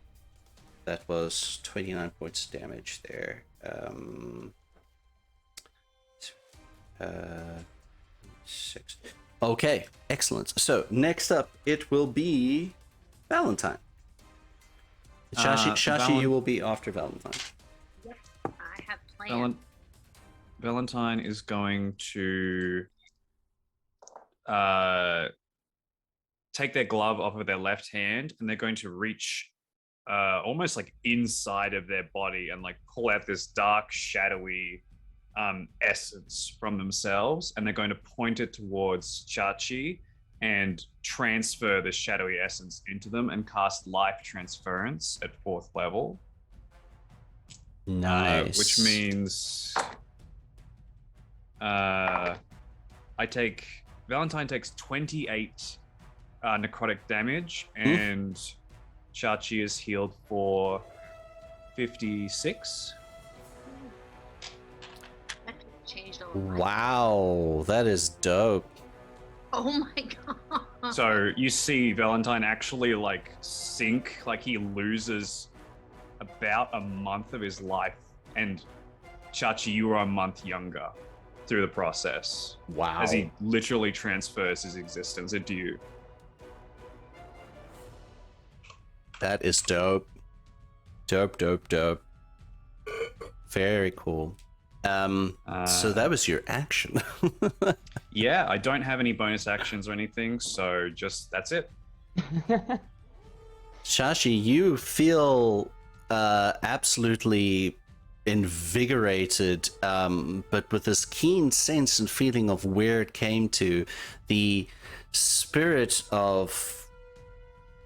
Speaker 1: was 29 points of damage there. 6. Okay, excellent. So next up, it will be Valentine. Shashi, you will be after Valentine.
Speaker 3: Yep, I have plans.
Speaker 5: Valentine is going to take their glove off of their left hand, and they're going to reach almost like inside of their body and like pull out this dark, shadowy essence from themselves, and they're going to point it towards Chachi and transfer the shadowy essence into them and cast life transference at 4th level.
Speaker 1: Nice.
Speaker 5: Which means Valentine takes 28 necrotic damage, and Chachi is healed for 56.
Speaker 3: That changed a lot.
Speaker 1: Wow, that is dope.
Speaker 3: Oh my god.
Speaker 5: So you see Valentine actually like sink, like he loses about a month of his life, and Chachi, you are a month younger through the process.
Speaker 1: Wow.
Speaker 5: As he literally transfers his existence into you.
Speaker 1: That is dope. Dope. Very cool. So that was your action.
Speaker 5: Yeah, I don't have any bonus actions or anything, so just that's it.
Speaker 1: Shashi, you feel absolutely invigorated, but with this keen sense and feeling of where it came to. The spirit of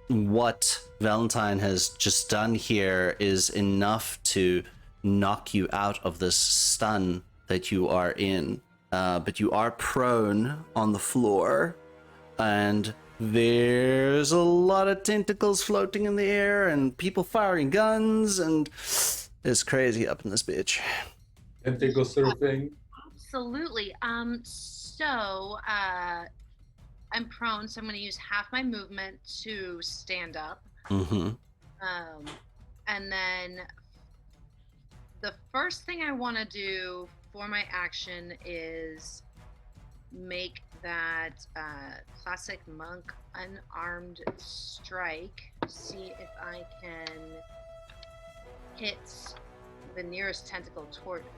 Speaker 1: what Valentine has just done here is enough to knock you out of this stun that you are in. But you are prone on the floor, and there's a lot of tentacles floating in the air and people firing guns, and it's crazy up in this bitch.
Speaker 2: Tentacle surfing.
Speaker 3: Absolutely. So I'm prone, so I'm going to use half my movement to stand up.
Speaker 1: Mm-hmm.
Speaker 3: And then the first thing I want to do for my action is make that classic monk unarmed strike. See if I can hit the nearest tentacle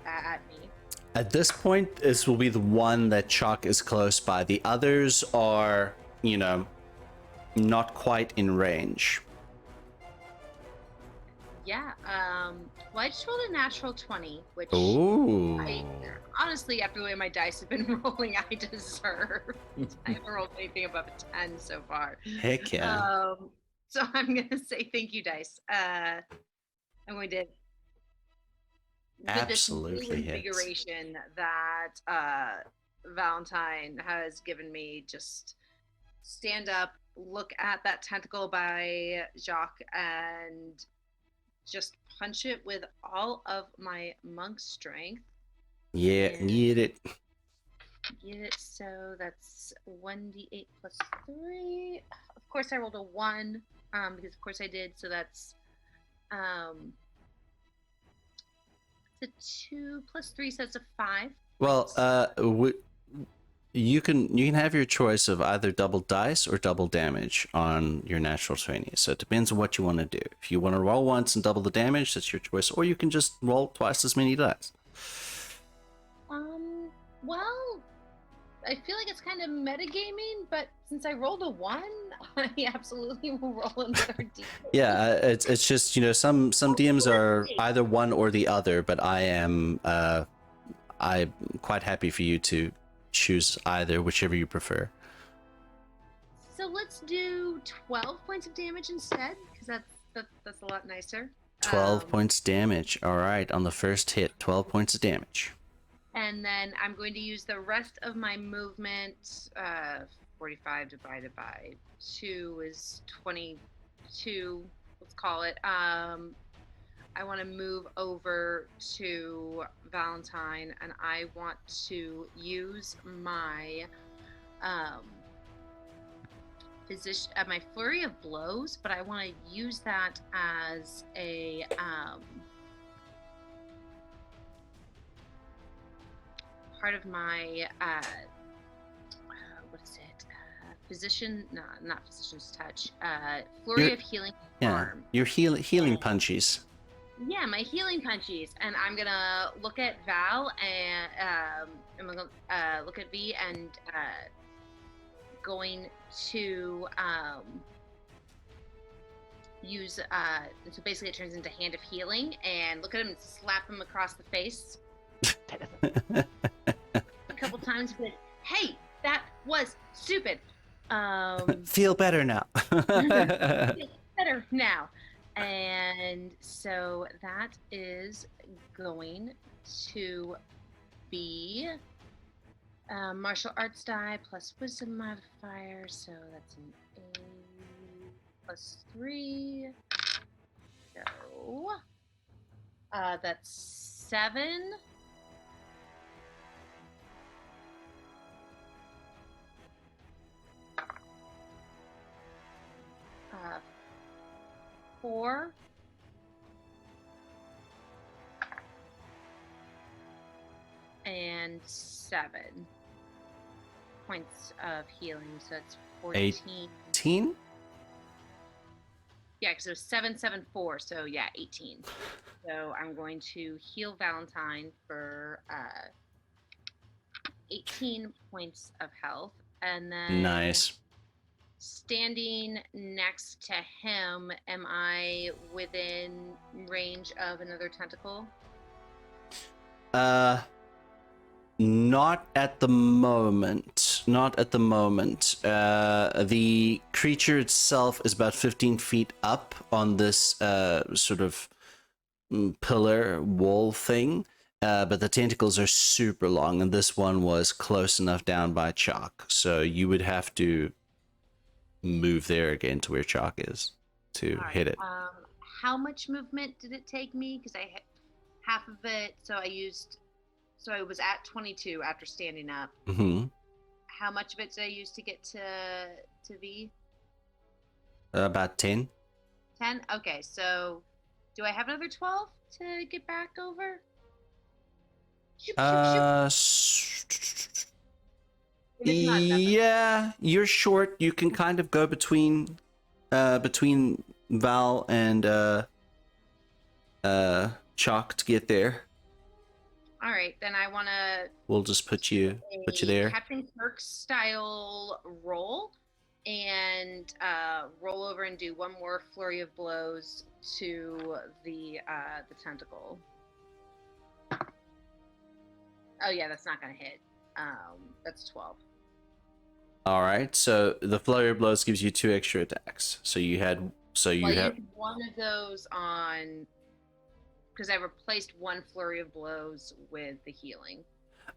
Speaker 3: at me.
Speaker 1: At this point, this will be the one that Chalk is close by. The others are, not quite in range.
Speaker 3: Yeah. Well, I just rolled a natural 20, which
Speaker 1: Ooh.
Speaker 3: honestly, after the way my dice have been rolling, I deserve. I haven't rolled anything above a 10 so far.
Speaker 1: Heck yeah.
Speaker 3: So I'm going to say thank you, dice. I'm going to...
Speaker 1: Absolutely
Speaker 3: this invigoration that Valentine has given me, just stand up, look at that tentacle by Jacques, and just punch it with all of my monk strength.
Speaker 1: Yeah, get it.
Speaker 3: Get it. So that's 1d8 plus 3. Of course, I rolled a 1, because of course I did. So that's it's a 2 plus 3, so that's a 5.
Speaker 1: Well, you can have your choice of either double dice or double damage on your natural 20. So it depends on what you want to do. If you want to roll once and double the damage, that's your choice, or you can just roll twice as many dice.
Speaker 3: Well, I feel like it's kind of metagaming, but since I rolled a 1, I absolutely will roll another d.
Speaker 1: Yeah, it's just, some DMs are either one or the other, but I'm quite happy for you to choose either, whichever you prefer.
Speaker 3: So let's do 12 points of damage instead, because that's a lot nicer.
Speaker 1: 12 points damage. All right, on the first hit, 12 points of damage.
Speaker 3: And then I'm going to use the rest of my movement. 45 divided by 2 is 22. Let's call it. I want to move over to Valentine, and I want to use my my flurry of blows, but I want to use that as a part of my what is it? Physician? No, not physician's touch. Flurry of healing. Arm.
Speaker 1: Your healing punchies.
Speaker 3: Yeah, my healing punchies, and I'm gonna look at Val and I'm gonna look at V and going to use so basically it turns into Hand of Healing, and look at him and slap him across the face a couple times with, "Hey, that was stupid."
Speaker 1: Feel better now.
Speaker 3: Feel better now. And so that is going to be martial arts die plus wisdom modifier. So that's an 8 plus 3. So that's 7. 4. and 7 points of healing. So that's 14.
Speaker 1: 18?
Speaker 3: Yeah, because it was 7, 7, 4. So yeah, 18. So I'm going to heal Valentine for 18 points of health. And then
Speaker 1: Nice.
Speaker 3: standing next to him, am I within range of another tentacle?
Speaker 1: Not at the moment. Not at the moment. The creature itself is about 15 feet up on this sort of pillar wall thing. But the tentacles are super long, and this one was close enough down by Chalk. So you would have to move there again to where Chalk is to
Speaker 3: All right,
Speaker 1: hit it.
Speaker 3: How much movement did it take me? Because I hit half of it, so I was at 22 after standing up.
Speaker 1: Mm-hmm.
Speaker 3: How much of it did I use to get to V?
Speaker 1: About 10.
Speaker 3: 10? Okay, so do I have another 12 to get back over? Shoop, shoop, shoop. If it's not enough,
Speaker 1: Yeah, you're short. You can kind of go between Val and Chalk to get there.
Speaker 3: all right, then I want to
Speaker 1: We'll just put you there.
Speaker 3: Captain Kirk style roll and roll over and do one more flurry of blows to the tentacle. Oh yeah, that's not gonna hit. That's 12.
Speaker 1: All right. So the flurry of blows gives you 2 extra attacks. So you had. So you
Speaker 3: Well, I
Speaker 1: have.
Speaker 3: used one of those on because I replaced one flurry of blows with the healing.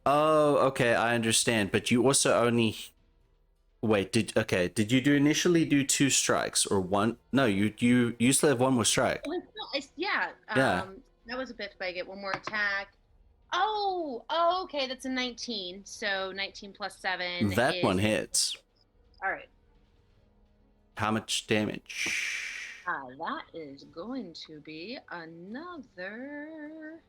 Speaker 1: Oh, okay. I understand. But you also only. Wait. Did you initially do 2 strikes or 1? No. You still have 1 more strike.
Speaker 3: Yeah.
Speaker 1: Yeah.
Speaker 3: That was a bit, but I get one more attack. Oh, okay. That's a 19. So 19 plus 7.
Speaker 1: That
Speaker 3: is...
Speaker 1: one hits.
Speaker 3: All right.
Speaker 1: How much damage?
Speaker 3: That is going to be another.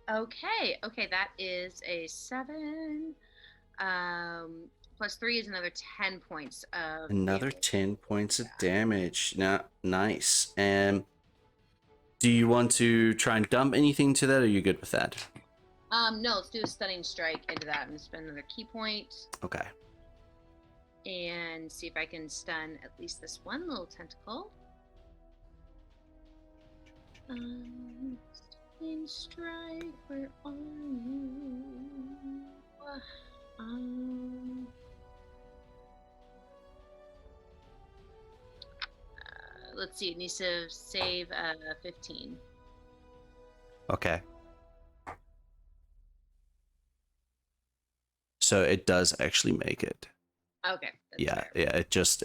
Speaker 3: Okay, that is a 7. Plus 3 is another 10 points of
Speaker 1: Another
Speaker 3: damage.
Speaker 1: 10 points of damage. Now, nice. And do you want to try and dump anything to that, or are you good with that?
Speaker 3: No, let's do a stunning strike into that. I'm gonna spend another key point
Speaker 1: Okay.
Speaker 3: and see if I can stun at least this one little tentacle. Stunning strike, where are you? Let's see, it needs to save 15.
Speaker 1: Okay. So it does actually make it.
Speaker 3: Okay. That's
Speaker 1: Yeah,
Speaker 3: fair.
Speaker 1: yeah. It just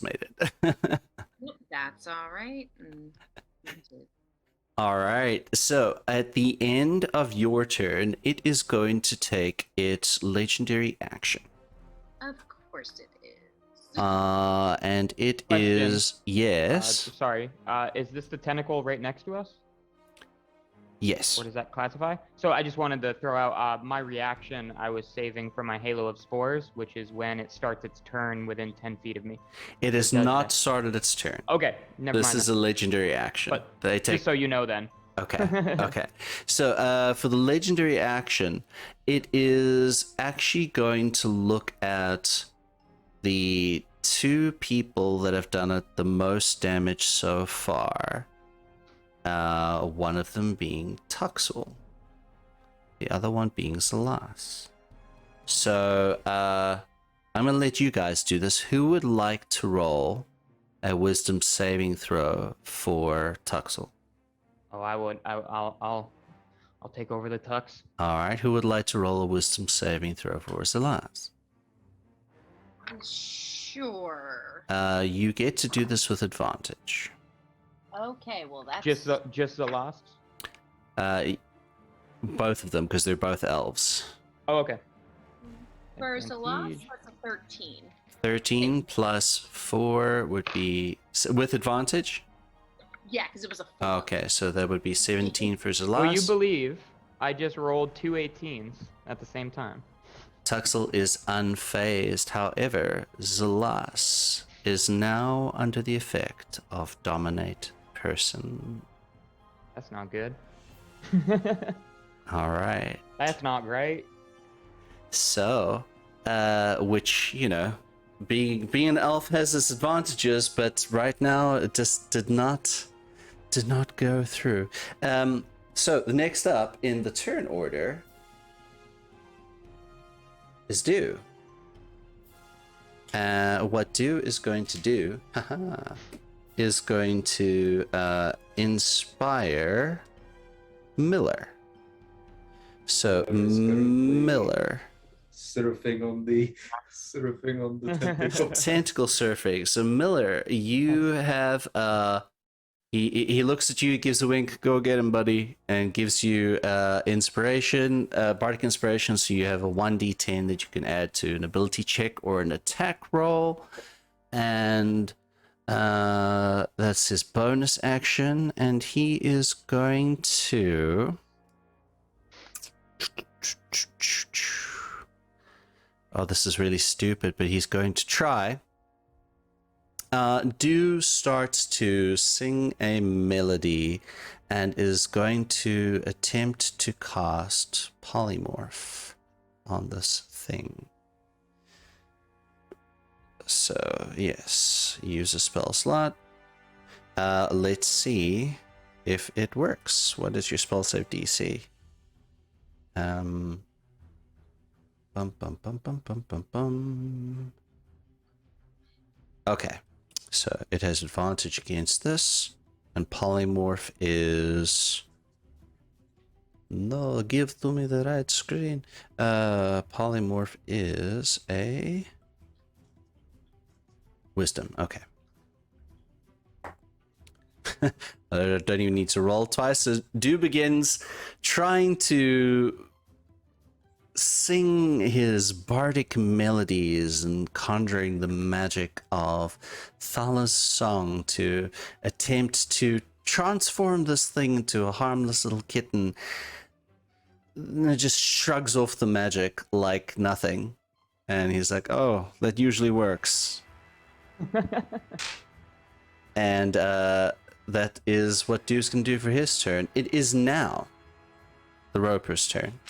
Speaker 1: made it.
Speaker 3: Yep, that's all right.
Speaker 1: All right. So at the end of your turn, it is going to take its legendary action.
Speaker 3: Of course it is.
Speaker 1: And it
Speaker 4: Question.
Speaker 1: is yes.
Speaker 4: Sorry. Is this the tentacle right next to us?
Speaker 1: Yes.
Speaker 4: What does that classify? So I just wanted to throw out my reaction. I was saving for my Halo of Spores, which is when it starts its turn within 10 feet of me.
Speaker 1: It has
Speaker 4: does
Speaker 1: not
Speaker 4: that.
Speaker 1: started its turn.
Speaker 4: Okay, never
Speaker 1: This
Speaker 4: mind.
Speaker 1: is a legendary action.
Speaker 4: But
Speaker 1: They take
Speaker 4: just so you know then.
Speaker 1: Okay. Okay. So for the legendary action, it is actually going to look at the 2 people that have done it the most damage so far. One of them being Tuxel. The other one being Zalas. So I'm going to let you guys do this. Who would like to roll a wisdom saving throw for Tuxel?
Speaker 4: Oh, I would. I'll take over the tux.
Speaker 1: All right. Who would like to roll a wisdom saving throw for Zalas?
Speaker 3: Sure.
Speaker 1: You get to do this with advantage.
Speaker 3: Okay, well that's
Speaker 4: Just the last.
Speaker 1: Both of them, because they're both elves.
Speaker 4: Oh, okay.
Speaker 3: first a loss.
Speaker 4: Advantage.
Speaker 3: That's a 13.
Speaker 1: 13 plus 4 would be with advantage.
Speaker 3: Yeah, because it was a 4.
Speaker 1: Okay, so that would be 17 for
Speaker 4: Will you
Speaker 1: Zalas.
Speaker 4: believe I just rolled 2 18s at the same time.
Speaker 1: Tuxel is unfazed. However, Zelas is now under the effect of Dominate Person.
Speaker 4: That's not good.
Speaker 1: All right.
Speaker 4: That's not great.
Speaker 1: So, which, you know, being an elf has its advantages, but right now it just did not go through. So the next up in the turn order is Do. What Do is going to do is going to inspire Miller. So Miller.
Speaker 2: Surfing on the tentacle.
Speaker 1: Tentacle surfing. So Miller, you have he looks at you, gives a wink, go get him, buddy, and gives you inspiration, bardic inspiration. So you have a 1d10 that you can add to an ability check or an attack roll, and that's his bonus action. And he is going to. Oh, this is really stupid, but he's going to try. Do starts to sing a melody and is going to attempt to cast Polymorph on this thing. So, yes, use a spell slot. Let's see if it works. What is your spell save DC? Bum, bum, bum, bum, bum, bum, bum. Okay, so it has advantage against this, and Polymorph is... No, give to me the right screen. Polymorph is a... Wisdom, okay. I don't even need to roll twice. So Do begins trying to sing his bardic melodies and conjuring the magic of Thala's song to attempt to transform this thing into a harmless little kitten. And it just shrugs off the magic like nothing. And he's like, oh, that usually works. And that is what Deuce can do for his turn. It is now the Roper's turn.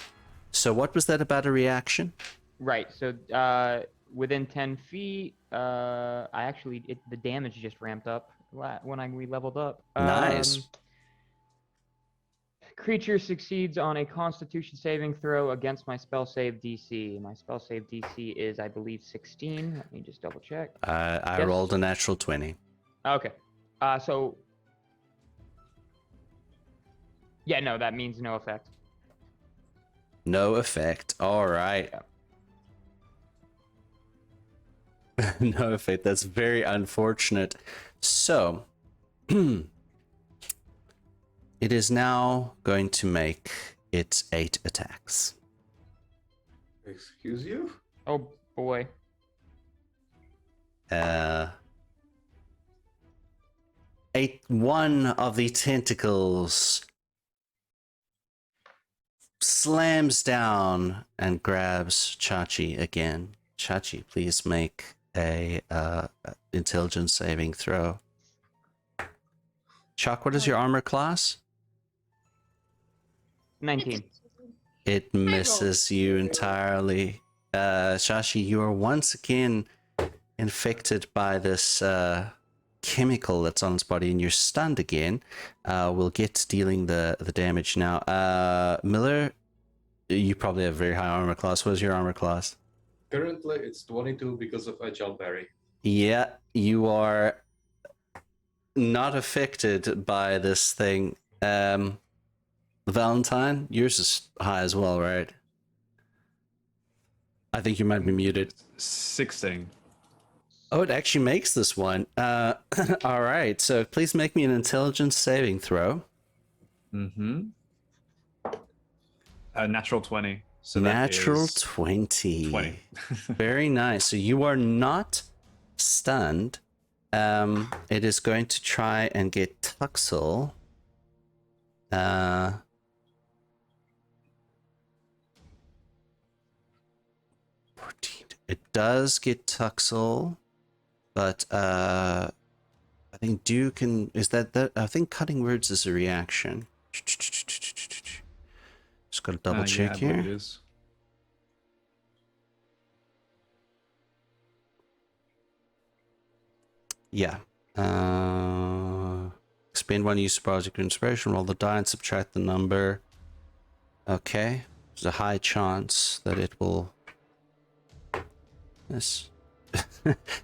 Speaker 1: So what was that about a reaction?
Speaker 4: Right. So within 10 feet, I actually the damage just ramped up when we leveled up.
Speaker 1: Nice.
Speaker 4: Creature succeeds on a Constitution saving throw against my spell save DC. My spell save DC is, I believe, 16. Let me just double check.
Speaker 1: I
Speaker 4: Yes.
Speaker 1: rolled a natural 20.
Speaker 4: Okay. So yeah, no, that means no effect.
Speaker 1: No effect. All right. No effect. That's very unfortunate. So, it is now going to make its 8 attacks.
Speaker 2: Excuse you?
Speaker 4: Oh boy.
Speaker 1: One of the tentacles slams down and grabs Chachi again. Chachi, please make a intelligence saving throw. Chuck, what is your armor class?
Speaker 4: 19.
Speaker 1: It misses you entirely. Shashi, you are once again infected by this chemical that's on its body, and you're stunned again. We'll get to dealing the damage now. Miller, you probably have a very high armor class. What is your armor class?
Speaker 2: Currently, it's 22 because of Agile Berry.
Speaker 1: Yeah, you are not affected by this thing. Valentine, yours is high as well, right? I think you might be muted.
Speaker 5: 16.
Speaker 1: Oh, it actually makes this one. All right, so please make me an intelligence saving throw.
Speaker 5: Mm-hmm. Natural 20. So
Speaker 1: Natural
Speaker 5: that is
Speaker 1: 20.
Speaker 5: 20.
Speaker 1: Very nice. So you are not stunned. It is going to try and get Tuxel. It does get Tuxel, but I think Duke and is that I think cutting words is a reaction. Just gotta double
Speaker 5: Yeah,
Speaker 1: check
Speaker 5: I believe it
Speaker 1: here.
Speaker 5: is.
Speaker 1: Yeah. Expend one use of project inspiration, roll the die and subtract the number. Okay. There's a high chance that it will. Yes.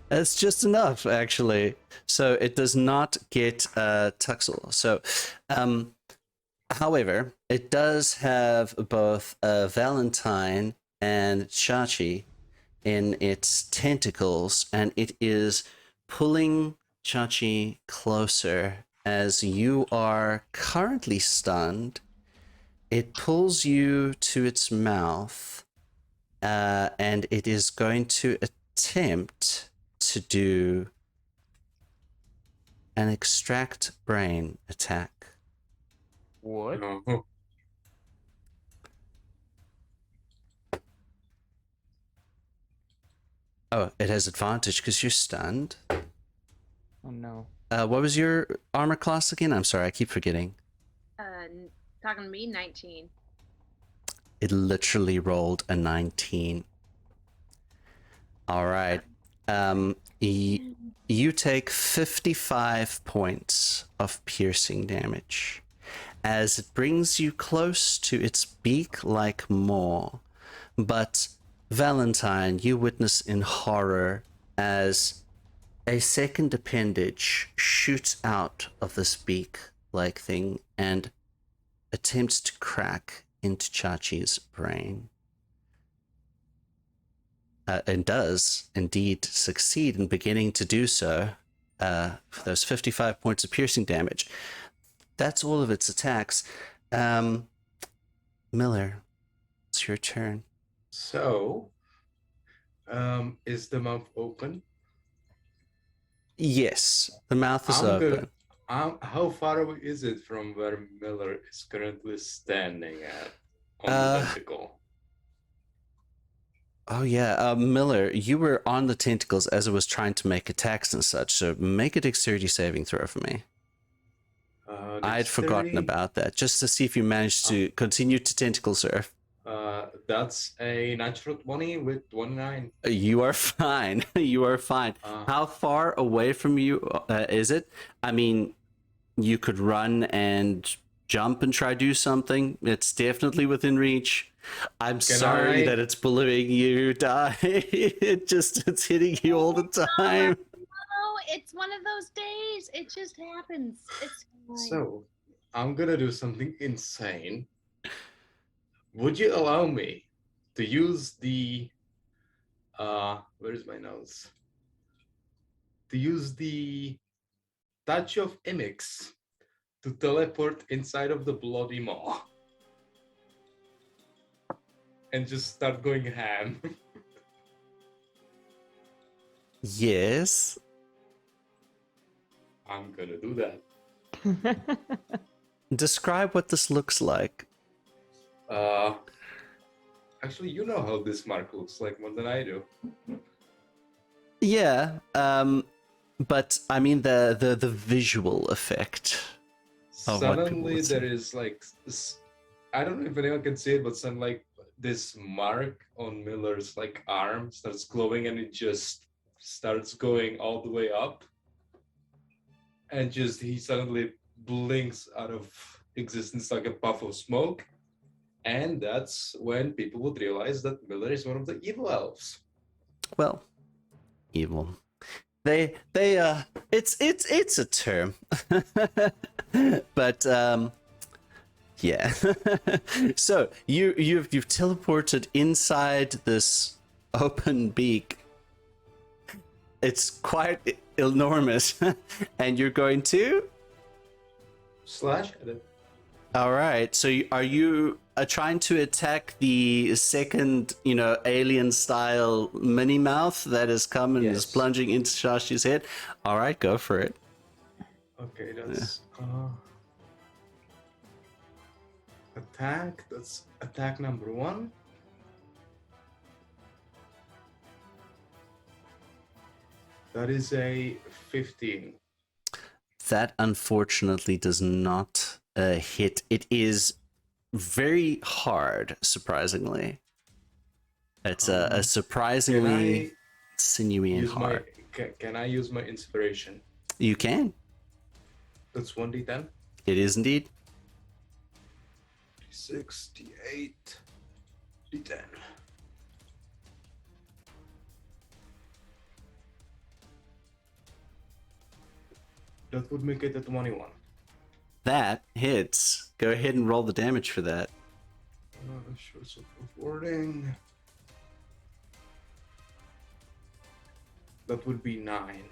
Speaker 1: That's just enough, actually. So it does not get Tuxel. So, however, it does have both Valentine and Chachi in its tentacles, and it is pulling Chachi closer as you are currently stunned. It pulls you to its mouth, and it is going to attempt to do an extract brain attack.
Speaker 4: What?
Speaker 2: No.
Speaker 1: Oh, it has advantage because you're stunned.
Speaker 4: Oh no.
Speaker 1: What was your armor class again? I'm sorry, I keep forgetting.
Speaker 3: Talking to me, 19.
Speaker 1: It literally rolled a 19. All right. You take 55 points of piercing damage as it brings you close to its beak-like maw. But Valentine, you witness in horror as a second appendage shoots out of this beak-like thing and attempts to crack into Chachi's brain. And does indeed succeed in beginning to do so for those 55 points of piercing damage. That's all of its attacks. Miller, it's your turn.
Speaker 2: So, is the mouth open?
Speaker 1: Yes, the mouth is
Speaker 2: I'm
Speaker 1: open.
Speaker 2: how far away is it from where Miller is currently standing at on the tentacle?
Speaker 1: Oh yeah, Miller, you were on the tentacles as it was trying to make attacks and such, so make a dexterity saving throw for me. I had forgotten
Speaker 2: Dexterity?
Speaker 1: about that, just to see if you managed to continue to tentacle surf.
Speaker 2: That's a natural 20 with 29.
Speaker 1: You are fine. You are fine. How far away from you is it? I mean, you could run and jump and try to do something. It's definitely within reach. I'm sorry that it's bullying you, Die. It's hitting you all the time.
Speaker 3: Oh, it's one of those days. It just happens. It's fine.
Speaker 2: So, I'm gonna do something insane. Would you allow me to use the where's my nose? To use the touch of Imix to teleport inside of the bloody maw and just start going ham.
Speaker 1: Yes.
Speaker 2: I'm gonna do that.
Speaker 1: Describe what this looks like.
Speaker 2: Actually, you know how this mark looks like more than I do.
Speaker 1: Yeah, but I mean the visual effect.
Speaker 2: Suddenly there is like this, I don't know if anyone can see it, but suddenly like this mark on Miller's like arm starts glowing and it just starts going all the way up, and just he suddenly blinks out of existence like a puff of smoke, and that's when people would realize that Miller is one of the evil elves.
Speaker 1: Well, evil. They it's a term. But yeah. So you've teleported inside this open beak. It's quite enormous. And you're going to
Speaker 2: Slash at it.
Speaker 1: all right. So are you trying to attack the second, alien style mini mouth that has come and is plunging into Shashi's head? All right, go for it.
Speaker 2: Okay, that's attack. That's attack number 1. That is a 15.
Speaker 1: That unfortunately does not hit. It is very hard, surprisingly. It's a
Speaker 2: Can
Speaker 1: surprisingly
Speaker 2: I
Speaker 1: sinewy and
Speaker 2: use my
Speaker 1: hard.
Speaker 2: can I use my inspiration?
Speaker 1: You can.
Speaker 2: That's 1d10.
Speaker 1: It is indeed.
Speaker 2: D6, D8, D10. That would make it a 21.
Speaker 1: That hits. Go ahead and roll the damage for that.
Speaker 2: Shorts of wording. That would be 9.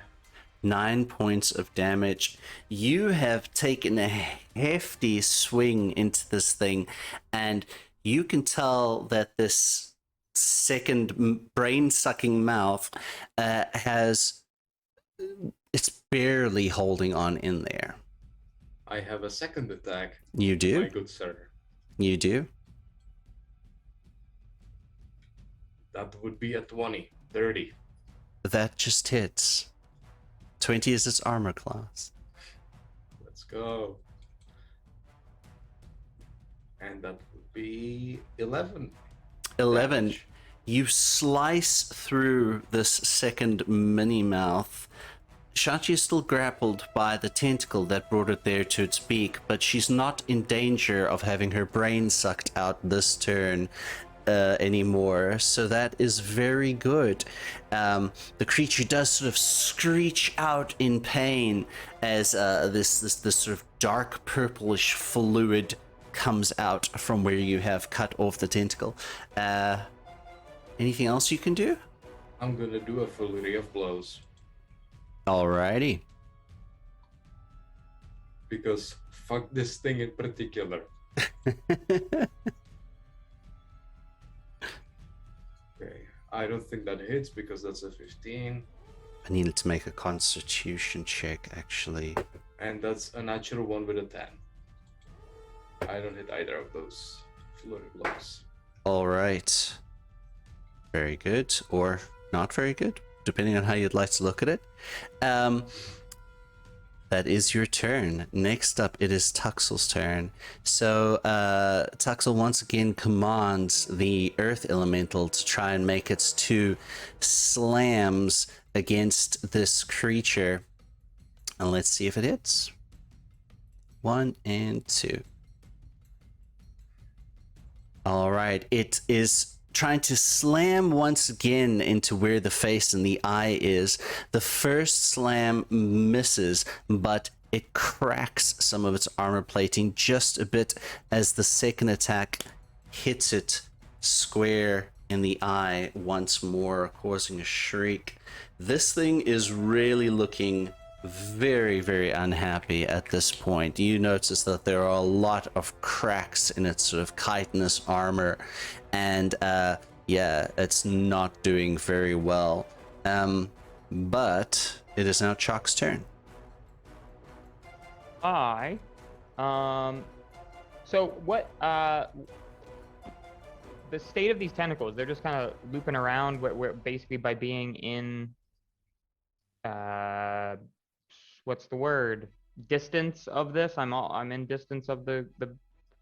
Speaker 1: 9 points of damage. You have taken a hefty swing into this thing, and you can tell that this second brain-sucking mouth has... It's barely holding on in there.
Speaker 2: I have a second attack,
Speaker 1: You
Speaker 2: my
Speaker 1: do?
Speaker 2: good sir.
Speaker 1: You do?
Speaker 2: That would be a 20. 30.
Speaker 1: That just hits. 20 is its armor class.
Speaker 2: Let's go. And that would be 11.
Speaker 1: 11.
Speaker 2: damage.
Speaker 1: You slice through this second mini mouth. Shachi is still grappled by the tentacle that brought it there to its beak, but she's not in danger of having her brain sucked out this turn anymore, so that is very good. The creature does sort of screech out in pain as this sort of dark purplish fluid comes out from where you have cut off the tentacle. Anything else you can do?
Speaker 2: I'm gonna do a flurry of blows.
Speaker 1: Alrighty.
Speaker 2: Because fuck this thing in particular. Okay, I don't think that hits because that's a 15.
Speaker 1: I needed to make a constitution check, actually.
Speaker 2: And that's a natural 1 with a 10. I don't hit either of those flurry blows.
Speaker 1: Alright. Very good, or not very good, depending on how you'd like to look at it. That is your turn. Next up, it is Tuxel's turn. So, Tuxel once again commands the Earth Elemental to try and make its 2 slams against this creature. And let's see if it hits. 1 and 2. Alright, it is trying to slam once again into where the face and the eye is. The first slam misses, but it cracks some of its armor plating just a bit as the second attack hits it square in the eye once more, causing a shriek. This thing is really looking very, very unhappy at this point. You notice that there are a lot of cracks in its sort of chitinous armor, and yeah, it's not doing very well. But it is now Chalk's turn.
Speaker 4: So what, the state of these tentacles, they're just kind of looping around where basically by being in, what's the word? Distance of this. I'm in distance of the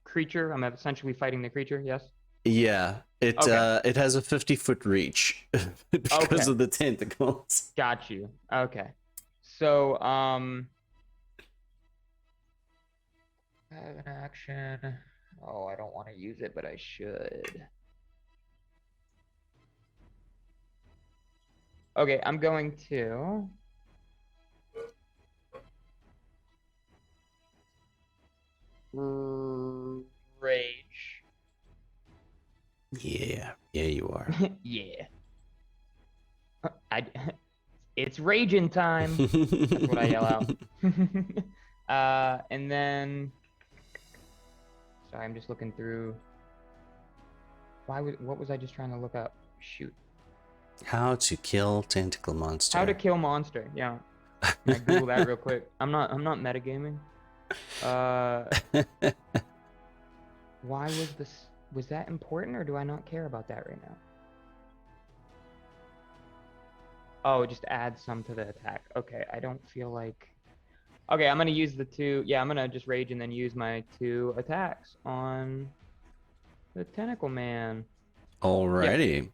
Speaker 4: creature. I'm essentially fighting the creature. Yes.
Speaker 1: Yeah, it has a 50-foot reach because
Speaker 4: Okay.
Speaker 1: of the tentacles.
Speaker 4: Got you. Okay. So, I have an action. Oh, I don't want to use it, but I should. Okay, I'm going to rage.
Speaker 1: Yeah, you are.
Speaker 4: Yeah. It's raging time. That's what I yell out. And then, sorry, I'm just looking through. What was I just trying to look up? Shoot.
Speaker 1: How to kill tentacle monster.
Speaker 4: How to kill monster. Yeah. I Google that real quick. I'm not metagaming. Why was this? Was that important, or do I not care about that right now? Oh, just add some to the attack. Okay, I don't feel like. Okay, I'm gonna use the 2. Yeah, I'm gonna just rage and then use my 2 attacks on the Tentacle Man.
Speaker 1: Alrighty.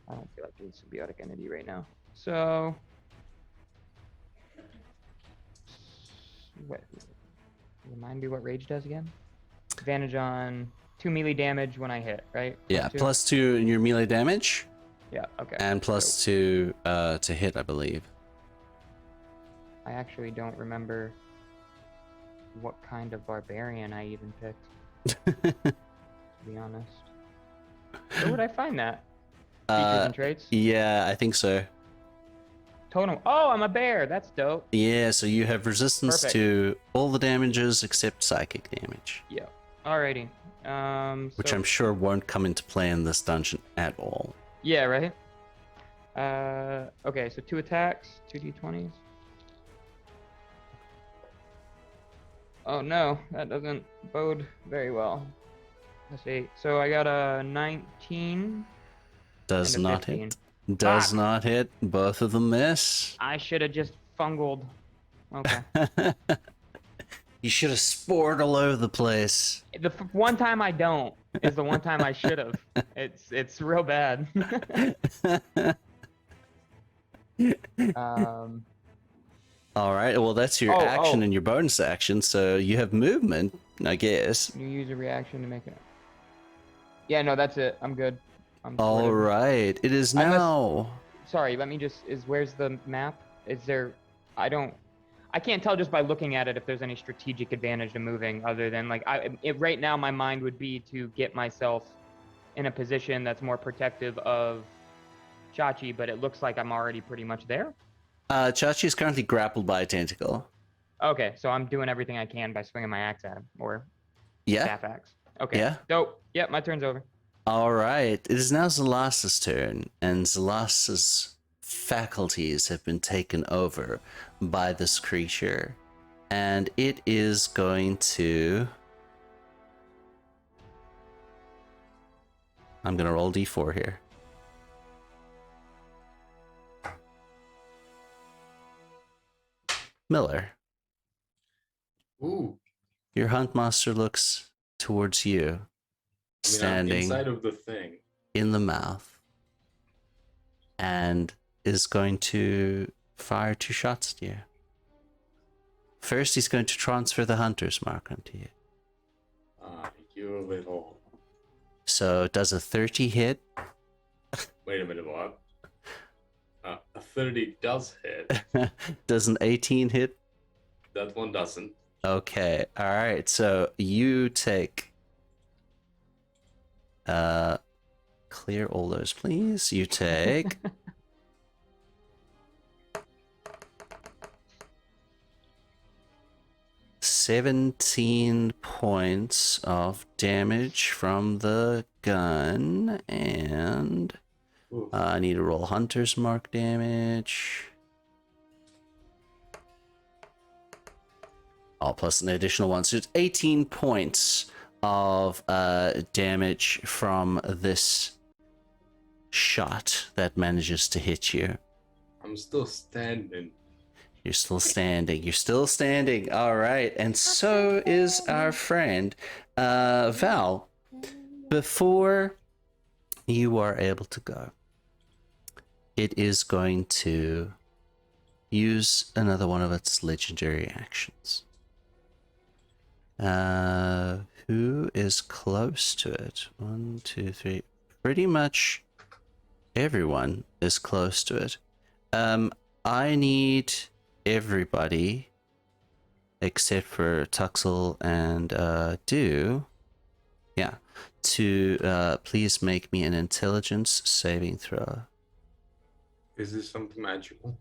Speaker 4: I don't feel like doing symbiotic entity right now. So, what? Remind me what rage does again? Advantage on 2 melee damage when I hit, right?
Speaker 1: Yeah,
Speaker 4: +2?
Speaker 1: +2 in your melee damage,
Speaker 4: Yeah. Okay.
Speaker 1: and
Speaker 4: So,
Speaker 1: +2 to hit, I believe.
Speaker 4: I actually don't remember what kind of barbarian I even picked, to be honest. Where would I find that? Features and traits?
Speaker 1: Yeah, I think so.
Speaker 4: Totem. Oh, I'm a bear. That's dope.
Speaker 1: Yeah, so you have resistance
Speaker 4: Perfect.
Speaker 1: to all the damages except psychic damage,
Speaker 4: Yeah. Alrighty.
Speaker 1: which
Speaker 4: So-
Speaker 1: I'm sure won't come into play in this dungeon at all.
Speaker 4: Yeah, right? Okay, so 2 attacks, 2 d20s. Oh no, that doesn't bode very well. Let's see. So I got a 19
Speaker 1: Does
Speaker 4: and a
Speaker 1: not
Speaker 4: 15.
Speaker 1: hit. Does
Speaker 4: Fuck.
Speaker 1: not hit. Both of them miss.
Speaker 4: I should have just fungled. Okay.
Speaker 1: You should have spored all over the place.
Speaker 4: The one time I don't is the one time I should have. It's real bad.
Speaker 1: All right. Well, that's your action and your bonus action, so you have movement, I guess.
Speaker 4: You use a reaction to make it. Yeah, no, that's it. I'm good. I'm
Speaker 1: All
Speaker 4: sorted.
Speaker 1: right. It is
Speaker 4: Unless-
Speaker 1: now.
Speaker 4: Sorry, let me just. Where's the map? Is there? I can't tell just by looking at it if there's any strategic advantage to moving other than like right now my mind would be to get myself in a position that's more protective of Chachi, but it looks like I'm already pretty much there.
Speaker 1: Chachi is currently grappled by a tentacle.
Speaker 4: Okay, so I'm doing everything I can by swinging my axe at him or
Speaker 1: Yeah.
Speaker 4: staff axe. Okay.
Speaker 1: Yeah.
Speaker 4: Dope. Yep, my turn's over.
Speaker 1: All right. It is now Zelas's turn, and Zelas's faculties have been taken over by this creature, and it is going to. I'm going to roll d4 here. Miller,
Speaker 2: Ooh.
Speaker 1: your huntmaster looks towards you,
Speaker 2: I mean, I'm
Speaker 1: standing
Speaker 2: inside of the thing.
Speaker 1: in the mouth, and is going to fire 2 shots at you. First, he's going to transfer the hunter's mark onto you.
Speaker 2: You little.
Speaker 1: So, does a 30 hit?
Speaker 2: Wait a minute, what? A 30 does hit.
Speaker 1: Does an 18 hit?
Speaker 2: That one doesn't.
Speaker 1: Okay, alright, so you take... clear all those, please. You take... 17 points of damage from the gun, and
Speaker 2: Ooh.
Speaker 1: I need to roll hunter's mark damage. Oh, plus an additional one, so it's 18 points of damage from this shot that manages to hit you.
Speaker 2: I'm still standing.
Speaker 1: You're still standing. You're still standing. All right. And so is our friend. Val, before you are able to go, it is going to use another one of its legendary actions. Who is close to it? 1, 2, 3. Pretty much everyone is close to it. I need everybody except for Tuxel and Do, yeah, to please make me an intelligence saving throw.
Speaker 2: Is this something magical?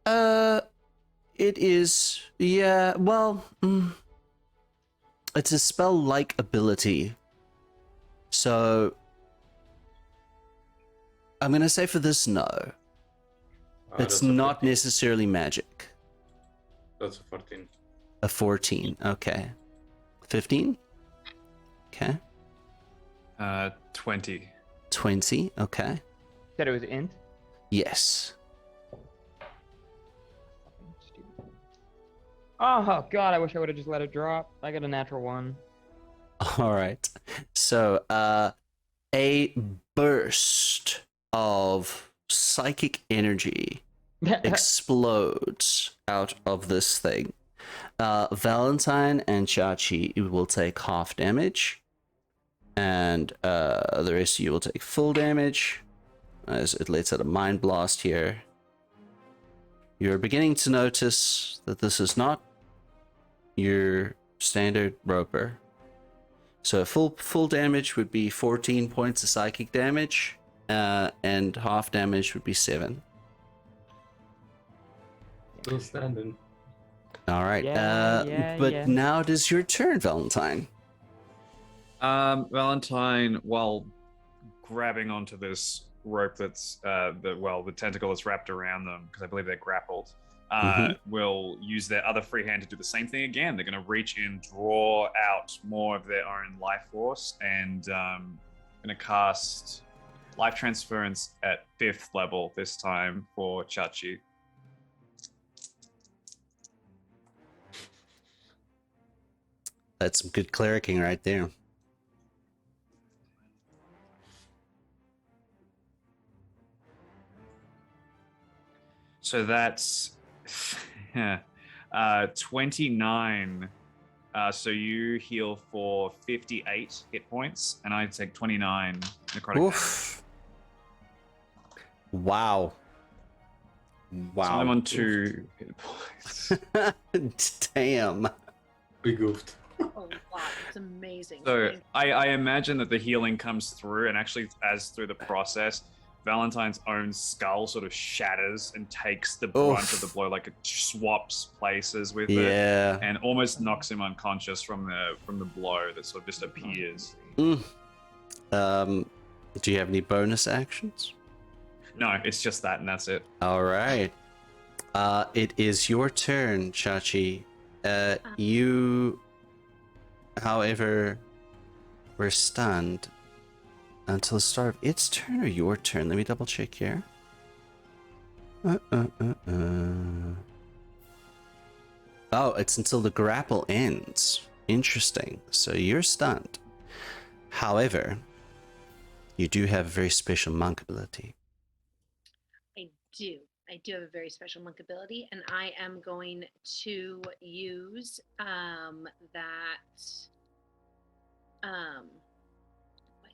Speaker 1: It is, yeah, well, it's a spell-like ability, so I'm gonna say for this, no. It's
Speaker 2: That's a
Speaker 1: not
Speaker 2: 15.
Speaker 1: necessarily magic.
Speaker 2: That's a 14.
Speaker 1: A 14, okay. 15? Okay.
Speaker 5: 20.
Speaker 1: 20, okay.
Speaker 4: Said it was int.
Speaker 1: Yes.
Speaker 4: Oh god, I wish I would have just let it drop. I got a natural one.
Speaker 1: All right. So, a burst of psychic energy explodes out of this thing. Valentine and Chachi will take half damage, and the rest of you will take full damage as it lets out a mind blast here. You're beginning to notice that this is not your standard roper. So full damage would be 14 points of psychic damage, and half damage would be 7.
Speaker 2: Still standing.
Speaker 1: All right.
Speaker 4: Yeah, yeah.
Speaker 1: Now it is your turn, Valentine.
Speaker 5: Valentine, while grabbing onto this rope that's the tentacle that's wrapped around them, because I believe they're grappled, will use their other free hand to do the same thing again. They're going to reach in, draw out more of their own life force, and going to cast life transference at 5th level this time for Chachi.
Speaker 1: That's some good clericing right there.
Speaker 5: So that's 29. So you heal for 58 hit points, and I take 29 necrotic
Speaker 1: Oof. Wow.
Speaker 5: damage. So I'm on 2 hit points.
Speaker 1: Damn.
Speaker 2: We goofed.
Speaker 3: Oh wow, it's amazing.
Speaker 5: So
Speaker 3: Thank-
Speaker 5: I imagine that the healing comes through, and actually, as through the process, Valentine's own skull sort of shatters and takes the brunt of the blow, like it swaps places with it,
Speaker 1: Yeah.
Speaker 5: and almost knocks him unconscious from the blow that sort of just appears.
Speaker 1: Do you have any bonus actions?
Speaker 5: No, it's just that, and that's it.
Speaker 1: All right. It is your turn, Chachi. You, however, were stunned until the start of its turn or your turn. Let me double check here. Oh, it's until the grapple ends. Interesting. So you're stunned. However, you do have a very special monk ability.
Speaker 3: I do. I do have a very special monk ability, and I am going to use why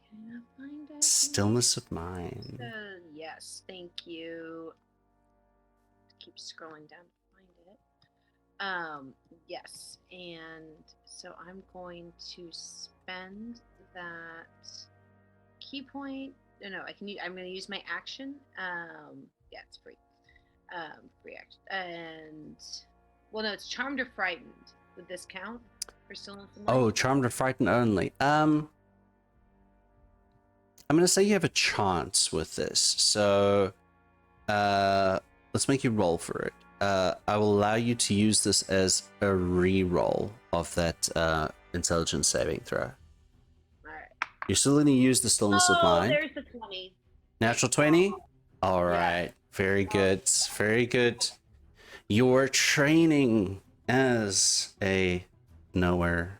Speaker 3: can I not find it?
Speaker 1: Stillness of mind.
Speaker 3: Yes, thank you. Keep scrolling down to find it. Yes, and so I'm going to spend that key point. No, I can. I'm going to use my action. Yeah, it's free. Free action. And well, no, it's charmed or frightened. Would this count for stillness of mind?
Speaker 1: Oh, charmed or frightened only. I'm gonna say you have a chance with this. So, let's make you roll for it. I will allow you to use this as a re-roll of that intelligence saving throw.
Speaker 3: All right.
Speaker 1: You're still gonna use the stillness of mind.
Speaker 3: There's the 20.
Speaker 1: Natural 20. All
Speaker 3: Yeah.
Speaker 1: right. Very good. Very good. Your training as a knower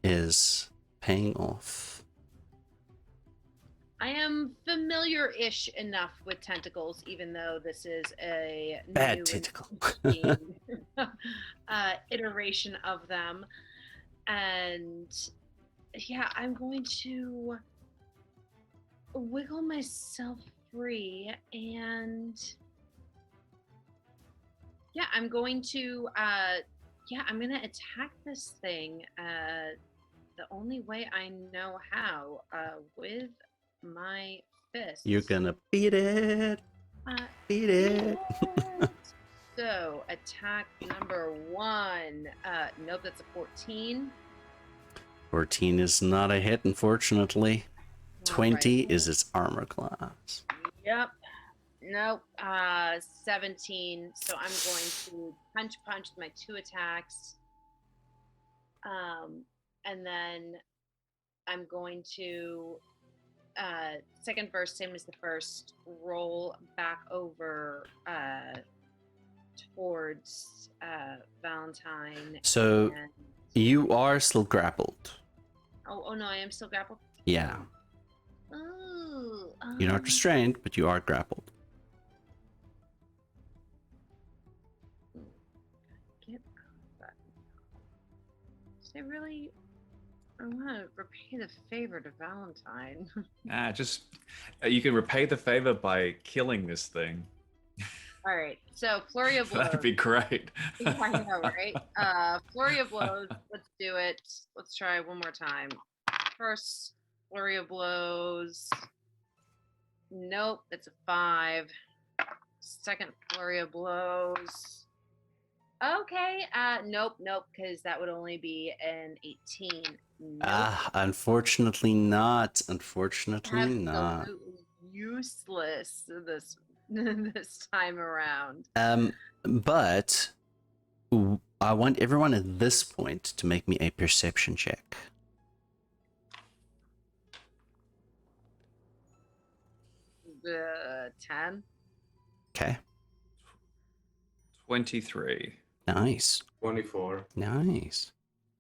Speaker 1: is paying off.
Speaker 3: I am familiar-ish enough with tentacles, even though this is a
Speaker 1: Bad
Speaker 3: new
Speaker 1: tentacle.
Speaker 3: iteration of them. And yeah, I'm going to wiggle myself free, and yeah, I'm going to attack this thing the only way I know how, with my fist.
Speaker 1: You're gonna beat it. Beat it.
Speaker 3: So attack number 1. Nope, that's a 14.
Speaker 1: 14 is not a hit, unfortunately. 20
Speaker 3: Alright.
Speaker 1: is its armor class.
Speaker 3: Yep. Nope. 17. So I'm going to punch with my 2 attacks. And then I'm going to second verse, same as the first. Roll back over towards Valentine.
Speaker 1: So
Speaker 3: and...
Speaker 1: you are still grappled.
Speaker 3: Oh no, I am still grappled.
Speaker 1: Yeah.
Speaker 3: Oh.
Speaker 1: You're not restrained, but you are grappled.
Speaker 3: Get that. I really. I want to repay the favor to Valentine.
Speaker 5: Just you can repay the favor by killing this thing.
Speaker 3: All right, so flurry of blows.
Speaker 5: That'd be great.
Speaker 3: I know, right? Flurry of blows. Let's do it. Let's try one more time. First flurry of blows. Nope, that's a 5. Second flurry of blows. Okay. Nope, because that would only be an 18. Nope.
Speaker 1: Unfortunately not. Unfortunately not.
Speaker 3: Absolutely useless this this time around.
Speaker 1: But I want everyone at this point to make me a perception check.
Speaker 3: The 10.
Speaker 1: Okay.
Speaker 5: 23.
Speaker 1: Nice.
Speaker 2: 24.
Speaker 1: Nice.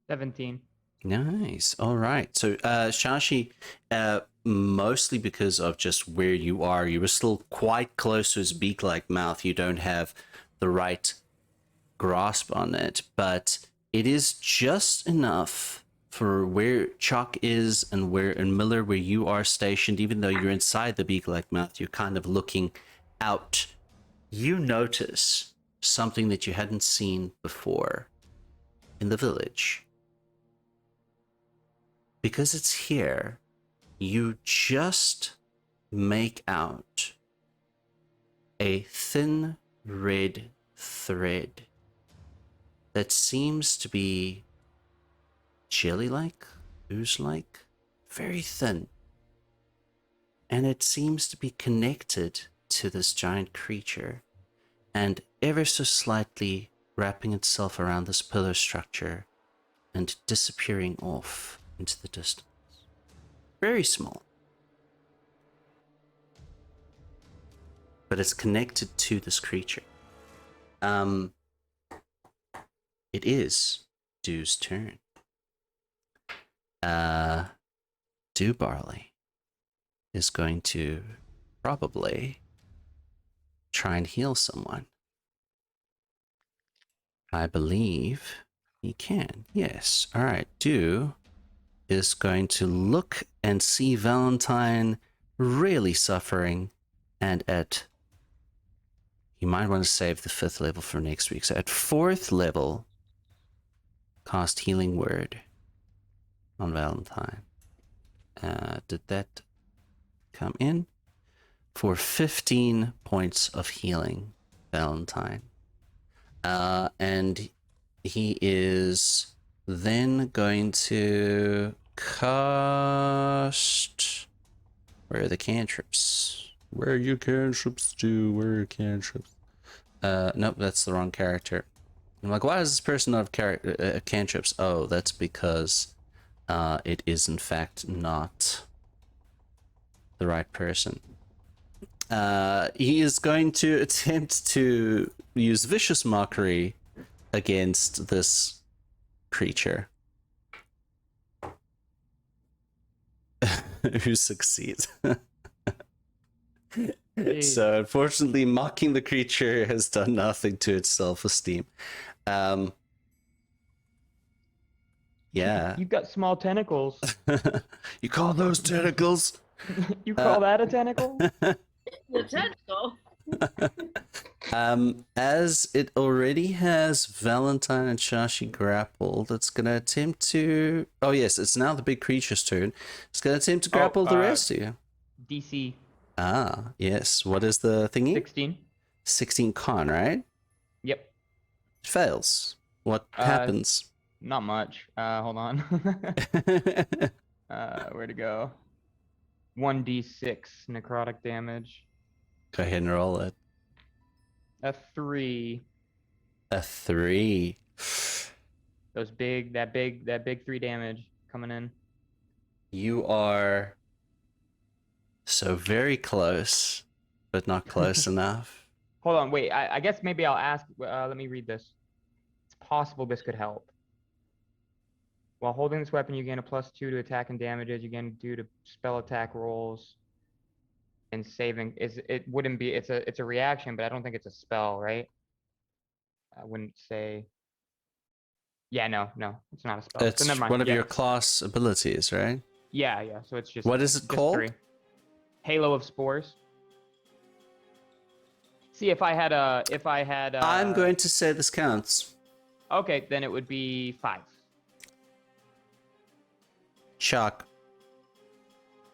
Speaker 4: 17.
Speaker 1: Nice. All right. So, Shashi, mostly because of just where you are, you were still quite close to his beak-like mouth. You don't have the right grasp on it, but it is just enough for where Chalk is and Miller, where you are stationed. Even though you're inside the beak-like mouth, you're kind of looking out. You notice something that you hadn't seen before in the village. Because it's here, you just make out a thin red thread that seems to be jelly-like, ooze-like, very thin. And it seems to be connected to this giant creature, and ever so slightly wrapping itself around this pillar structure and disappearing off into the distance. Very small. But it's connected to this creature. It is Dew's turn. Dew Barley is going to probably try and heal someone. I believe he can. Yes. All right. Dew is going to look and see Valentine really suffering, and you might want to save the 5th level for next week. So at 4th level, cast Healing Word on Valentine. Did that come in? For 15 points of healing, Valentine. And he is then going to cast... Where are the cantrips? Where are you cantrips, Dew? Where are your cantrips? Nope, that's the wrong character. I'm like, why does this person not have cantrips? Oh, that's because it is in fact not the right person. He is going to attempt to use Vicious Mockery against this creature. Who succeeds. So unfortunately, mocking the creature has done nothing to its self-esteem. Yeah.
Speaker 4: You've got small tentacles.
Speaker 1: You call those tentacles?
Speaker 4: You call that a tentacle?
Speaker 3: The tentacle.
Speaker 1: As it already has Valentine and Shashi grappled, it's gonna attempt to... Oh yes, it's now the big creature's turn. It's gonna attempt to grapple the rest of you.
Speaker 4: DC
Speaker 1: Ah, yes. What is the thingy?
Speaker 4: 16.
Speaker 1: 16 con, right?
Speaker 4: Yep.
Speaker 1: It fails. What happens?
Speaker 4: Not much. Hold on. Where to go? 1d6 necrotic damage.
Speaker 1: Go ahead and roll it.
Speaker 4: A 3.
Speaker 1: A 3.
Speaker 4: That big 3 damage coming in.
Speaker 1: You are So very close, but not close enough.
Speaker 4: Hold on, wait. I guess maybe I'll ask. Let me read this. It's possible this could help. While holding this weapon, you gain a +2 to attack and damages. You gain due to spell attack rolls and saving. It wouldn't be. It's a reaction, but I don't think it's a spell, right? I wouldn't say. Yeah, no, it's not a spell.
Speaker 1: It's
Speaker 4: so never mind.
Speaker 1: one of
Speaker 4: Yeah.
Speaker 1: your class abilities, right?
Speaker 4: Yeah. So it's just.
Speaker 1: What is it
Speaker 4: just
Speaker 1: called?
Speaker 4: 3. Halo of Spores. See if I had
Speaker 1: I'm going to say this counts.
Speaker 4: Okay, then it would be 5.
Speaker 1: Chuck,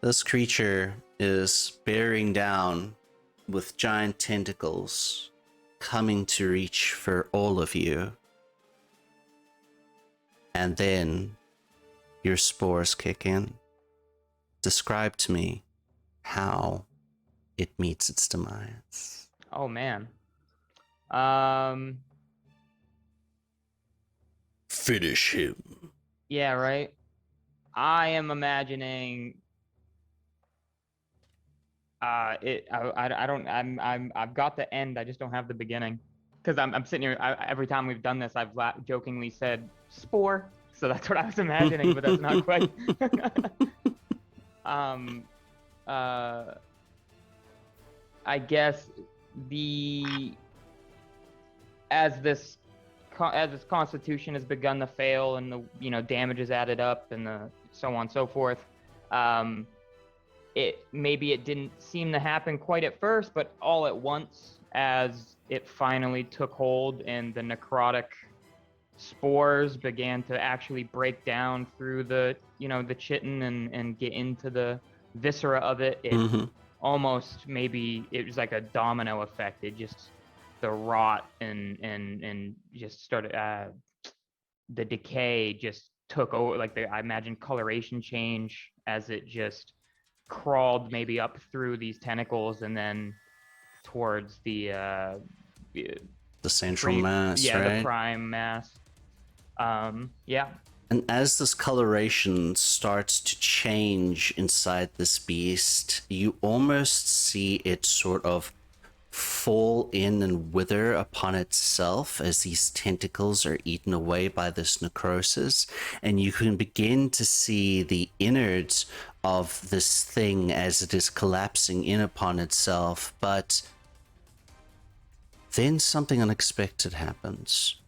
Speaker 1: this creature is bearing down with giant tentacles, coming to reach for all of you. And then your spores kick in. Describe to me how it meets its demise.
Speaker 4: Oh man.
Speaker 1: Finish him.
Speaker 4: Yeah, right. I am imagining I've got the end, I just don't have the beginning. Because I'm sitting here, every time we've done this, I've jokingly said spore, so that's what I was imagining, but that's not quite. I guess as this constitution has begun to fail and the damage is added up and the so on and so forth, maybe it didn't seem to happen quite at first, but all at once as it finally took hold and the necrotic spores began to actually break down through the chitin and get into the viscera of it. Almost, maybe it was like a domino effect. It just, the rot and just started, the decay just took over, like I imagine coloration change as it just crawled maybe up through these tentacles and then towards the
Speaker 1: central mass,
Speaker 4: yeah,
Speaker 1: right?
Speaker 4: the prime mass. Yeah.
Speaker 1: And as this coloration starts to change inside this beast, you almost see it sort of fall in and wither upon itself as these tentacles are eaten away by this necrosis. And you can begin to see the innards of this thing as it is collapsing in upon itself. But then something unexpected happens.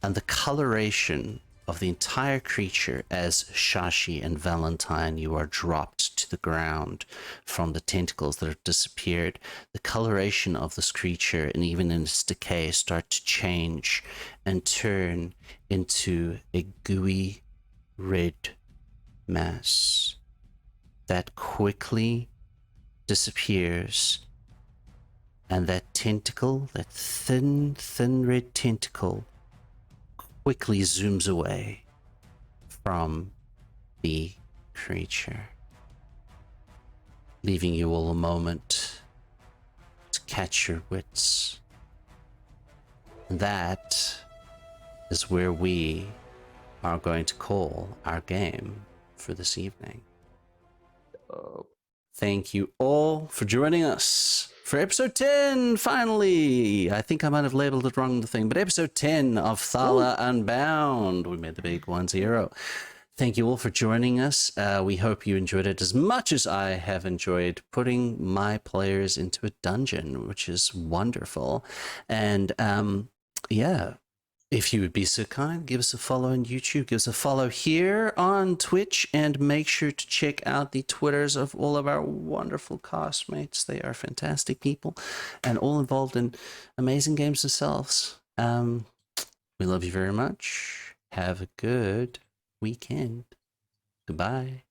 Speaker 1: And the coloration of the entire creature, as Shashi and Valentine, you are dropped to the ground from the tentacles that have disappeared. The coloration of this creature, and even in its decay, start to change and turn into a gooey red mass that quickly disappears. And that tentacle, that thin red tentacle, quickly zooms away from the creature, leaving you all a moment to catch your wits. And that is where we are going to call our game for this evening. Thank you all for joining us for episode 10, finally. I think I might have labeled it wrong, the thing, but episode 10 of Thala Unbound. We made the big 1-0. Thank you all for joining us. We hope you enjoyed it as much as I have enjoyed putting my players into a dungeon, which is wonderful. And yeah, if you would be so kind, give us a follow on YouTube, give us a follow here on Twitch, and make sure to check out the Twitters of all of our wonderful castmates. They are fantastic people and all involved in amazing games themselves. We love you very much. Have a good weekend. Goodbye.